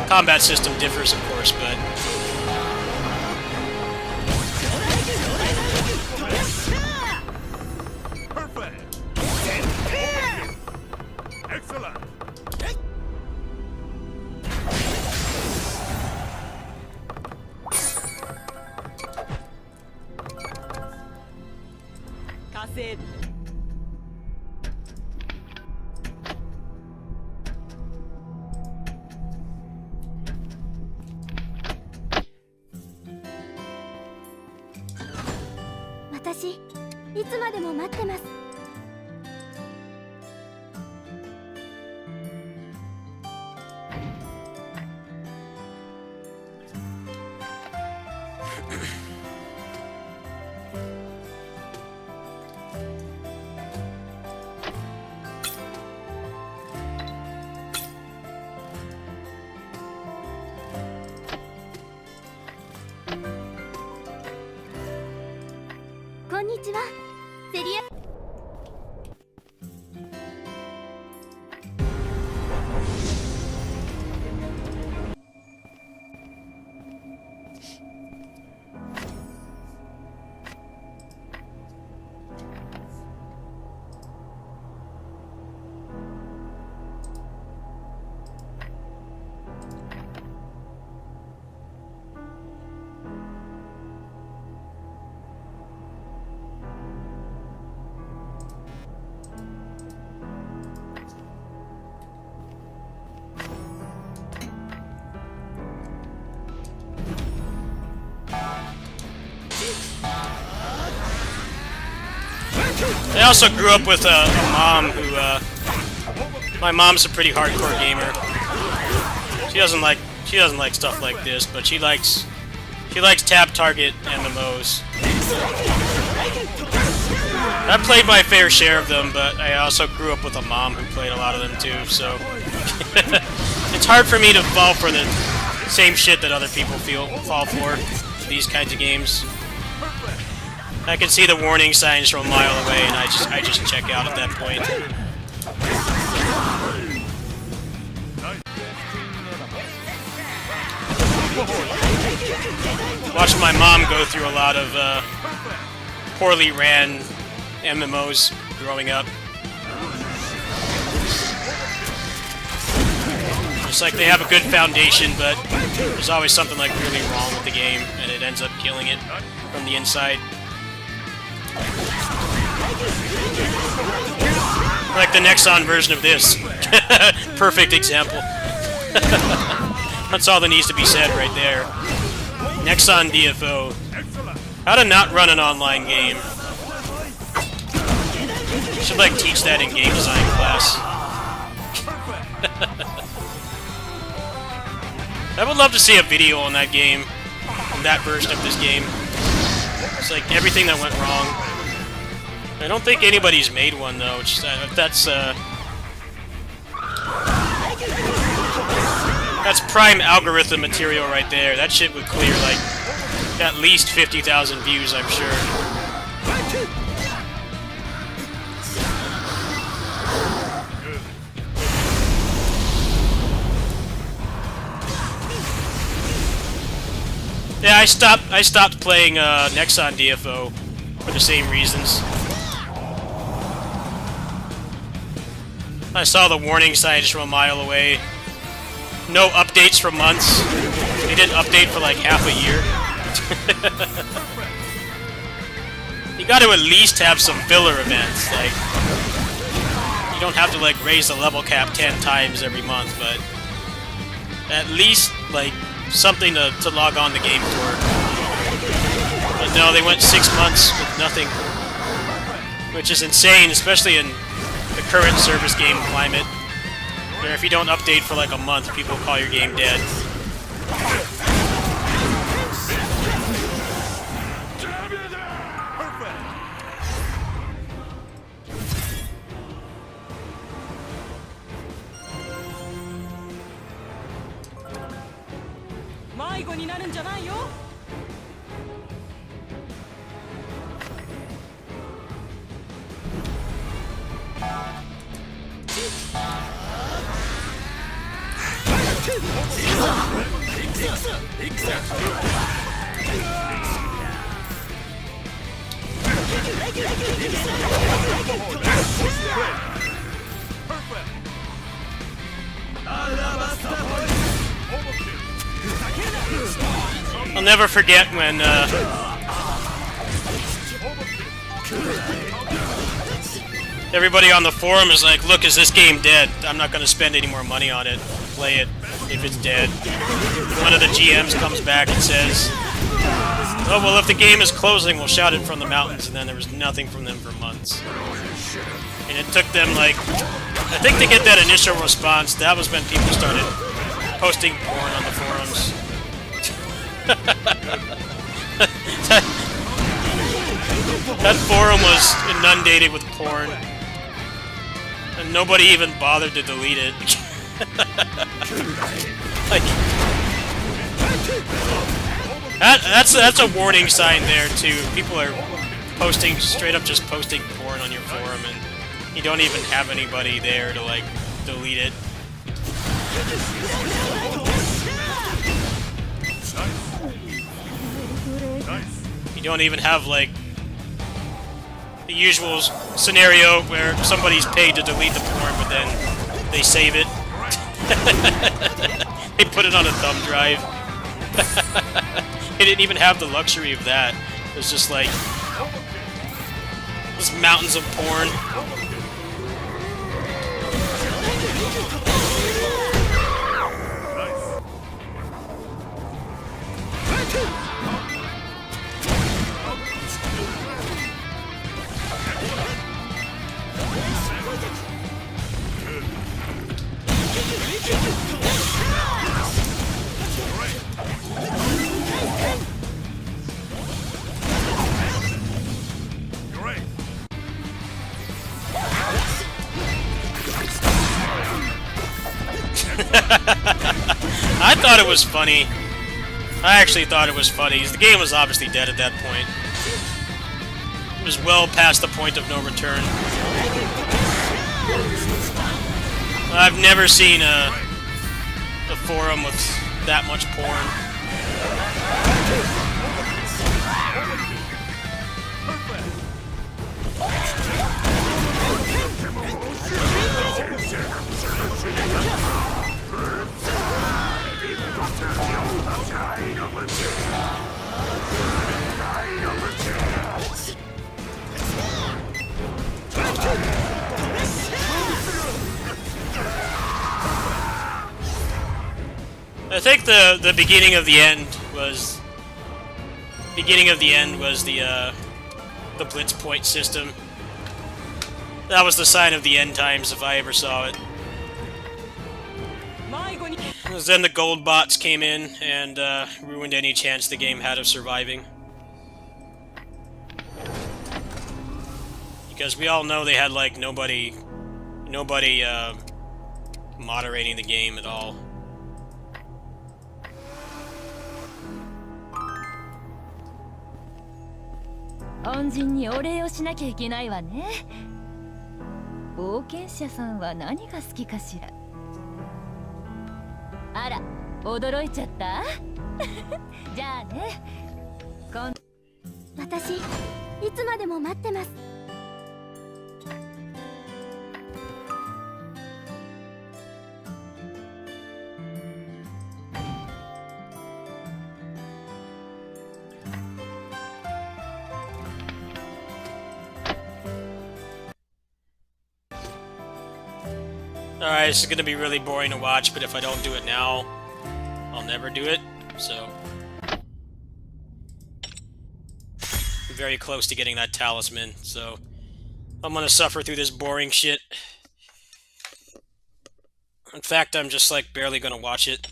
Combat system differs, of course, but Perfect. Excellent.私、いつまでも待ってます。こんにちは。セリア。I also grew up with a mom who, my mom's a pretty hardcore gamer. She doesn't like stuff like this, but she likes tab target MMOs. I played my fair share of them, but I also grew up with a mom who played a lot of them too, so it's hard for me to fall for the same shit that other people fall for these kinds of games. I can see the warning signs from a mile away, and I just check out at that point. Watched my mom go through a lot of poorly ran MMOs growing up. It's like they have a good foundation, but there's always something like really wrong with the game, and it ends up killing it from the inside. Like the Nexon version of this. Perfect example. That's all that needs to be said right there. Nexon DFO. How to not run an online game. Should like teach that in game design class. I would love to see a video on that game, on that version of this game. It's like everything that went wrong. I don't think anybody's made one though. That's prime algorithm material right there. That shit would clear like at least 50,000 views, I'm sure. Yeah, I stopped playing Nexon DFO for the same reasons. I saw the warning signs from a mile away. No updates for months. They didn't update for like half a year. You got to at least have some filler events. Like, you don't have to like raise the level cap 10 times every month, but at least like something to log on the game for. But no, they went 6 months with nothing, which is insane, especially in the current service game climate, where if you don't update for like a month, people call your game dead. I'll never forget when everybody on the forum is like, look, is this game dead? I'm not going to spend any more money on it. Play it if it's dead. One of the GMs comes back and says, oh, well, if the game is closing, we'll shout it from the mountains. And then there was nothing from them for months. And it took them, like, I think to get that initial response, that was when people started posting porn on the forums. That forum was inundated with porn. And nobody even bothered to delete it. Like, that's a warning sign there too. People are posting, straight up just posting porn on your forum, and you don't even have anybody there to like delete it. You don't even have like the usual scenario where somebody's paid to delete the porn, but then they save it. They put it on a thumb drive. They didn't even have the luxury of that. It was just like just mountains of porn. I thought it was funny. I actually thought it was funny. The game was obviously dead at that point. It was well past the point of no return. I've never seen a forum with that much porn. think the beginning of the end was the blitz point system. That was the sign of the end times if I ever saw it. Because then the gold bots came in and ruined any chance the game had of surviving. Because we all know they had like nobody moderating the game at all.恩人にお礼をしなきゃいけないわね。冒険者さんは何が好きかしら。あら、驚いちゃった？じゃあね。私、いつまでも待ってます。Alright, this is gonna be really boring to watch, but if I don't do it now, I'll never do it, so... I'm very close to getting that talisman, so... I'm gonna suffer through this boring shit. In fact, I'm just, like, barely gonna watch it.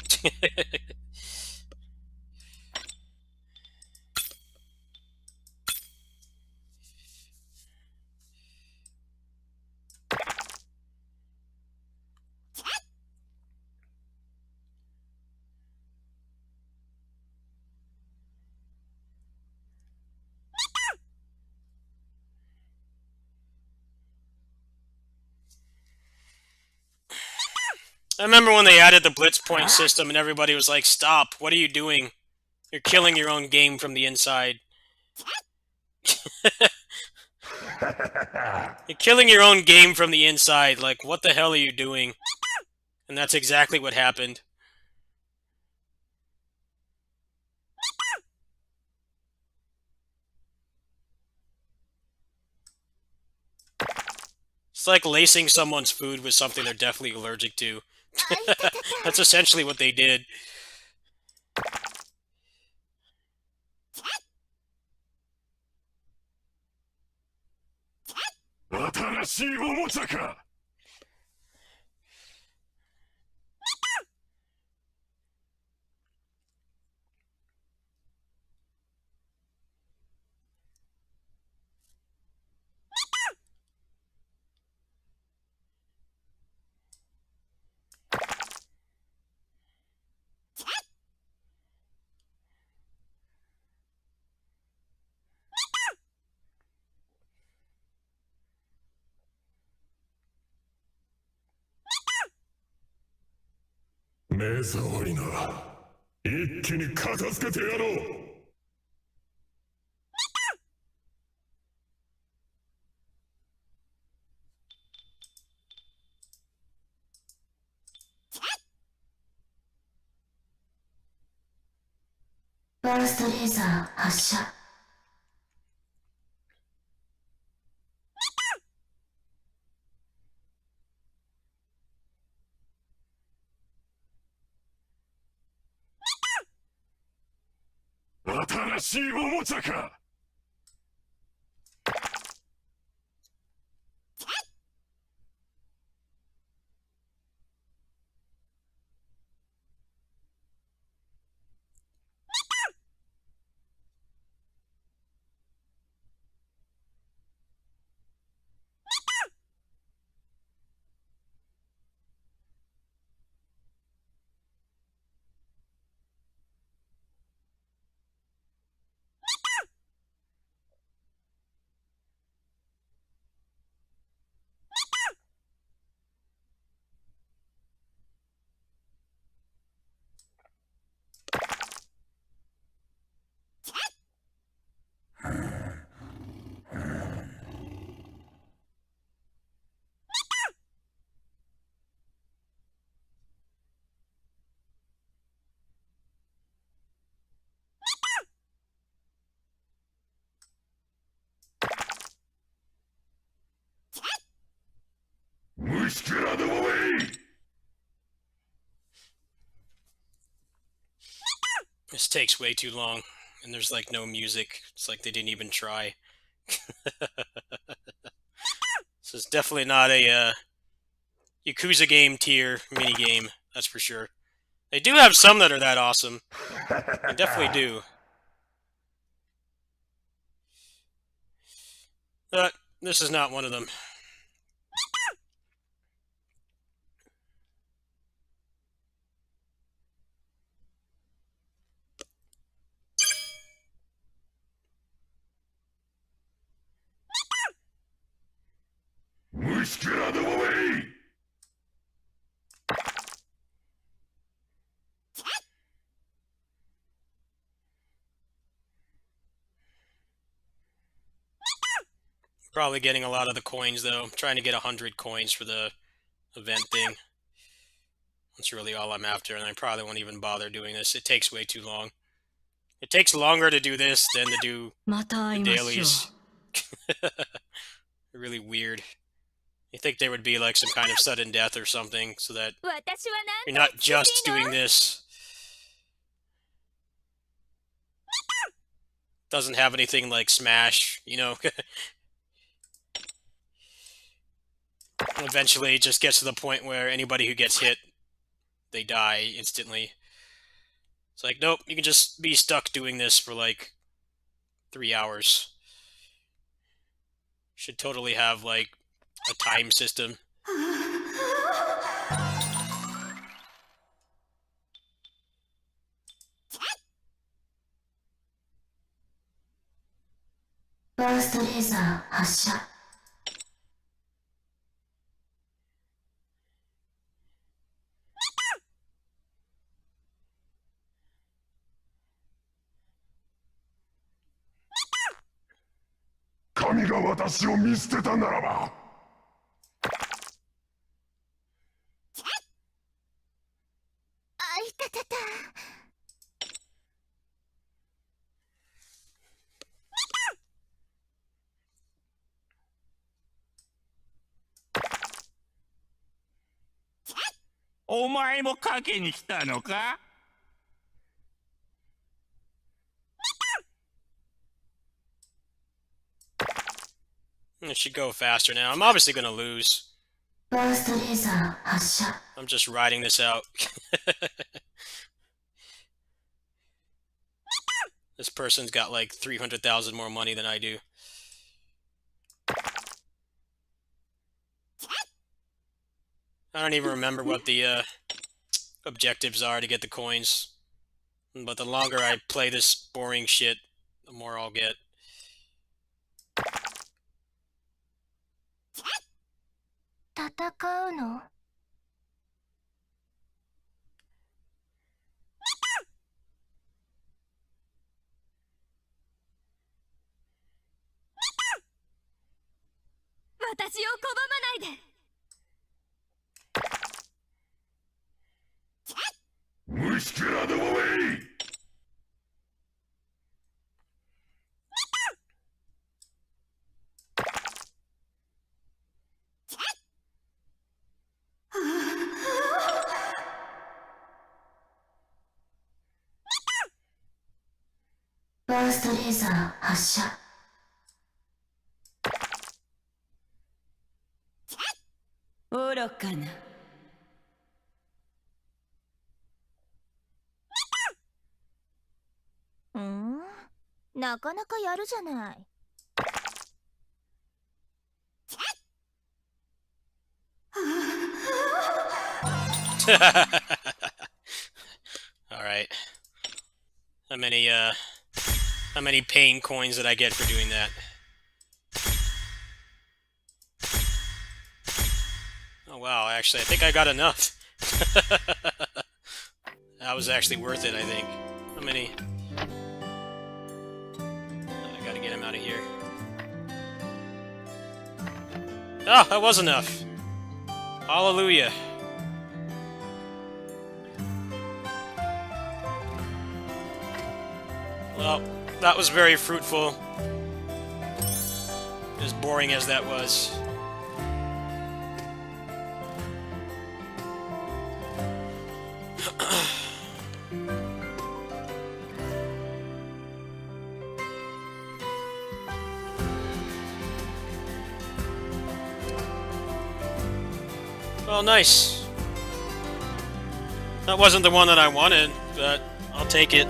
I remember when they added the blitz point system and everybody was like, stop, what are you doing? You're killing your own game from the inside. You're killing your own game from the inside, like, what the hell are you doing? And that's exactly what happened. It's like lacing someone's food with something they're definitely allergic to. That's essentially what they did. takes way too long, and there's like no music. It's like they didn't even try. This is definitely not a Yakuza game tier mini game. That's for sure. They do have some that are that awesome. They definitely do. But this is not one of them. Which get out of the way! Probably getting a lot of the coins, though. I'm trying to get 100 coins for the event thing. That's really all I'm after, and I probably won't even bother doing this. It takes way too long. It takes longer to do this than to do the dailies. Really weird. You think there would be like some kind of sudden death or something, so that you're not just doing this. Doesn't have anything like Smash, you know? Eventually, it just gets to the point where anybody who gets hit, they die instantly. It's like, nope, you can just be stuck doing this for like 3 hours. Should totally have like a time system. Burst laser 発射 神が私を見捨てたならば お前も賭けに来たのか It should go faster now. I'm obviously gonna lose. Burst laser 発射 I'm just riding this out. This person's got like 300,000 more money than I do. I don't even remember what the objectives are to get the coins. But the longer I play this boring shit, the more I'll get. 戦うの私を拒まないで Which get out of the way! Burst laser 発射 愚かな。なかなかやるじゃない。Alright. How many pain coins did I get for doing that? Oh wow, actually, I think I got enough. That was actually worth it, I think. How many? I gotta get him out of here. Oh, that was enough. Hallelujah. Well, that was very fruitful. As boring as that was. Oh, nice. That wasn't the one that I wanted, but I'll take it.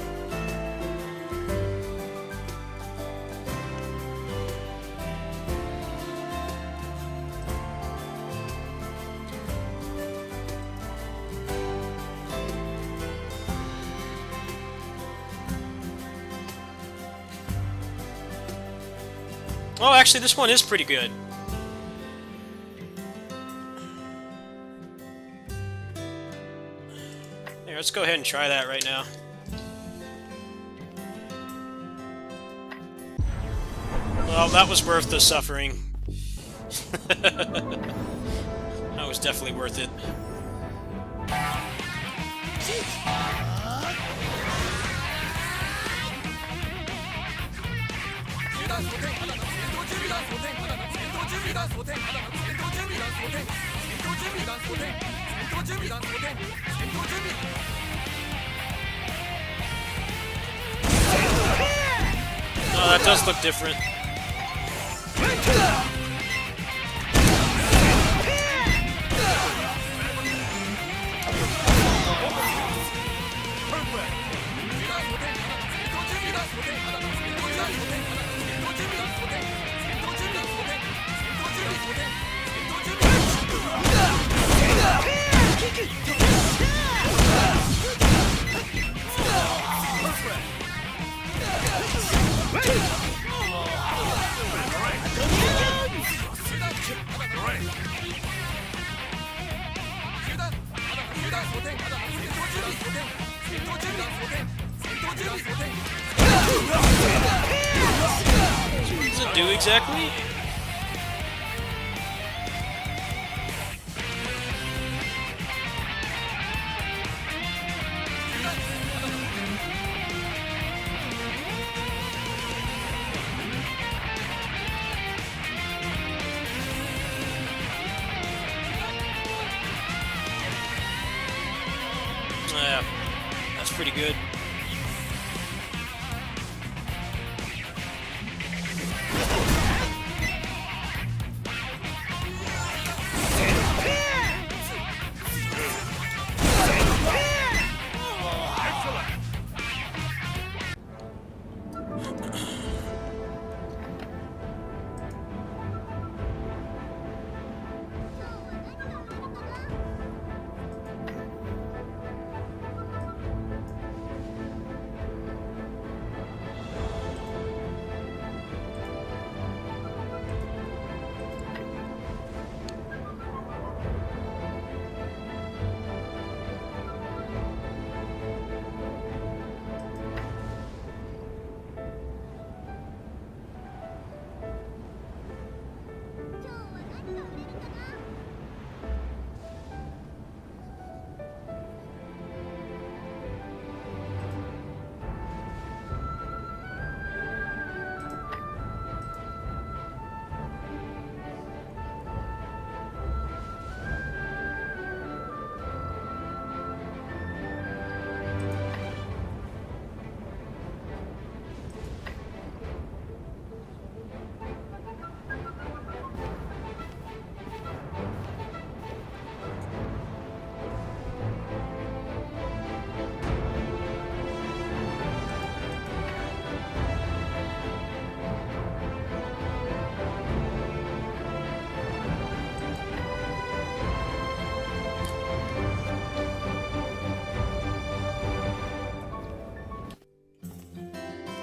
Oh, actually, this one is pretty good. Here, let's go ahead and try that right now. Well, that was worth the suffering. That was definitely worth it. Oh, that does look different. What does it do exactly? Yeah, that's pretty good.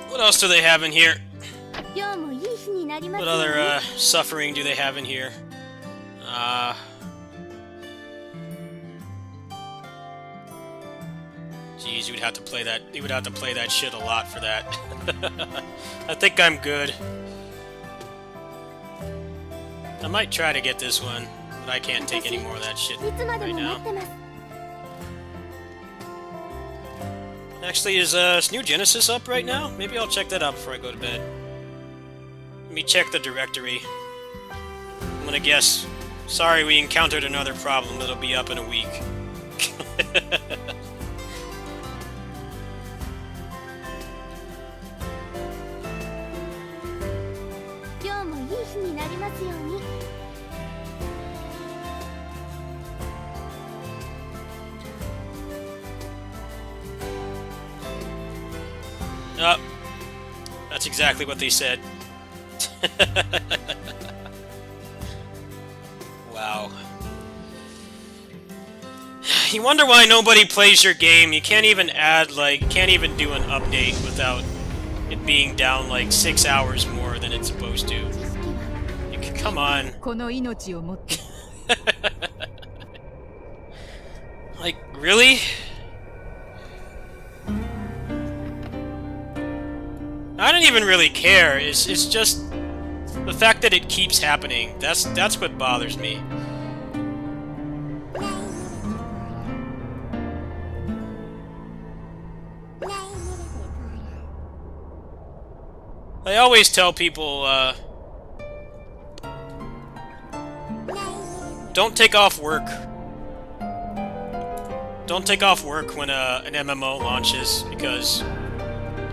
What else do they have in here? What other suffering do they have in here? Geez, you would have to play that. You would have to play that shit a lot for that. I think I'm good. I might try to get this one, but I can't take any more of that shit right now. Actually, is New Genesis up right now? Maybe I'll check that out before I go to bed. Let me check the directory. I'm gonna guess. Sorry, we encountered another problem. It'll be up in a week. That's exactly what they said. Wow. You wonder why nobody plays your game. You can't even add, like, can't even do an update without it being down like 6 hours more than it's supposed to. You can, come on. この命をもって Like, really? I don't even really care. It's just the fact that it keeps happening. That's what bothers me. I always tell people, don't take off work. Don't take off work when an MMO launches, because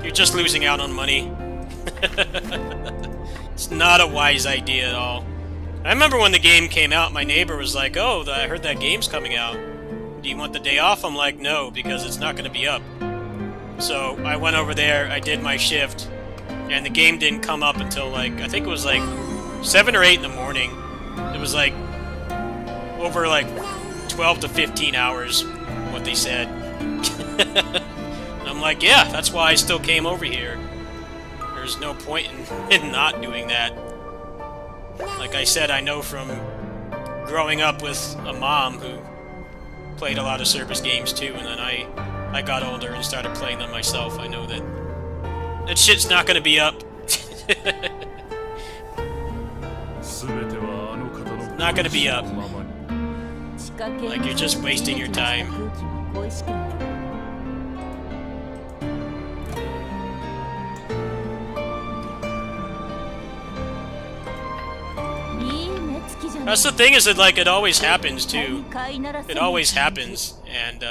you're just losing out on money. It's not a wise idea at all. I remember when the game came out, my neighbor was like, "Oh, I heard that game's coming out. Do you want the day off?" I'm like, "No, because it's not going to be up." So I went over there, I did my shift, and the game didn't come up until, like, I think it was like 7 or 8 in the morning. It was like over like 12 to 15 hours, what they said. I'm like, yeah, that's why I still came over here. There's no point in not doing that. Like I said, I know from growing up with a mom who played a lot of service games too, and then I got older and started playing them myself. I know that that shit's not gonna be up. Not gonna be up. Like, you're just wasting your time. That's the thing, is that, like, it always happens too. It always happens, and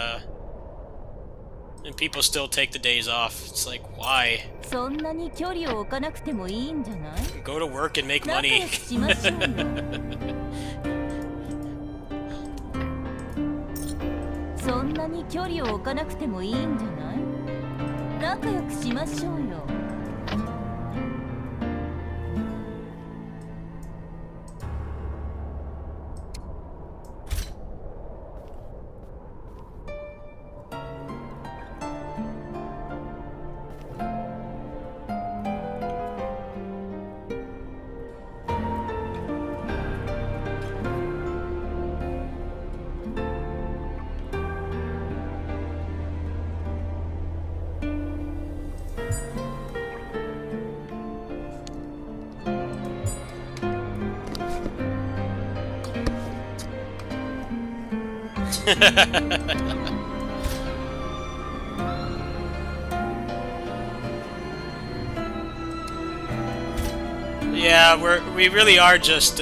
people still take the days off. It's like, why? そんなに距離を置かなくてもいいんじゃない Go to work and make 仲 money. 良くしましょうよそんなに距離を置かなくてもいいんじゃない仲良くしましょうよ Yeah, we really are just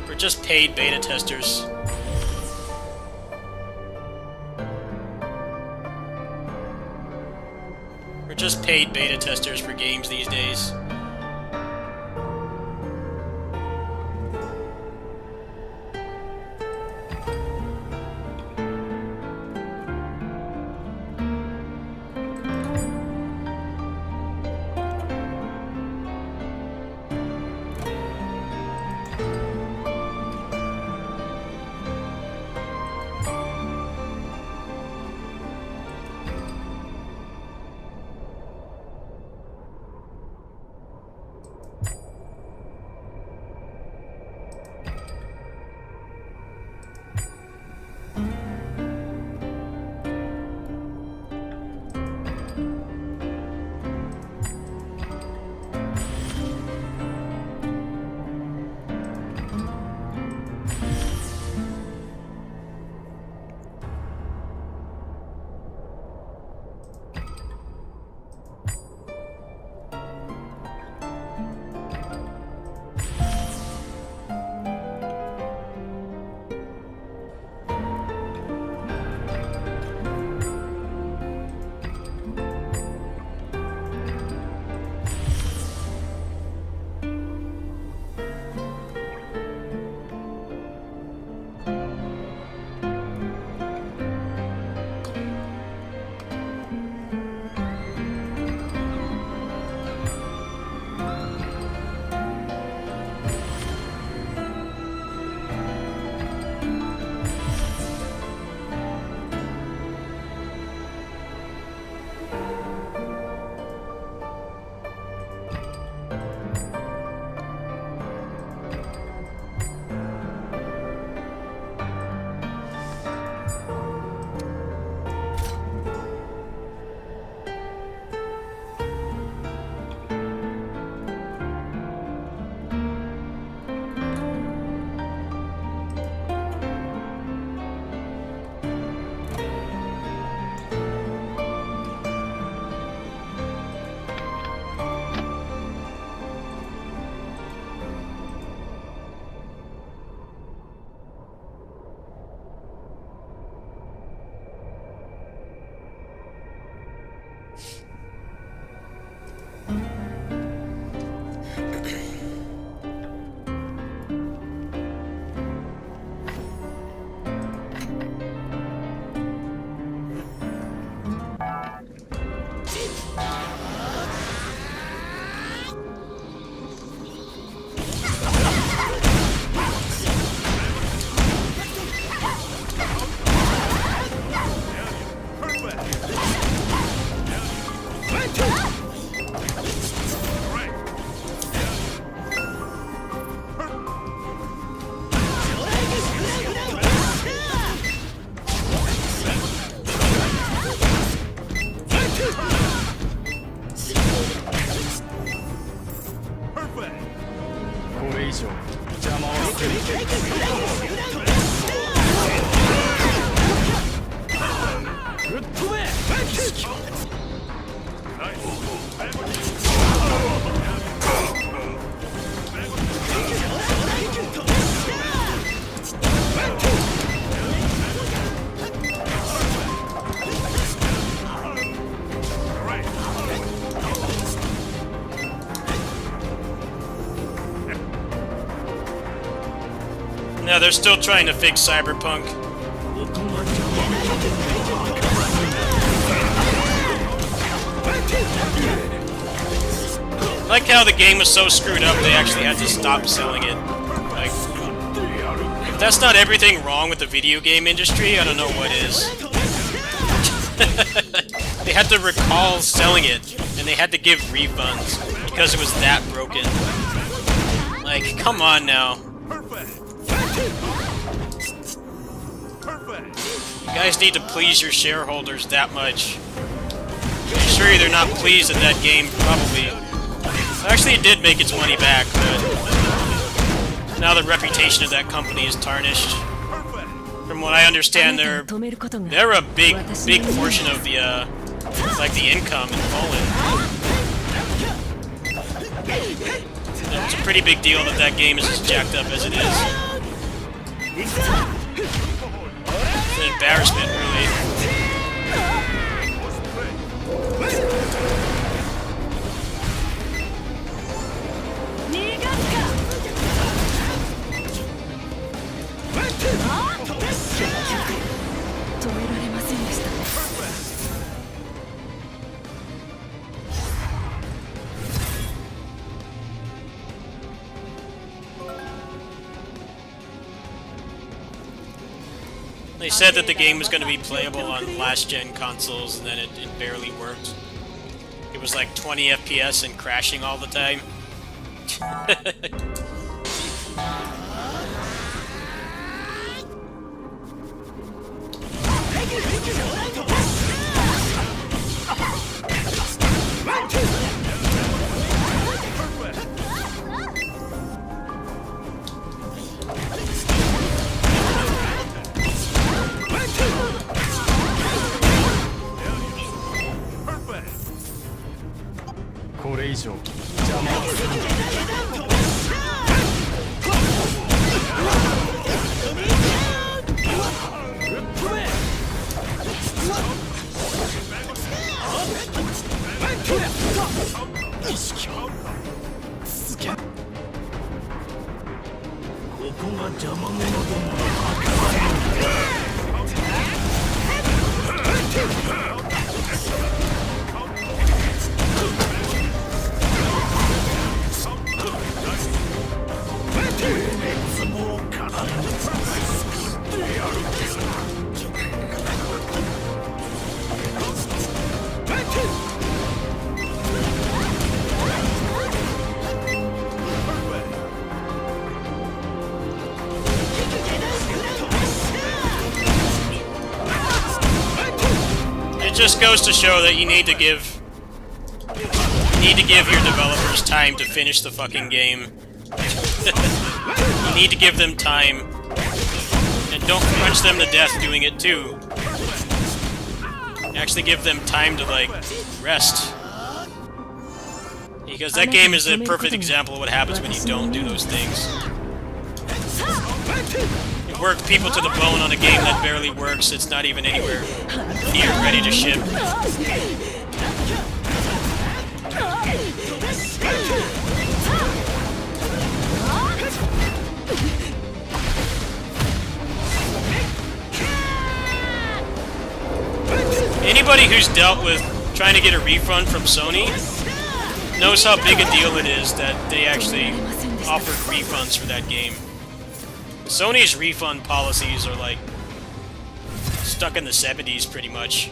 we're just paid beta testers. We're just paid beta testers for games these days. これ以上邪魔をする Now they're still trying to fix Cyberpunk. I like how the game was so screwed up they actually had to stop selling it. Like, if that's not everything wrong with the video game industry, I don't know what is. They had to recall selling it, and they had to give refunds because it was that broken. Like, come on now. You guys need to please your shareholders that much. I assure you they're not pleased at that game, probably. Actually, it did make its money back, but now the reputation of that company is tarnished. From what I understand, they're a big portion of the like the income in Poland. It's a pretty big deal that that game is as jacked up as it is. It's an embarrassment, really. They said that the game was going to be playable on last-gen consoles, and then it barely worked. It was like 20 FPS and crashing all the time. It just goes to show that you need to give your developers time to finish the fucking game. You need to give them time, and don't crunch them to death doing it too. Actually give them time to, like, rest. Because that game is a perfect example of what happens when you don't do those things. You work people to the bone on a game that barely works, it's not even anywhere near ready to ship. Anybody who's dealt with trying to get a refund from Sony knows how big a deal it is that they actually offered refunds for that game. Sony's refund policies are like stuck in the 70s pretty much.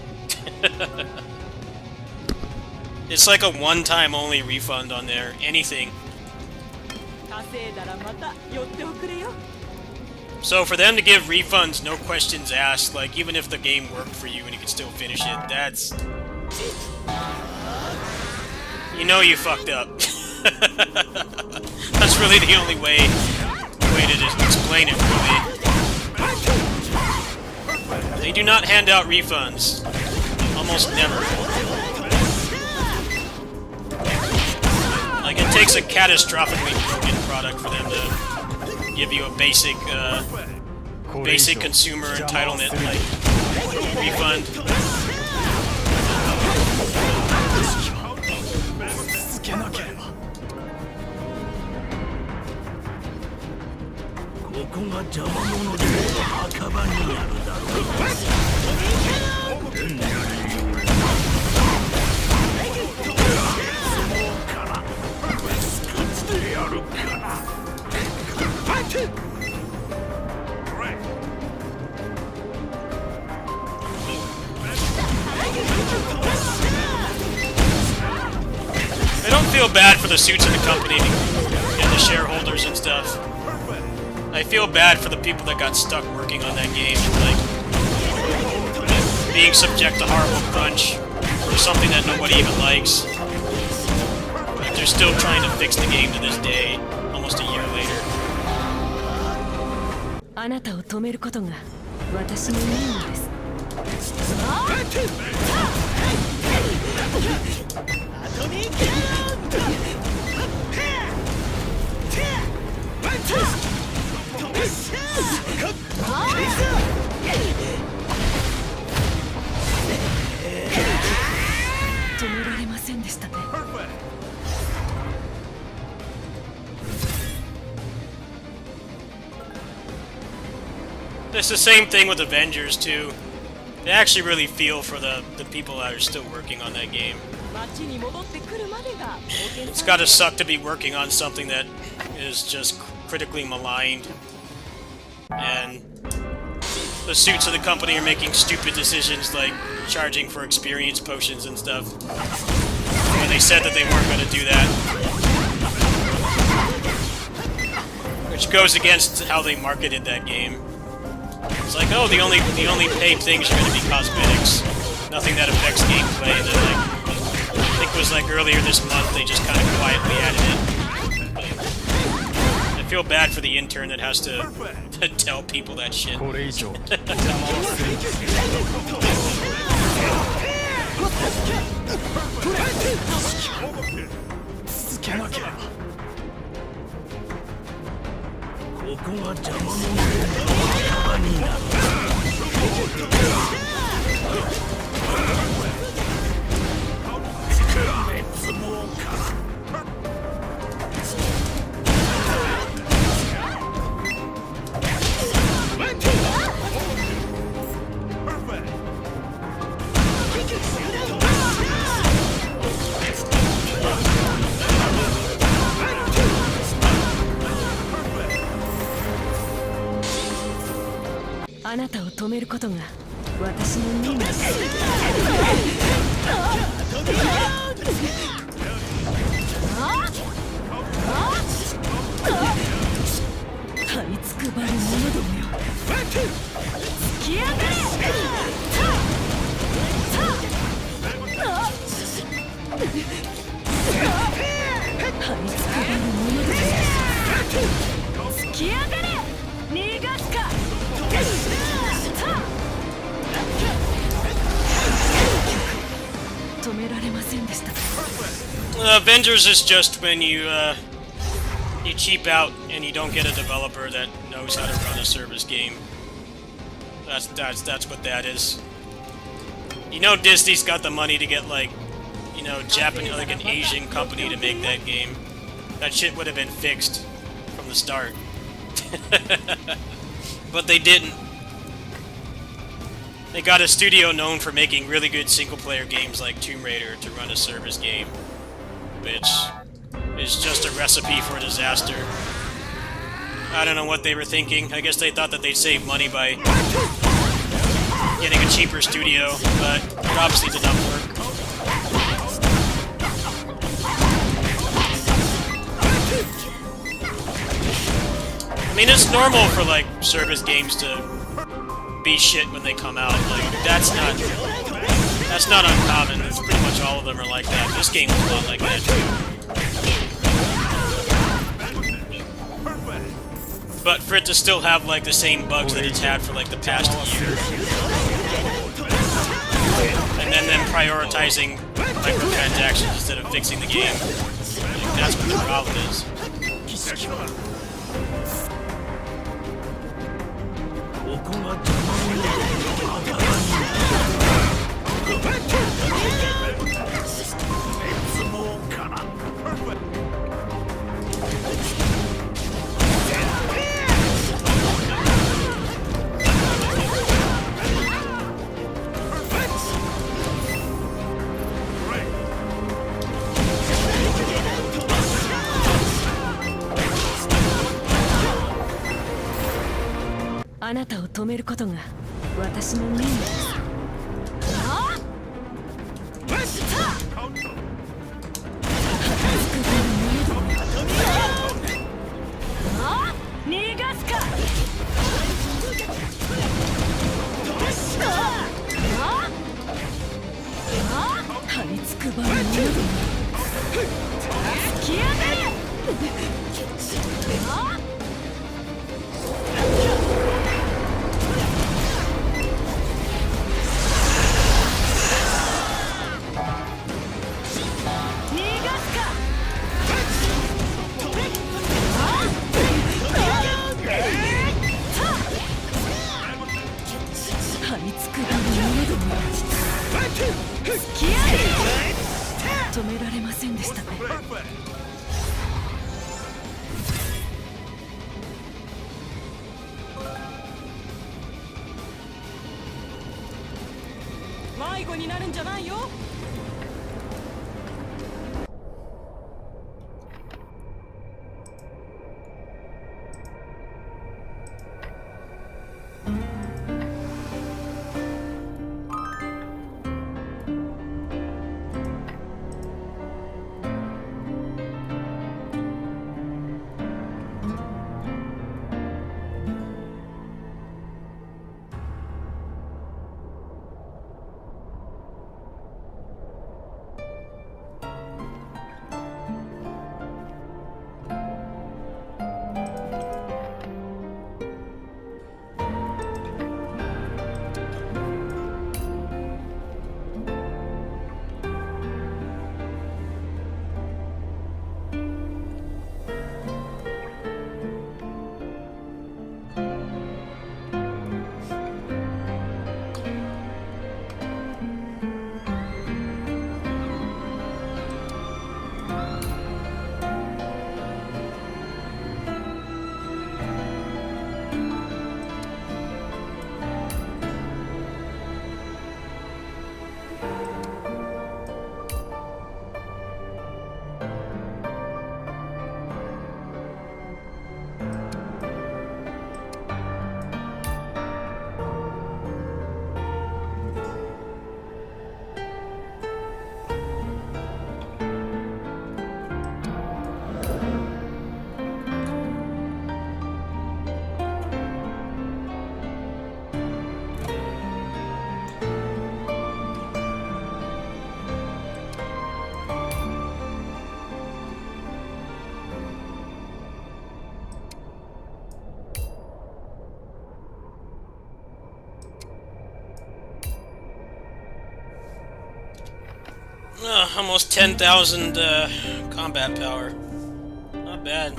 It's like a one-time only refund on there, anything. So for them to give refunds, no questions asked, like even if the game worked for you and you could still finish it, that's... You know you fucked up. That's really the only way to just explain it, really. They do not hand out refunds. Almost never. Like, it takes a catastrophically broken product for them to give you a basic consumer entitlement, like, refund. ここが邪魔者で墓場になるだろう。I don't feel bad for the suits of the company and the shareholders and stuff. I feel bad for the people that got stuck working on that game and, like, being subject to horrible crunch for something that nobody even likes. But they're still trying to fix the game to this day, almost a year later. あなたを止めることが私の任務です。止められませんでしたね。It's the same thing with Avengers too. They actually really feel for the people that are still working on that game. It's gotta suck to be working on something that is just critically maligned. And the suits of the company are making stupid decisions like charging for experience potions and stuff. When they said that they weren't gonna do that. Which goes against how they marketed that game. It's like, oh, the only paid things are going to be cosmetics, nothing that affects gameplay. And then, like, I think it was like earlier this month they just kind of quietly added it. I feel bad for the intern that has to tell people that shit.「あなたを止めることが私の任務です」這いつくばる者どもよ、突き上がれ！這いつくばる者どもよ、突き上がれ！逃がすか！ Avengers is just when you cheap out and you don't get a developer that knows how to run a service game. That's what that is. You know, Disney's got the money to get, like, you know, Japanese, like an Asian company to make that game. That shit would have been fixed from the start. But they didn't. They got a studio known for making really good single-player games like Tomb Raider to run a service game, which is just a recipe for disaster. I don't know what they were thinking. I guess they thought that they'd save money by getting a cheaper studio, but it obviously did not work. I mean, it's normal for, like, service games to be shit when they come out. Like, that's not uncommon. It's pretty much all of them are like that. This game is a lot like that, too. but for it to still have like the same bugs that it's had for like the past year. And then them prioritizing microtransactions instead of fixing the game. Like, that's what the problem is.あなたを止めることが私の任務です。逃がすか。張り付く場合の突き上がれ。止められませんでしたね。迷子になるんじゃないよ。Almost 10,000 combat power. Not bad.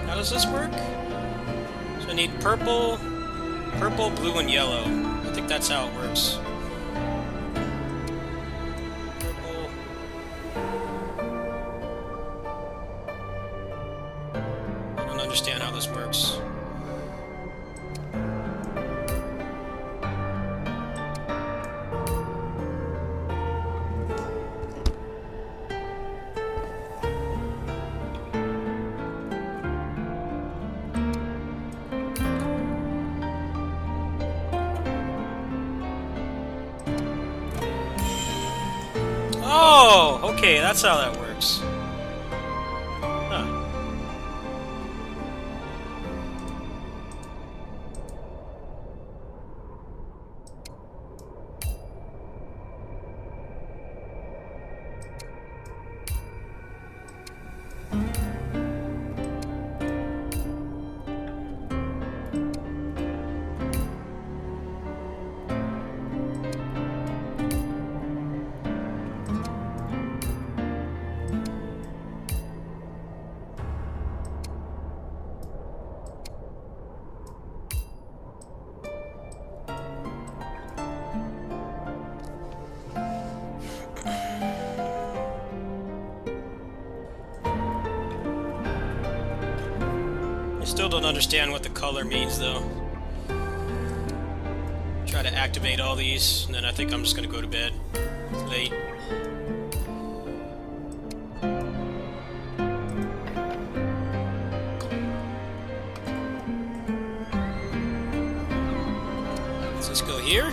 How does this work? So I need purple, blue, and yellow. I think that's how it works. Purple. understand how this works. Oh, okay, that's how that works. Huh. I still don't understand what the color means, though. Try to activate all these, and then I think I'm just gonna go to bed. It's late. Let's just go here.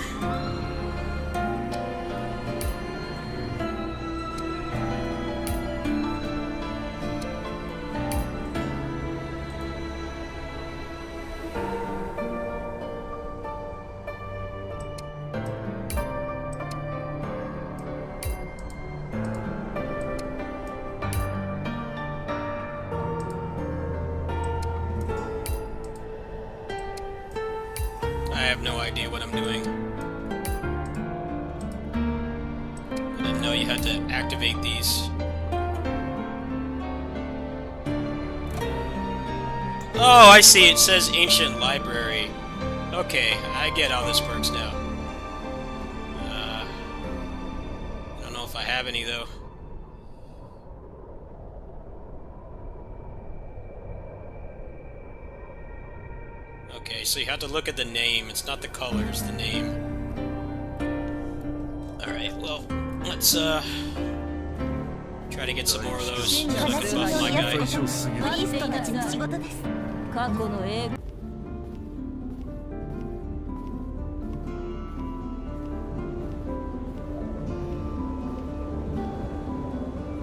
I have no idea what I'm doing. I didn't know you had to activate these. Oh, I see. It says Ancient Library. Okay, I get how this works now. I don't know if I have any, though. Okay, so you have to look at the name. It's not the color, it's the name. Alright, well, let's try to get some more of those. So I can buff my guy. プリストたちの仕事です。過去の映画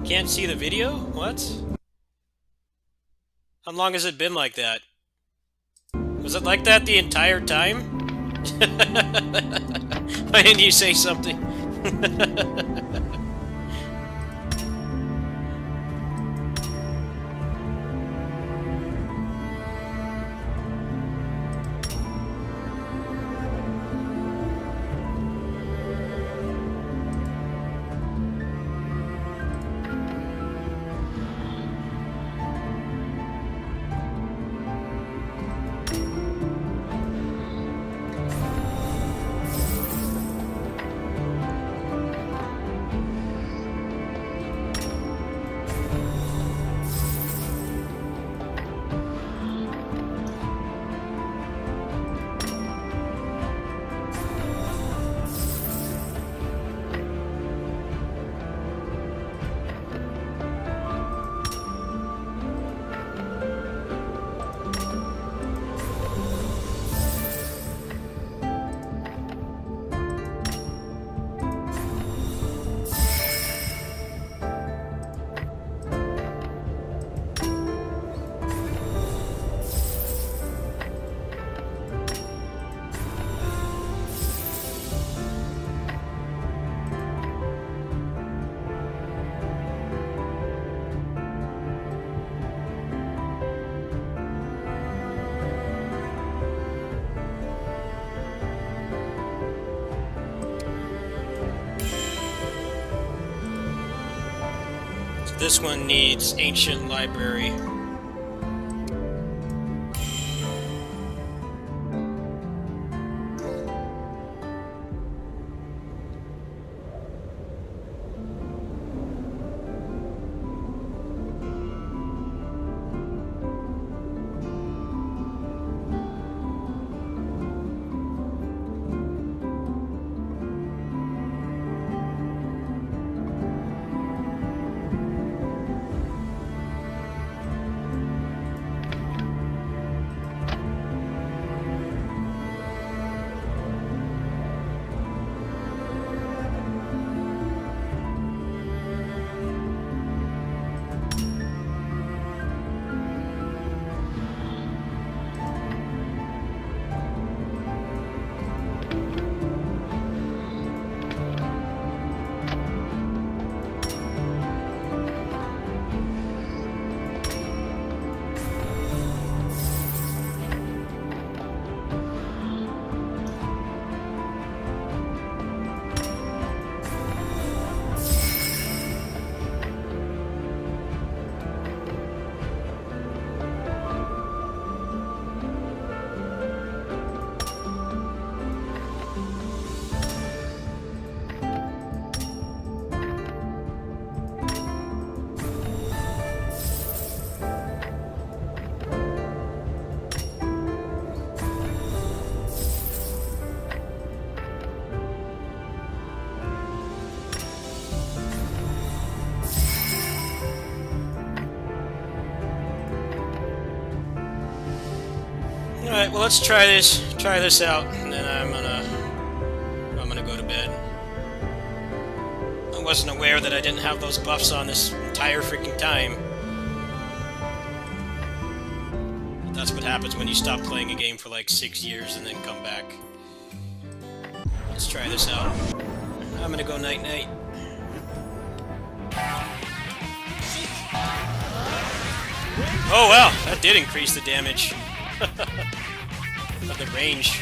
Can't see the video? What? How long has it been like that? Was it like that the entire time? Why didn't you say something? This one needs Ancient Library. Alright, well let's try this out, and then I'm gonna go to bed. I wasn't aware that I didn't have those buffs on this entire freaking time. But that's what happens when you stop playing a game for like 6 years and then come back. Let's try this out. I'm gonna go night-night. Oh wow, that did increase the damage. Of the range.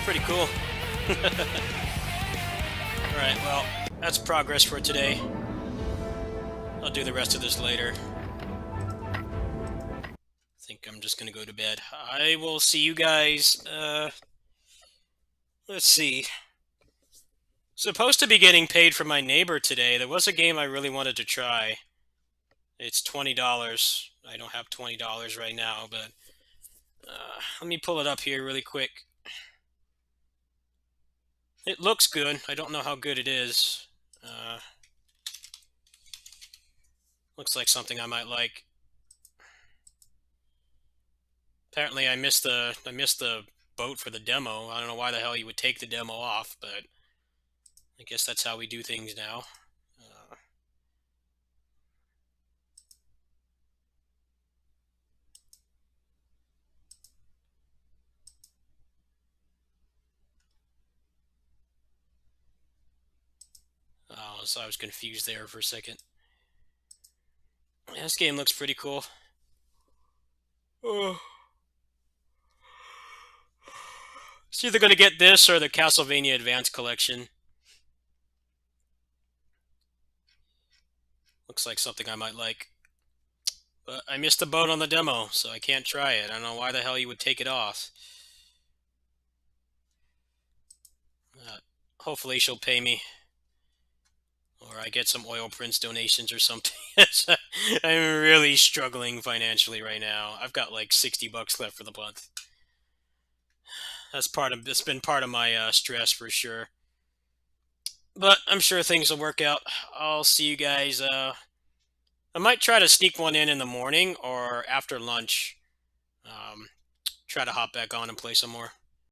Pretty cool. Alright, well, that's progress for today. I'll do the rest of this later. I think I'm just gonna go to bed. I will see you guys, let's see. Supposed to be getting paid from my neighbor today. There was a game I really wanted to try. It's $20. I don't have $20 right now, but let me pull it up here really quick. It looks good. I don't know how good it is. Looks like something I might like. Apparently, I missed the boat for the demo. I don't know why the hell you would take the demo off, but I guess that's how we do things now. Oh, so I was confused there for a second. Yeah, this game looks pretty cool. Oh. It's either going to get this or the Castlevania Advance Collection. Looks like something I might like. But I missed the boat on the demo, so I can't try it. I don't know why the hell you would take it off. Hopefully she'll pay me. Or I get some Oil Prince donations or something. I'm really struggling financially right now. I've got like 60 bucks left for the month. That's been part of my stress for sure. But I'm sure things will work out. I'll see you guys. I might try to sneak one in the morning or after lunch. Try to hop back on and play some more.